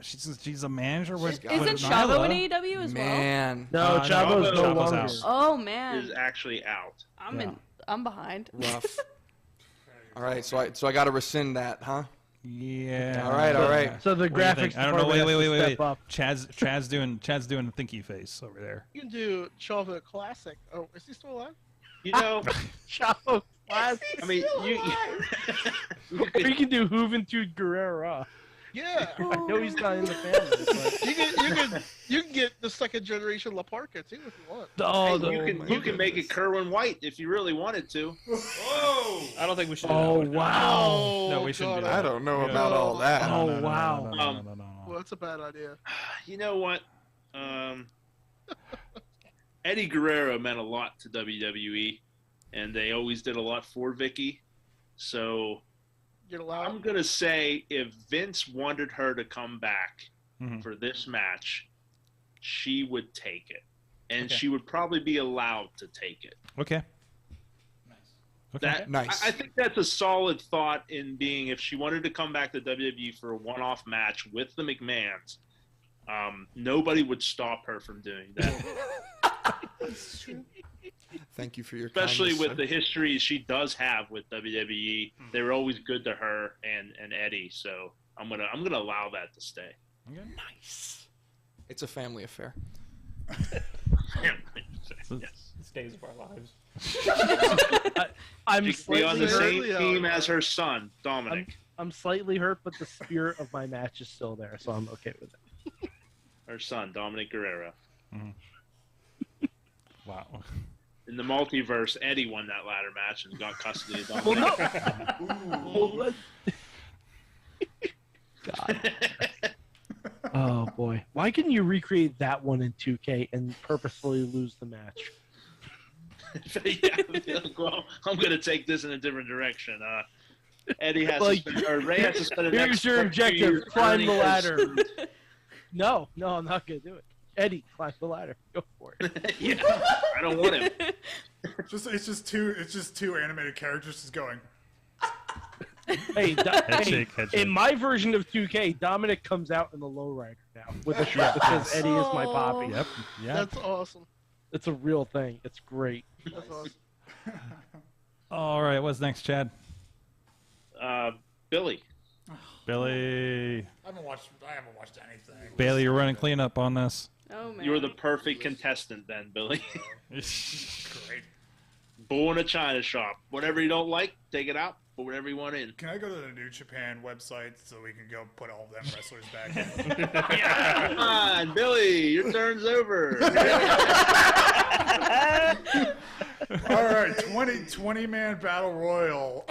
Speaker 4: She's a manager with
Speaker 8: Isn't Chavo in AEW as well?
Speaker 10: Man.
Speaker 5: No, Chavo's no
Speaker 4: Chavo's
Speaker 5: longer.
Speaker 4: out.
Speaker 8: Oh man,
Speaker 15: Is actually out.
Speaker 8: I'm behind.
Speaker 10: Rough. All right, so I got to rescind that, huh?
Speaker 4: Yeah.
Speaker 10: All right.
Speaker 5: So the
Speaker 4: What do you
Speaker 5: graphics
Speaker 4: think? I don't know.
Speaker 5: department has to
Speaker 4: Wait.
Speaker 5: step up.
Speaker 4: Chad's doing a thinky face over there.
Speaker 6: You can do Chavo Classic. Oh, is he still alive?
Speaker 15: You know,
Speaker 5: Chavo Classic.
Speaker 15: I mean,
Speaker 5: We can do Juventud Guerrera.
Speaker 6: Yeah.
Speaker 5: I know he's not in the family, but
Speaker 6: You can get the second generation La Parca too if you want.
Speaker 15: you can make it Kerwin White if you really wanted to. Whoa!
Speaker 7: I don't think we should. Do
Speaker 5: Oh
Speaker 7: that one.
Speaker 5: wow!
Speaker 4: No, we shouldn't do
Speaker 6: God,
Speaker 4: that.
Speaker 10: I don't know about all that.
Speaker 5: Oh wow!
Speaker 6: Well, that's a bad idea.
Speaker 15: You know what? Eddie Guerrero meant a lot to WWE, and they always did a lot for Vicky. So
Speaker 6: Get allowed.
Speaker 15: I'm gonna say if Vince wanted her to come back for this match, she would take it, and she would probably be allowed to take it.
Speaker 4: Okay.
Speaker 15: That
Speaker 10: Nice.
Speaker 15: I think that's a solid thought in being if she wanted to come back to WWE for a one-off match with the McMahons, nobody would stop her from doing that.
Speaker 8: That's true.
Speaker 10: Thank you for your
Speaker 15: Especially
Speaker 10: kindness,
Speaker 15: with
Speaker 10: sir.
Speaker 15: the history she does have with WWE. They were always good to her and Eddie, so I'm gonna allow that to stay.
Speaker 10: Nice. It's a family affair.
Speaker 7: Stays of our lives.
Speaker 5: I'm
Speaker 15: She could be on the
Speaker 5: slightly
Speaker 15: same
Speaker 5: hurt.
Speaker 15: team as her son, Dominic.
Speaker 5: I'm slightly hurt, but the spirit of my match is still there, so I'm okay with it.
Speaker 15: Her son, Dominic Guerrero.
Speaker 4: Wow.
Speaker 15: In the multiverse, Eddie won that ladder match and got custody of Dominic.
Speaker 5: God. Oh boy, why couldn't you recreate that one in 2K and purposefully lose the match?
Speaker 15: Yeah, well, I'm going to take this in a different direction. Eddie has
Speaker 5: Like,
Speaker 15: to spend, or Ray has to spend the
Speaker 5: here's
Speaker 15: next
Speaker 5: your
Speaker 15: 2
Speaker 5: objective:
Speaker 15: years
Speaker 5: climb the
Speaker 15: earning
Speaker 5: ladder.
Speaker 15: his-
Speaker 5: No, I'm not gonna do it. Eddie, climb the ladder. Go for it.
Speaker 15: Yeah, I don't want him.
Speaker 9: It's just two animated characters just going.
Speaker 5: Hey,
Speaker 4: Headshake, headshake.
Speaker 5: in my version of 2K, Dominic comes out in the lowrider now with a shirt that says Eddie is my poppy.
Speaker 4: Yep. Yeah.
Speaker 6: That's awesome.
Speaker 5: It's a real thing. It's great.
Speaker 6: That's awesome.
Speaker 4: All right. What's next, Chad?
Speaker 15: Billy.
Speaker 4: Billy.
Speaker 9: I haven't watched anything.
Speaker 4: Bailey, you're running cleanup on this.
Speaker 8: Oh man.
Speaker 15: You were the perfect contestant then, Billy.
Speaker 9: Great.
Speaker 15: Bull in a china shop. Whatever you don't like, take it out. Put whatever you want in.
Speaker 9: Can I go to the New Japan website so we can go put all of them wrestlers back in?
Speaker 15: Yeah, come on, Billy, your turn's over.
Speaker 9: All right, 20-man battle royal.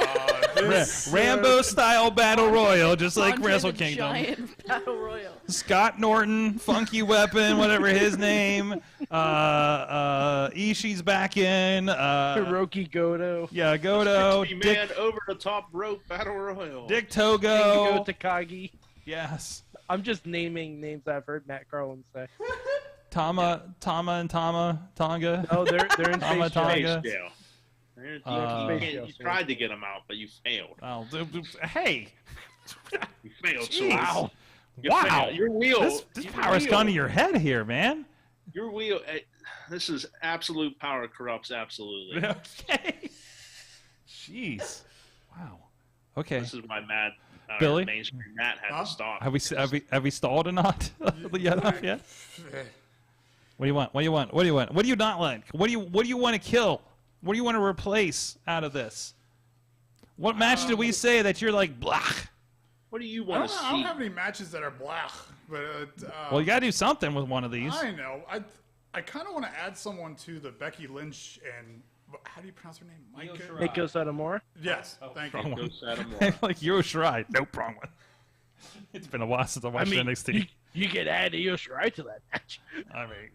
Speaker 4: Rambo style battle royal, just like
Speaker 8: Andre
Speaker 4: Wrestle
Speaker 8: the
Speaker 4: Kingdom.
Speaker 8: Giant battle royal.
Speaker 4: Scott Norton, Funky Weapon, whatever his name. Ishii's back in.
Speaker 5: Hiroki Goto.
Speaker 4: Yeah, Goto.
Speaker 15: 50-man over the top rope battle royal.
Speaker 4: Dick Togo.
Speaker 5: Kengo Takagi.
Speaker 4: Yes.
Speaker 5: I'm just naming names I've heard Matt Carlin say.
Speaker 4: Tama and Tonga.
Speaker 5: No, they're in
Speaker 4: Tama
Speaker 5: Space Jail.
Speaker 4: Tonga.
Speaker 15: Space jail. You
Speaker 5: Space
Speaker 15: tried to get them out, but you failed.
Speaker 4: Oh, hey.
Speaker 15: You failed.
Speaker 4: Jeez. Wow.
Speaker 15: You
Speaker 4: Wow.
Speaker 15: failed. Your wheel.
Speaker 4: This
Speaker 15: your
Speaker 4: power's
Speaker 15: wheel-
Speaker 4: gone to your head here, man.
Speaker 15: Your wheel. This is absolute power corrupts absolutely.
Speaker 4: Okay. Jeez. Wow. Okay.
Speaker 15: This is why
Speaker 4: Billy?
Speaker 15: mainstream Matt had to stop.
Speaker 4: Have we stalled or not? Yet? What do you want? What do you want? What do you want? What do you not like? What do you want to kill? What do you want to replace out of this? What match did we say that you're like blah?
Speaker 15: What do you
Speaker 9: I
Speaker 15: want to
Speaker 9: don't
Speaker 15: see?
Speaker 9: have any matches that are black, but
Speaker 4: Well, you gotta do something with one of these.
Speaker 9: I know. I kind of want to add someone to the Becky Lynch and how do you pronounce her name?
Speaker 5: Meiko Satomura?
Speaker 9: Yes, thank you.
Speaker 4: Wrong one. Like Io Shirai. Nope, wrong one. It's been a while since I watched NXT.
Speaker 5: You can add Io Shirai to that match.
Speaker 4: I mean,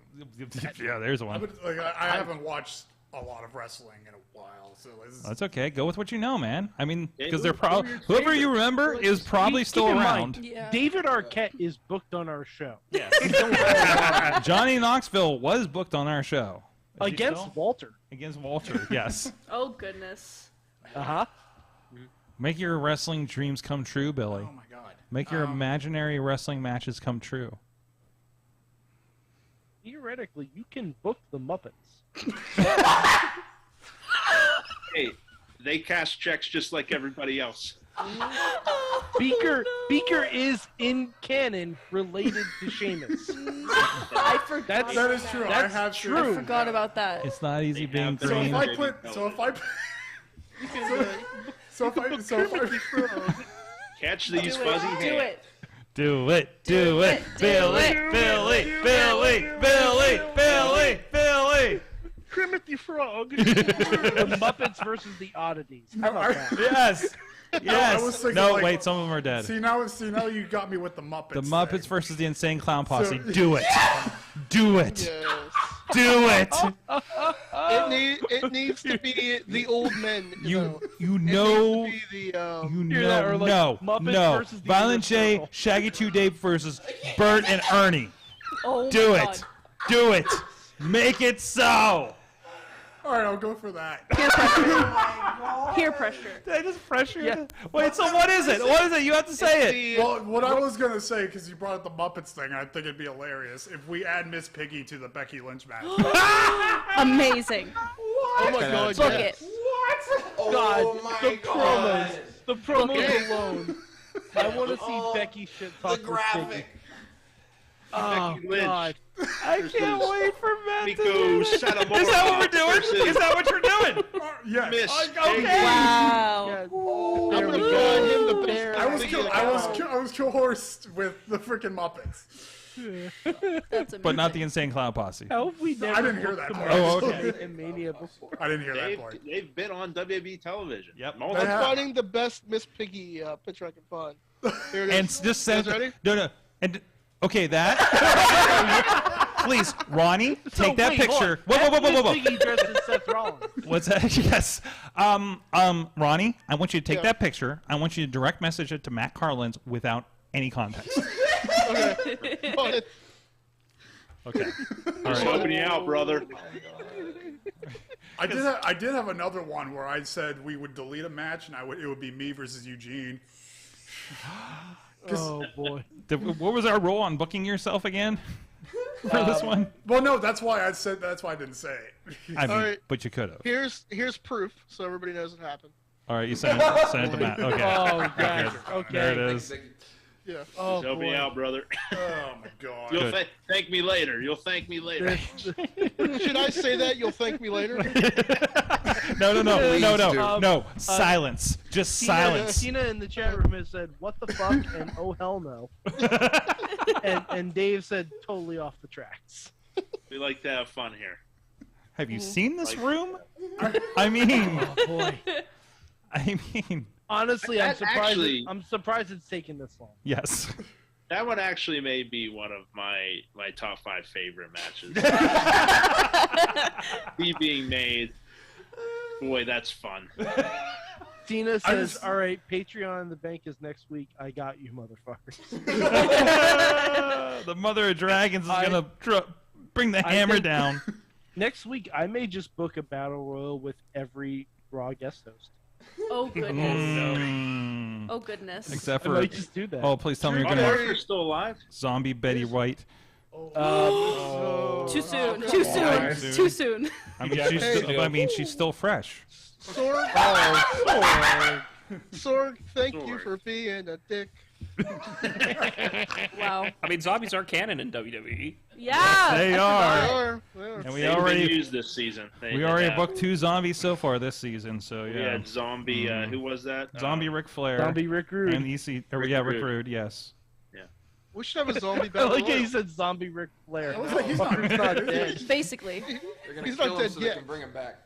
Speaker 4: yeah, there's one.
Speaker 9: I haven't watched a lot a wrestling in a while, so
Speaker 4: That's okay. Go with what you know, man. I mean, because
Speaker 9: who-
Speaker 4: they're probably whoever you remember is probably still
Speaker 5: Keep in
Speaker 4: around.
Speaker 5: mind, David Arquette is booked on our show.
Speaker 4: Yes. Johnny Knoxville was booked on our show. Is he
Speaker 5: Against
Speaker 4: still?
Speaker 5: Walter.
Speaker 4: Against Walter, yes.
Speaker 8: Oh goodness.
Speaker 5: Uh-huh.
Speaker 4: Make your wrestling dreams come true, Billy.
Speaker 9: Oh my God.
Speaker 4: Make your imaginary wrestling matches come true.
Speaker 5: Theoretically, you can book the Muppets.
Speaker 15: Hey, they cash checks just like everybody else.
Speaker 5: Beaker is in canon related to Sheamus.
Speaker 8: I forgot.
Speaker 9: That is true.
Speaker 5: That's
Speaker 9: I have
Speaker 5: true.
Speaker 8: I forgot about that.
Speaker 4: It's not easy being
Speaker 9: So if
Speaker 4: green.
Speaker 9: I put,
Speaker 15: Catch these fuzzy hands.
Speaker 8: Do it.
Speaker 4: Do it. Billy.
Speaker 5: Trimothy Frog. The Muppets versus the Oddities. How about that?
Speaker 4: Yes.
Speaker 9: I was thinking,
Speaker 4: No,
Speaker 9: like,
Speaker 4: wait, some of them are dead.
Speaker 9: See now you got me with the Muppets.
Speaker 4: The Muppets versus the Insane Clown Posse.
Speaker 9: So-
Speaker 4: Do it. Do it. Do it.
Speaker 6: It needs to be the old men.
Speaker 4: You
Speaker 6: It needs
Speaker 4: know.
Speaker 6: to be the,
Speaker 4: You
Speaker 5: Hear that, or
Speaker 4: know.
Speaker 5: like Muppets
Speaker 4: No.
Speaker 5: versus the
Speaker 4: Violent
Speaker 5: Inner
Speaker 4: J,
Speaker 5: Circle.
Speaker 4: Shaggy 2 Dave versus Bert and Ernie.
Speaker 8: Oh
Speaker 4: Do
Speaker 8: my
Speaker 4: it.
Speaker 8: God.
Speaker 4: Do it. Make it so.
Speaker 9: All right, I'll go for that.
Speaker 8: Peer pressure.
Speaker 4: Did I just pressure you? Wait, so what is it? What is it? You have to say it.
Speaker 9: Well, what I was gonna say, because you brought up the Muppets thing, I think it'd be hilarious if we add Miss Piggy to the Becky Lynch match.
Speaker 8: Amazing.
Speaker 6: oh my God,
Speaker 8: Book
Speaker 6: yes.
Speaker 8: it.
Speaker 5: God, the promos alone. I want to see Becky shit talk with Piggy. Oh
Speaker 15: Becky Lynch.
Speaker 5: God.
Speaker 4: I can't wait for Matt to
Speaker 15: Miko
Speaker 4: do it. Is
Speaker 15: Satomura
Speaker 4: that what we're doing?
Speaker 15: versus-
Speaker 4: Is that what you're doing?
Speaker 9: Yes.
Speaker 15: Miss
Speaker 9: Okay.
Speaker 8: Wow.
Speaker 5: Yeah.
Speaker 6: I'm
Speaker 5: There
Speaker 6: gonna
Speaker 5: we
Speaker 6: find
Speaker 5: go.
Speaker 6: him the best.
Speaker 9: I was coerced with the freaking Muppets.
Speaker 8: That's amazing.
Speaker 4: But not the Insane Clown Posse.
Speaker 5: How have we never
Speaker 9: I didn't hear
Speaker 5: booked
Speaker 9: that
Speaker 5: the
Speaker 9: part.
Speaker 4: Oh,
Speaker 5: Muppets
Speaker 4: okay.
Speaker 5: in Mania before?
Speaker 9: I didn't hear that part.
Speaker 15: They've been on WWE television.
Speaker 4: Yep.
Speaker 9: They
Speaker 6: I'm
Speaker 9: have.
Speaker 6: finding the best Miss Piggy picture I can find. Here it is.
Speaker 4: And just send.
Speaker 6: You guys ready?
Speaker 4: No. And okay, that. Please, Ronnie, take that
Speaker 5: wait, hold
Speaker 4: picture.
Speaker 5: on.
Speaker 4: Whoa.
Speaker 5: Piggy dressed as Seth Rollins.
Speaker 4: What's that? Yes. Ronnie, I want you to take
Speaker 6: Yeah.
Speaker 4: that picture. I want you to direct message it to Matt Carlins without any context.
Speaker 6: Okay. Hold it.
Speaker 4: Okay.
Speaker 15: Just helping you out, brother.
Speaker 9: I did have another one where I said we would delete a match and it would be me versus Eugene.
Speaker 5: Oh boy.
Speaker 4: What was our role on booking yourself again? For this one?
Speaker 9: Well, no, that's why I didn't say it.
Speaker 4: I mean,
Speaker 6: All right.
Speaker 4: but you could have.
Speaker 6: Here's proof, so everybody knows it happened.
Speaker 4: All right, you send it to Matt. Okay.
Speaker 5: Oh, yes. Okay.
Speaker 4: There it is.
Speaker 6: Yeah.
Speaker 5: Oh
Speaker 15: Just helping
Speaker 5: boy.
Speaker 15: you out, brother.
Speaker 9: Oh my god.
Speaker 15: You'll thank me later. You'll thank me later.
Speaker 6: Should I say that? You'll thank me later.
Speaker 4: No. Silence. Just silence.
Speaker 5: Tina in the chat room has said, "What the fuck?" and "Oh hell no." and Dave said, "Totally off the tracks."
Speaker 15: We like to have fun here.
Speaker 4: Have you seen this
Speaker 15: Like-
Speaker 4: room? I mean,
Speaker 5: Oh boy.
Speaker 4: I mean,
Speaker 5: Honestly, I'm
Speaker 15: That
Speaker 5: surprised.
Speaker 15: actually-
Speaker 5: I'm surprised it's taken this long.
Speaker 4: yes.
Speaker 15: That one actually may be one of my top 5 favorite matches. He being made. Boy, that's fun.
Speaker 5: Tina says, "All right, Patreon in the bank is next week. I got you, motherfuckers."
Speaker 4: The Mother of Dragons is gonna bring the
Speaker 5: I
Speaker 4: hammer
Speaker 5: think-
Speaker 4: down.
Speaker 5: Next week, I may just book a battle royal with every Raw guest host.
Speaker 8: Oh goodness.
Speaker 4: Mm.
Speaker 8: Oh goodness.
Speaker 4: Except
Speaker 5: I
Speaker 4: for
Speaker 5: might just do that.
Speaker 4: oh, please tell me you're
Speaker 15: Oh,
Speaker 4: gonna
Speaker 15: Parker's still alive?
Speaker 4: zombie Betty White.
Speaker 8: Too soon. Too soon.
Speaker 4: Alright.
Speaker 8: Too soon.
Speaker 4: I mean, she's still fresh.
Speaker 6: Sorg. Sorg, thank you for being a dick.
Speaker 8: Wow.
Speaker 7: I mean, zombies are canon in WWE.
Speaker 8: Yeah.
Speaker 4: They
Speaker 8: I
Speaker 4: are.
Speaker 8: forgot.
Speaker 4: And we
Speaker 15: They've been
Speaker 4: already
Speaker 15: used this season.
Speaker 4: we already booked 2 zombies so far this season. So
Speaker 15: We
Speaker 4: yeah.
Speaker 15: had zombie. Who was that?
Speaker 4: Zombie Ric Flair.
Speaker 5: Zombie Rick Rude.
Speaker 4: And EC. Rick
Speaker 15: Rude.
Speaker 4: Rude. Yes.
Speaker 6: We should have a zombie
Speaker 5: I
Speaker 6: battle
Speaker 5: like how
Speaker 6: royal.
Speaker 5: you said Zombie Ric Flair.
Speaker 9: I was like, he's not
Speaker 5: Fucker's not dead.
Speaker 8: Basically.
Speaker 10: They're gonna
Speaker 6: He's
Speaker 10: kill
Speaker 6: not
Speaker 10: him
Speaker 6: dead
Speaker 10: so
Speaker 6: yet.
Speaker 10: they can bring him back.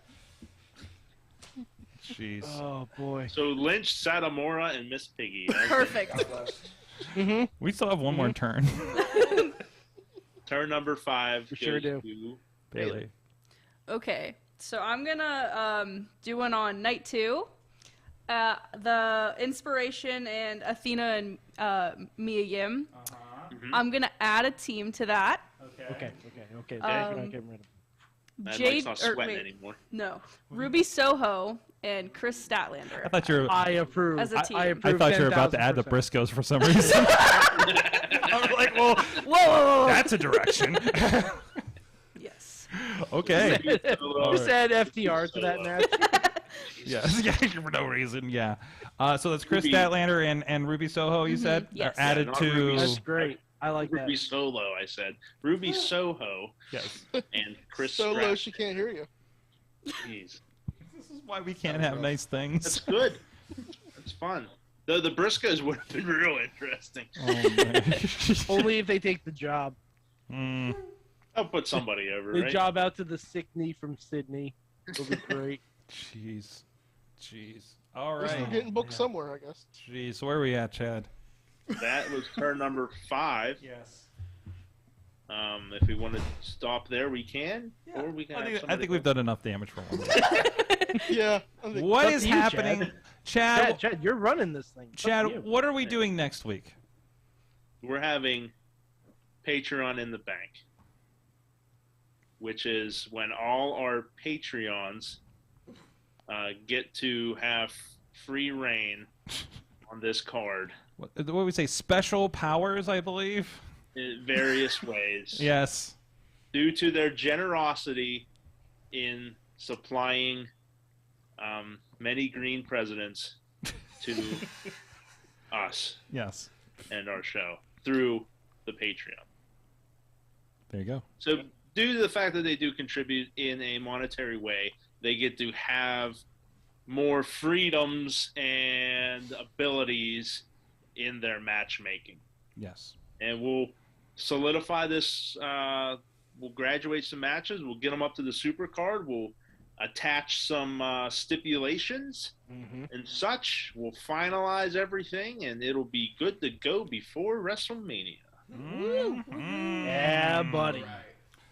Speaker 4: Jeez.
Speaker 5: Oh boy.
Speaker 15: So Lynch, Satomura, and Miss Piggy.
Speaker 8: Perfect.
Speaker 4: We still have one more turn.
Speaker 15: Turn number 5.
Speaker 5: We sure
Speaker 15: goes
Speaker 5: do.
Speaker 15: to
Speaker 4: Bailey.
Speaker 8: Okay. So I'm gonna do one on night 2. The Inspiration and Athena and Mia Yim. I'm gonna add a team to that.
Speaker 5: Okay. We're not getting rid of him.
Speaker 15: That
Speaker 8: Jade
Speaker 15: Mike's not
Speaker 8: or
Speaker 15: sweating
Speaker 8: wait,
Speaker 15: anymore.
Speaker 8: no, Ruby Soho and Chris Statlander
Speaker 4: I thought you were.
Speaker 5: I approve.
Speaker 8: as a team.
Speaker 5: I
Speaker 4: I
Speaker 5: approve.
Speaker 4: thought you were about to add the
Speaker 5: 10,000%.
Speaker 4: Briscoes for some reason. I was like, well,
Speaker 8: whoa.
Speaker 4: that's a direction.
Speaker 8: Yes.
Speaker 4: Okay.
Speaker 5: Just add FTR to that match.
Speaker 4: Yes. Yeah, for no reason. Yeah. So that's Chris
Speaker 15: Ruby.
Speaker 4: Statlander and Ruby Soho. You said
Speaker 8: Yes.
Speaker 4: are added
Speaker 15: not
Speaker 4: to.
Speaker 15: Ruby.
Speaker 5: That's great. I like that.
Speaker 15: Ruby Solo, I said. Ruby Soho
Speaker 4: Yes.
Speaker 15: and Chris
Speaker 6: So low
Speaker 15: Stratton.
Speaker 6: she can't hear you.
Speaker 15: Jeez.
Speaker 4: This is why we can't have nice
Speaker 15: That's
Speaker 4: things.
Speaker 15: good. That's fun. Though the Briscoes would have been real interesting.
Speaker 4: Oh, man.
Speaker 5: Only if they take the job.
Speaker 4: Mm.
Speaker 15: I'll put somebody over,
Speaker 5: They
Speaker 15: right?
Speaker 5: job out to the sick knee from Sydney. It'll be great.
Speaker 4: Jeez. All
Speaker 6: We're still
Speaker 4: right.
Speaker 6: getting booked somewhere, I guess.
Speaker 4: Jeez. Where are we at, Chad?
Speaker 15: That was turn number 5.
Speaker 4: Yes.
Speaker 15: If we want to stop there, we can. Or we can.
Speaker 4: I think we've done enough damage for one.
Speaker 6: Yeah. I think
Speaker 4: What
Speaker 5: Up
Speaker 4: is
Speaker 5: to you,
Speaker 4: happening, Chad?
Speaker 5: Chad, you're running this thing. It's up to you.
Speaker 4: Chad, what are we doing next week?
Speaker 15: We're having Patreon in the bank, which is when all our Patreons get to have free reign on this card
Speaker 4: What would we say? Special powers, I believe.
Speaker 15: in various ways.
Speaker 4: Yes.
Speaker 15: Due to their generosity in supplying many green presidents to us
Speaker 4: Yes.
Speaker 15: and our show through the Patreon.
Speaker 4: There you go.
Speaker 15: So due to the fact that they do contribute in a monetary way, they get to have more freedoms and abilities in their matchmaking.
Speaker 4: Yes.
Speaker 15: And we'll solidify this. We'll graduate some matches. We'll get them up to the super card. We'll attach some stipulations and such. We'll finalize everything, and it'll be good to go before WrestleMania.
Speaker 5: Yeah, buddy.
Speaker 15: Right.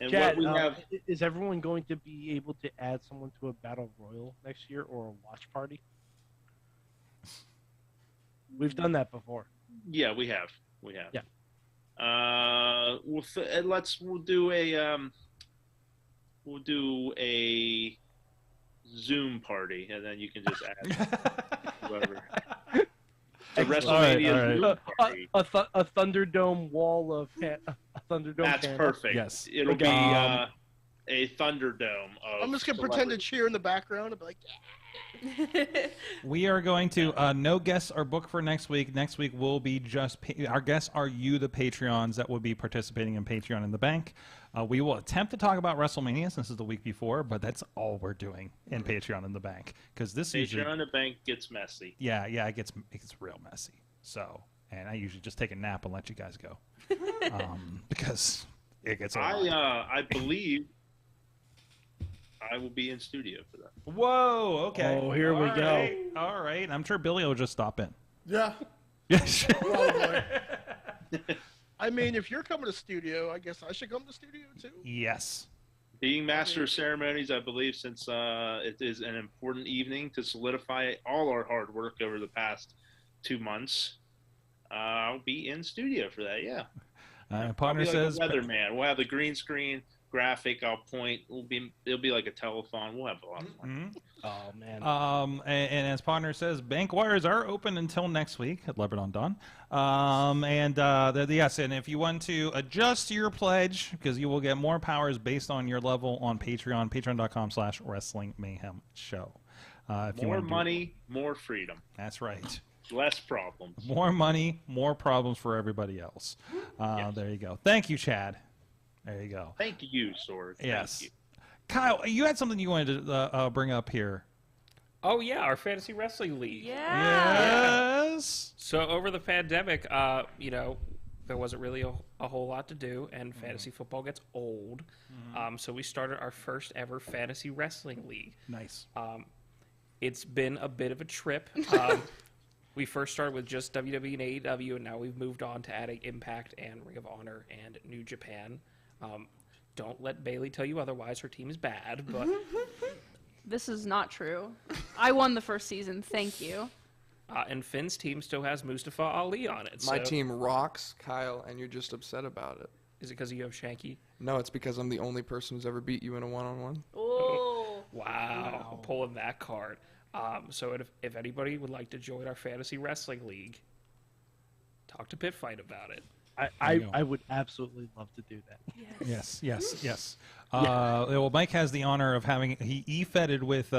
Speaker 15: And
Speaker 5: Chad,
Speaker 15: what we have,
Speaker 5: is everyone going to be able to add someone to a battle royal next year or a watch party? We've done that before.
Speaker 15: yeah, we have.
Speaker 5: Yeah.
Speaker 15: We'll do a Zoom party, and then you can just add whoever. The WrestleMania Zoom party.
Speaker 5: A Thunderdome wall of a Thunderdome.
Speaker 15: That's
Speaker 5: panel.
Speaker 15: perfect.
Speaker 4: Yes.
Speaker 15: It'll be a Thunderdome of
Speaker 6: I'm just gonna pretend to cheer in the background and be like,
Speaker 4: We are going to no guests are booked for next week. Next week will be just our guests are you, the Patreons that will be participating in Patreon in the Bank. We will attempt to talk about WrestleMania since it's the week before, but that's all we're doing in Patreon in the Bank because this usually
Speaker 15: Patreon in the Bank gets messy.
Speaker 4: Yeah, it gets real messy. So, and I usually just take a nap and let you guys go because it gets.
Speaker 15: I believe I will be in studio for that.
Speaker 4: Whoa! Okay.
Speaker 5: Oh, here we go.
Speaker 4: All right. I'm sure Billy will just stop in.
Speaker 9: Yeah.
Speaker 4: Yes.
Speaker 6: I mean, if you're coming to studio, I guess I should come to studio too.
Speaker 4: Yes.
Speaker 15: Being Master of Ceremonies, I believe, since it is an important evening to solidify all our hard work over the past 2 months, I'll be in studio for that, yeah.
Speaker 4: Partner says...
Speaker 15: Like a weatherman. We'll have the green screen graphic. I'll point. It'll be like a telethon. We'll have a lot of fun.
Speaker 5: Oh, man.
Speaker 4: And as Partner says, bank wires are open until next week at Lebanon Dawn. Yes, and if you want to adjust your pledge, because you will get more powers based on your level on Patreon, patreon.com/Wrestling Mayhem Show.
Speaker 15: More money, more freedom.
Speaker 4: That's right.
Speaker 15: Less problems.
Speaker 4: More money, more problems for everybody else.
Speaker 15: Yes.
Speaker 4: There you go. Thank you, Chad. There you go.
Speaker 15: Thank you, Sword.
Speaker 4: Yes.
Speaker 15: Thank you.
Speaker 4: Kyle, you had something you wanted to bring up here.
Speaker 7: Oh yeah, our fantasy wrestling league.
Speaker 4: Yes.
Speaker 7: So over the pandemic, there wasn't really a whole lot to do, and fantasy football gets old. So we started our first ever fantasy wrestling league.
Speaker 4: Nice.
Speaker 7: It's been a bit of a trip. We first started with just WWE and AEW, and now we've moved on to adding Impact and Ring of Honor and New Japan. Don't let Bailey tell you otherwise. Her team is bad, but
Speaker 8: This is not true. I won the first season. Thank you.
Speaker 7: And Finn's team still has Mustafa Ali on it.
Speaker 10: My team rocks, Kyle, and you're just upset about it.
Speaker 7: Is it because you have Shanky?
Speaker 10: No, it's because I'm the only person who's ever beat you in a one-on-one.
Speaker 8: Oh.
Speaker 7: Wow. Pulling that card. So if anybody would like to join our fantasy wrestling league, talk to Pitt Fight about it.
Speaker 5: I would absolutely love to do that.
Speaker 4: Yes. Well, Mike has the honor of having he e-fedded with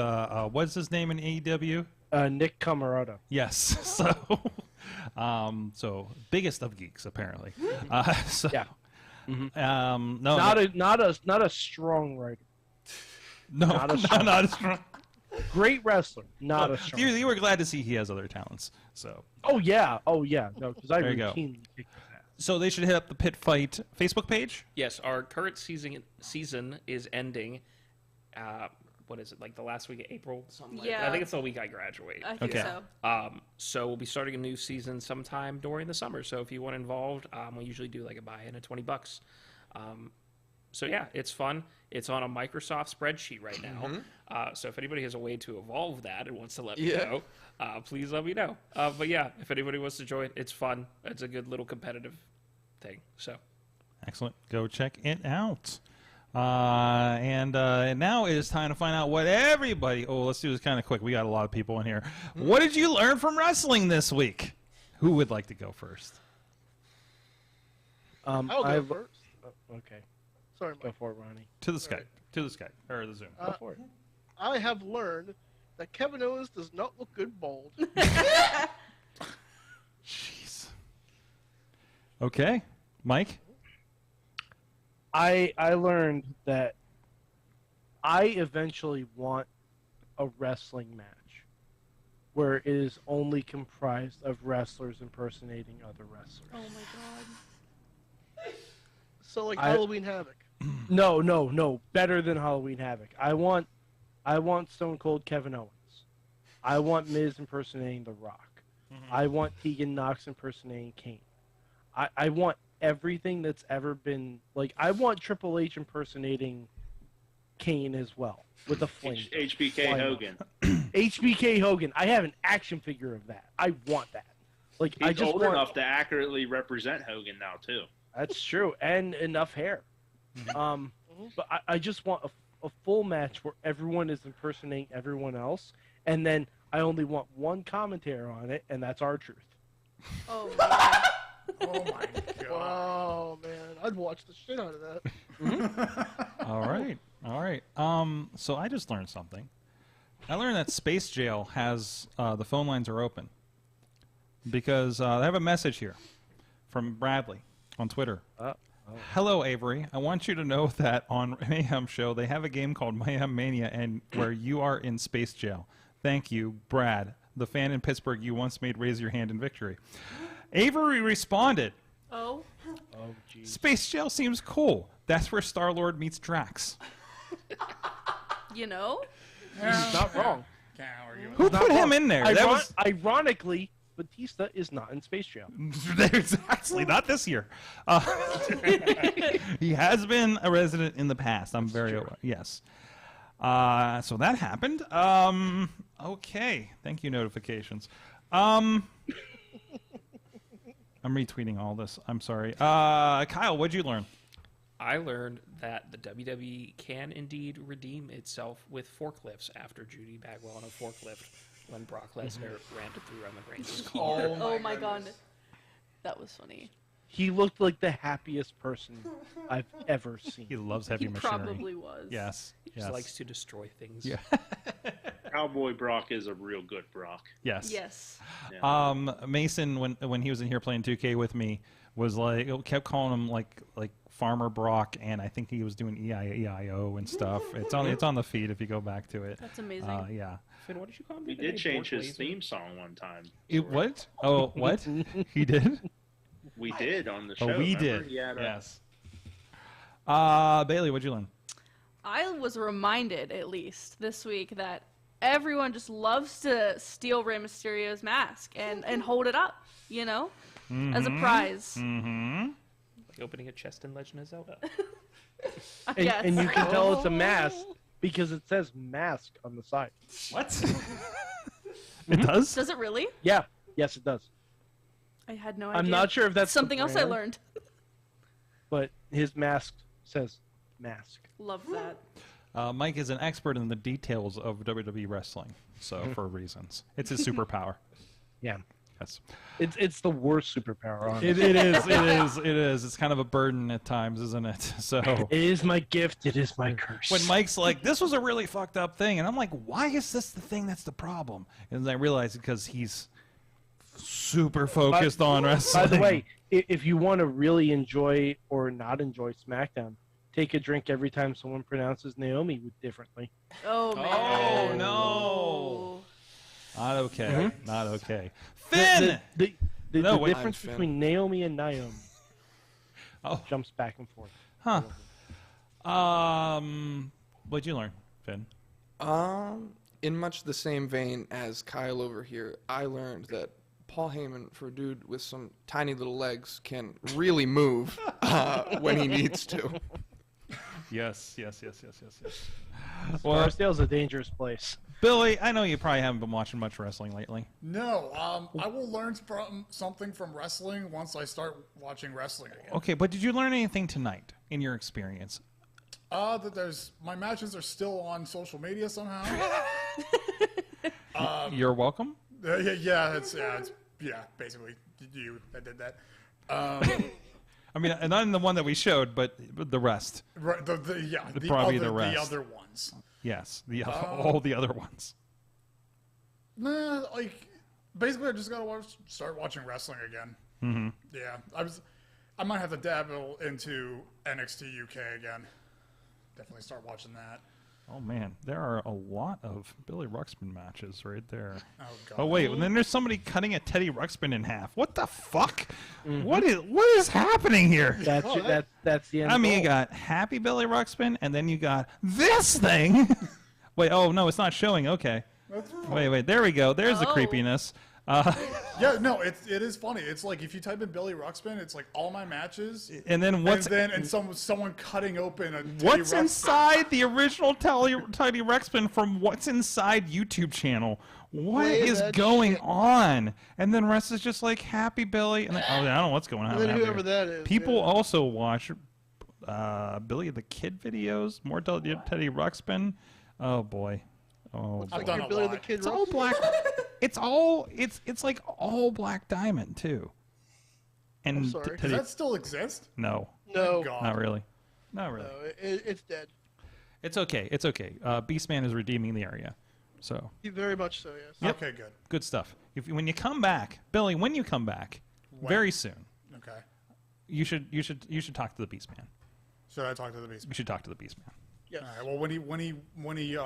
Speaker 4: what's his name in AEW?
Speaker 5: Nick Camarado.
Speaker 4: Yes. So biggest of geeks apparently.
Speaker 5: Yeah.
Speaker 4: No,
Speaker 5: not a strong writer.
Speaker 4: No, not a strong.
Speaker 5: Great wrestler, not a strong.
Speaker 4: You were glad to see he has other talents. So.
Speaker 5: Oh yeah. No, because I
Speaker 4: There you go.
Speaker 5: routinely kick his ass.
Speaker 4: So they should hit up the Pitt Fight Facebook page.
Speaker 7: Yes, our current season is ending. What is it, like the last week of April? Something like that.
Speaker 8: Yeah.
Speaker 7: I think it's the week I graduate.
Speaker 8: I think so.
Speaker 7: So we'll be starting a new season sometime during the summer. So if you want involved, we usually do like a buy-in of $20. So yeah, it's fun. It's on a Microsoft spreadsheet right now. So if anybody has a way to evolve that and wants to let me know, please let me know. But yeah, if anybody wants to join, it's fun. It's a good little competitive thing. So
Speaker 4: Excellent. Go check it out. And now it is time to find out what everybody... Oh, let's do this kind of quick. We got a lot of people in here. What did you learn from wrestling this week? Who would like to go first?
Speaker 6: I'll go first.
Speaker 5: Okay.
Speaker 6: Sorry,
Speaker 5: Go for it, Ronnie.
Speaker 4: To the Skype. To the Skype. Or the Zoom.
Speaker 5: Go for it.
Speaker 6: I have learned that Kevin Owens does not look good bald.
Speaker 4: Jeez. Okay. Mike?
Speaker 5: I learned that I eventually want a wrestling match where it is only comprised of wrestlers impersonating other wrestlers.
Speaker 8: Oh my god.
Speaker 6: So like Halloween Havoc.
Speaker 5: No. Better than Halloween Havoc. I want Stone Cold Kevin Owens. I want Miz impersonating The Rock. I want Tegan Knox impersonating Kane. I want everything that's ever been like. I want Triple H impersonating Kane as well with a flame.
Speaker 15: HBK Hogan.
Speaker 5: HBK Hogan. I have an action figure of that. I want that. Like
Speaker 15: He's
Speaker 5: I just
Speaker 15: old
Speaker 5: want,
Speaker 15: enough to accurately represent Hogan now too.
Speaker 5: That's true, and enough hair. But I just want a full match where everyone is impersonating everyone else, and then I only want one commentator on it, and that's R-Truth.
Speaker 8: Oh man.
Speaker 6: Oh my god. Oh man, I'd watch the shit out of that.
Speaker 4: All right. So I just learned something. I learned that Space Jail has the phone lines are open because I have a message here from Bradley on Twitter. Hello, Avery. I want you to know that on Mayhem Show they have a game called Mayhem Mania, and where you are in Space Jail. Thank you, Brad, the fan in Pittsburgh you once made raise your hand in victory. Avery responded.
Speaker 8: Oh.
Speaker 5: Oh, geez.
Speaker 4: Space Jail seems cool. That's where Star-Lord meets Drax.
Speaker 8: You know?
Speaker 5: He's not wrong.
Speaker 4: Who put him in there? That was...
Speaker 5: Ironically, Batista is not in Space Jail.
Speaker 4: Exactly, not this year. He has been a resident in the past. I'm very aware. Yes. So that happened. Okay. Thank you, notifications. I'm retweeting all this. I'm sorry. Kyle, what'd you learn?
Speaker 7: I learned that the WWE can indeed redeem itself with forklifts after Judy Bagwell on a forklift when Brock Lesnar ran through Roman Reigns' car.
Speaker 8: Oh my god. That was funny.
Speaker 5: He looked like the happiest person I've ever seen.
Speaker 4: He loves heavy machinery.
Speaker 8: He probably was.
Speaker 4: Yes.
Speaker 7: He just likes to destroy things.
Speaker 4: Yeah.
Speaker 15: Cowboy Brock is a real good Brock.
Speaker 4: Yes.
Speaker 8: Yes.
Speaker 15: Yeah.
Speaker 4: Mason, when he was in here playing 2K with me, was like kept calling him like Farmer Brock, and I think he was doing EIO and stuff. It's on the feed if you go back to it.
Speaker 8: That's amazing.
Speaker 4: Yeah.
Speaker 7: Finn, what did you call him?
Speaker 15: He did change his theme song one time.
Speaker 4: What? Oh, what? He did?
Speaker 15: We did on the show.
Speaker 4: Oh, we
Speaker 15: remember?
Speaker 4: did.
Speaker 15: Yes.
Speaker 4: Bailey, what'd you learn?
Speaker 8: I was reminded, at least this week, that everyone just loves to steal Rey Mysterio's mask and hold it up, you know, as a prize.
Speaker 4: Mm-hmm.
Speaker 7: Like opening a chest in Legend of Zelda.
Speaker 5: And you can tell it's a mask because it says mask on the side.
Speaker 4: What? It does?
Speaker 8: Does it really?
Speaker 5: Yeah. Yes, it does.
Speaker 8: I had no idea.
Speaker 5: I'm not sure if that's
Speaker 8: something else I
Speaker 5: brand,
Speaker 8: learned.
Speaker 5: But his mask says mask.
Speaker 8: Love that.
Speaker 4: Mike is an expert in the details of WWE wrestling, so for reasons. It's his superpower.
Speaker 5: Yeah.
Speaker 4: Yes.
Speaker 5: It's the worst superpower, honestly.
Speaker 4: It is. It's kind of a burden at times, isn't it? So
Speaker 5: it is my gift, it is my curse.
Speaker 4: When Mike's like, this was a really fucked up thing, and I'm like, why is this the thing that's the problem? And then I realize because he's super focused on wrestling.
Speaker 5: By the way, if you want to really enjoy or not enjoy SmackDown, take a drink every time someone pronounces Naomi differently.
Speaker 8: Oh, man.
Speaker 4: Oh, no. Not okay. Not okay. Finn!
Speaker 5: The difference between Naomi and Naomi jumps back and forth.
Speaker 4: Huh. What'd you learn, Finn?
Speaker 10: In much the same vein as Kyle over here, I learned that Paul Heyman, for a dude with some tiny little legs, can really move when he needs to.
Speaker 4: Yes.
Speaker 5: Scarsdale's a dangerous place.
Speaker 4: Billy, I know you probably haven't been watching much wrestling lately.
Speaker 9: No, I will learn something from wrestling once I start watching wrestling again.
Speaker 4: Okay, but did you learn anything tonight in your experience?
Speaker 9: That my matches are still on social media somehow.
Speaker 4: You're welcome.
Speaker 9: Yeah, basically you that did that.
Speaker 4: I mean, not in the one that we showed, but the rest.
Speaker 9: Right, the other ones.
Speaker 4: Yes, all the other ones.
Speaker 9: Basically, I just gotta start watching wrestling again.
Speaker 4: Mm-hmm.
Speaker 9: Yeah, I might have to dabble into NXT UK again. Definitely start watching that.
Speaker 4: Oh man, there are a lot of Billy Ruxpin matches right there.
Speaker 9: Oh god.
Speaker 4: Oh wait, and then there's somebody cutting a Teddy Ruxpin in half. What the fuck? What is happening here?
Speaker 5: That's the end.
Speaker 4: I mean,
Speaker 5: goal.
Speaker 4: you got Happy Billy Ruxpin, and then you got this thing. Wait, oh no, it's not showing. Okay. Wait, there we go. There's the creepiness.
Speaker 9: Yeah, no, it is funny. It's like if you type in Billy Ruxpin, it's like all my matches,
Speaker 4: and then
Speaker 9: someone cutting open a Teddy
Speaker 4: what's
Speaker 9: Ruxpin.
Speaker 4: inside the original Teddy Ruxpin from What's Inside YouTube channel? What is going on? And then Russ is just like Happy Billy, and then, I don't know what's going on.
Speaker 6: And then
Speaker 4: out
Speaker 6: whoever
Speaker 4: there.
Speaker 6: that is.
Speaker 4: People also watch Billy the Kid videos, more Teddy Ruxpin. Oh boy. Oh,
Speaker 6: I've
Speaker 4: boy.
Speaker 6: done Billy the Kid
Speaker 4: It's all black. It's like all Black Diamond too. And
Speaker 6: I'm sorry.
Speaker 9: Does that still exist?
Speaker 4: No.
Speaker 6: No.
Speaker 4: Not really. Not really.
Speaker 6: No, it's dead.
Speaker 4: It's okay. It's okay. Beastman is redeeming the area, so.
Speaker 6: Very much so, yes.
Speaker 4: Yep.
Speaker 9: Okay, good.
Speaker 4: Good stuff. When you come back, Billy, when you come back, very soon.
Speaker 9: Okay.
Speaker 4: You should talk to the Beastman.
Speaker 9: Should I talk to the Beastman?
Speaker 4: You should talk to the Beastman.
Speaker 6: Yes.
Speaker 9: All right. Well, when he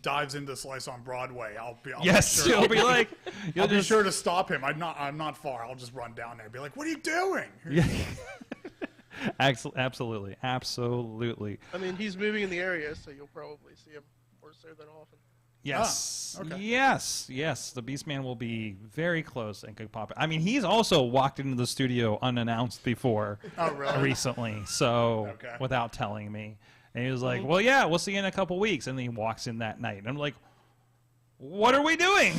Speaker 9: dives into Slice on Broadway, I'll
Speaker 4: Yes,
Speaker 9: be sure,
Speaker 4: you'll be like,
Speaker 9: I'll be sure to stop him. I'm not far. I'll just run down there and be like, "What are you doing?"
Speaker 4: Yeah. Absolutely.
Speaker 6: I mean, he's moving in the area, so you'll probably see him more so than often.
Speaker 4: Yes.
Speaker 9: Ah, okay.
Speaker 4: Yes. The Beastman will be very close and could pop. I mean, he's also walked into the studio unannounced before.
Speaker 9: Oh, really?
Speaker 4: Recently, so
Speaker 9: Okay.
Speaker 4: without telling me, and he was like, "Well, yeah, we'll see you in a couple weeks," and then he walks in that night, and I'm like, "What are we doing?"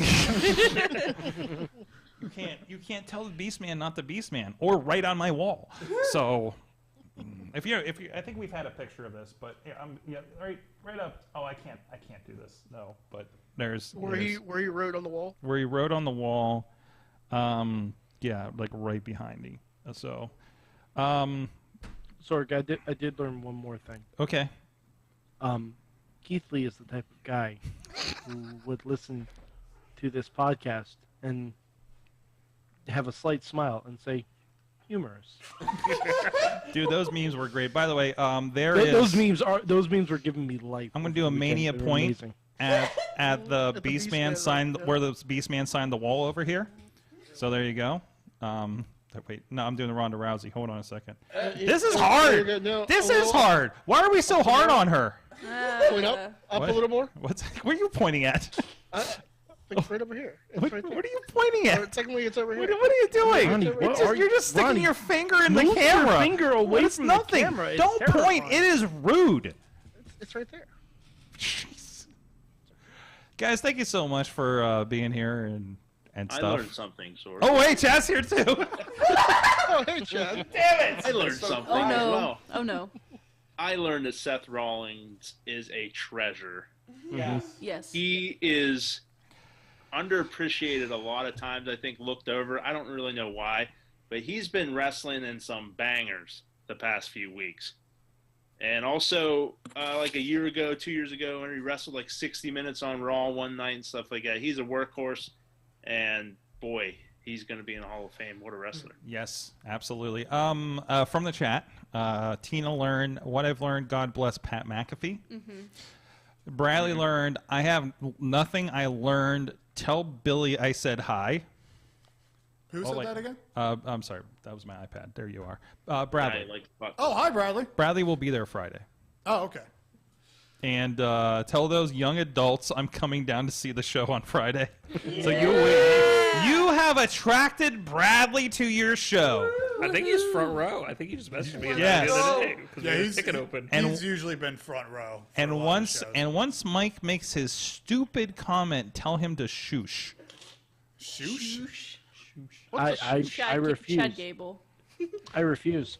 Speaker 4: You can't tell the Beastman not the Beastman, or right on my wall. So. If you, I think we've had a picture of this, but right up. Oh, I can't do this. No, but there's
Speaker 6: Where he wrote on the wall.
Speaker 4: Where he wrote on the wall, yeah, like right behind me. So,
Speaker 5: Sorg, I did learn one more thing.
Speaker 4: Okay.
Speaker 5: Keith Lee is the type of guy who would listen to this podcast and have a slight smile and say, humorous.
Speaker 4: Dude, those memes were great. By the way,
Speaker 5: those memes were giving me life.
Speaker 4: I'm gonna do a mania point at the Beastman sign where the Beastman signed the wall over here. So there you go. Wait, no, I'm doing the Ronda Rousey. Hold on a second. This is hard. This is hard. Why are we so hard on her?
Speaker 6: Point up a little more.
Speaker 4: What are you pointing at?
Speaker 6: It's right over here. It's
Speaker 4: What
Speaker 6: right there.
Speaker 4: are you pointing at?
Speaker 6: Or technically, it's over here.
Speaker 4: What are you doing?
Speaker 6: Ronnie,
Speaker 4: You're just sticking
Speaker 5: Ronnie,
Speaker 4: your finger in the
Speaker 5: move your
Speaker 4: camera.
Speaker 5: finger away
Speaker 4: It's
Speaker 5: from the
Speaker 4: nothing.
Speaker 5: camera. It's
Speaker 4: Don't point.
Speaker 5: terrifying.
Speaker 4: It is rude.
Speaker 6: It's right there.
Speaker 4: Jeez. Guys, thank you so much for being here and stuff.
Speaker 15: I learned something, Sorg.
Speaker 4: Oh wait, Chad's here too.
Speaker 6: Oh, hey, Chad.
Speaker 4: Damn it!
Speaker 15: I learned something
Speaker 8: Oh
Speaker 15: as
Speaker 8: no.
Speaker 15: well.
Speaker 8: Oh no.
Speaker 15: I learned that Seth Rollins is a treasure.
Speaker 8: Yes.
Speaker 15: He is underappreciated a lot of times, I think, looked over. I don't really know why, but he's been wrestling in some bangers the past few weeks. And also, like a year ago, 2 years ago, when he wrestled like 60 minutes on Raw one night and stuff like that, he's a workhorse. And boy, he's going to be in the Hall of Fame. What a wrestler.
Speaker 4: Yes, absolutely. From the chat, Tina learned what I've learned. God bless Pat McAfee. Bradley learned I have nothing. I learned. Tell Billy I said hi.
Speaker 9: Who said that again?
Speaker 4: I'm sorry, that was my iPad. There you are, Bradley.
Speaker 9: Oh, hi, Bradley.
Speaker 4: Bradley will be there Friday.
Speaker 9: Oh, okay.
Speaker 4: And tell those young adults I'm coming down to see the show on Friday. So you have attracted Bradley to your show.
Speaker 7: I think he's front row. I think he just messaged me
Speaker 4: Yes.
Speaker 7: the other day because
Speaker 9: Yeah,
Speaker 7: we had a
Speaker 9: he's
Speaker 7: ticket open.
Speaker 9: He's usually been front row. for a
Speaker 4: And
Speaker 9: lot of shows.
Speaker 4: once Mike makes his stupid comment, tell him to shoosh.
Speaker 9: Shoosh?
Speaker 5: I refuse.
Speaker 8: Chad Gable.
Speaker 5: I refuse.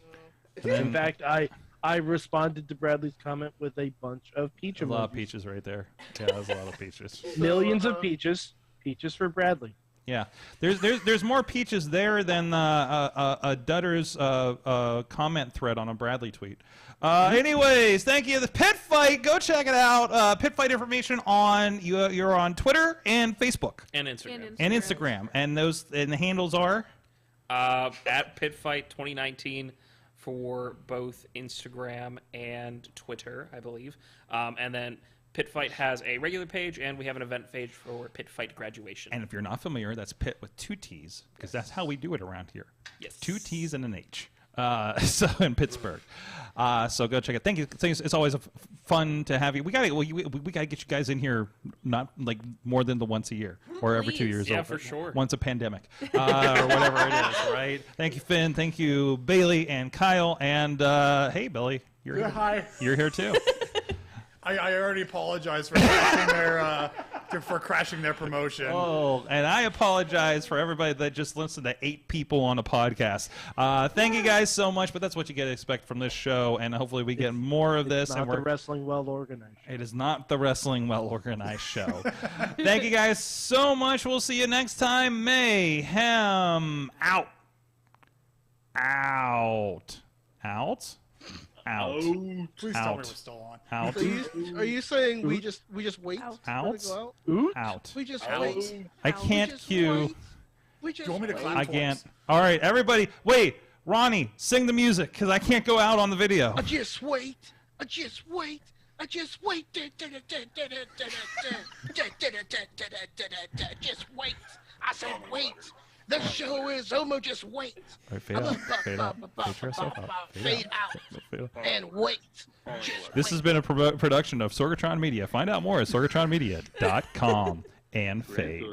Speaker 5: In fact, I responded to Bradley's comment with a bunch of peach
Speaker 4: A lot of
Speaker 5: emojis.
Speaker 4: peaches right there. Yeah, there's a lot of peaches.
Speaker 5: Millions of peaches. Peaches for Bradley.
Speaker 4: Yeah, there's more peaches there than a Dutter's comment thread on a Bradley tweet. Anyways, thank you. The Pitt Fight, go check it out. Pitt Fight information on you're on Twitter and Facebook
Speaker 7: And Instagram.
Speaker 4: and the handles are.
Speaker 7: At Pitt Fight 2019 for both Instagram and Twitter, I believe. And then Pitt Fight has a regular page, and we have an event page for Pitt Fight graduation.
Speaker 4: And if you're not familiar, that's Pitt with 2 T's, because that's how we do it around here.
Speaker 7: Yes.
Speaker 4: 2 T's and an H. So in Pittsburgh. So go check it. Thank you. It's always fun to have you. We gotta get you guys in here, not like more than the once a year or every 2 years.
Speaker 7: Yeah, for sure.
Speaker 4: Once a pandemic or whatever it is, right? Thank you, Finn. Thank you, Bailey and Kyle. And hey, Billy, you're here.
Speaker 9: Hi.
Speaker 4: You're here too.
Speaker 9: I already apologize for crashing their promotion.
Speaker 4: Oh, and I apologize for everybody that just listened to 8 people on a podcast. Thank you guys so much, but that's what you get to expect from this show, and hopefully we get more of this.
Speaker 5: Not the wrestling well organized.
Speaker 4: It is not the wrestling well organized show. Thank you guys so much. We'll see you next time. Mayhem out. Out. Out. Out.
Speaker 9: Please tell me we're still on.
Speaker 4: Out.
Speaker 6: Are you saying we just wait?
Speaker 4: Out.
Speaker 6: For it to go
Speaker 4: Out. Out.
Speaker 6: We just
Speaker 9: Out.
Speaker 6: wait.
Speaker 4: I can't cue.
Speaker 6: We just
Speaker 9: Do you want me to
Speaker 6: wait.
Speaker 9: clap
Speaker 4: I
Speaker 9: twice?
Speaker 4: can't. All right, everybody. Wait, Ronnie, sing the music because I can't go out on the video.
Speaker 6: I just wait. I just wait. I just wait. Just wait. I said wait. The show is almost just wait.
Speaker 4: All right, fade out. Fade out. Fade yourself out.
Speaker 6: Fade out.
Speaker 4: Fade out.
Speaker 6: And wait. Just
Speaker 4: This has been a production of Sorgatron Media. Find out more at sorgatronmedia.com and fade.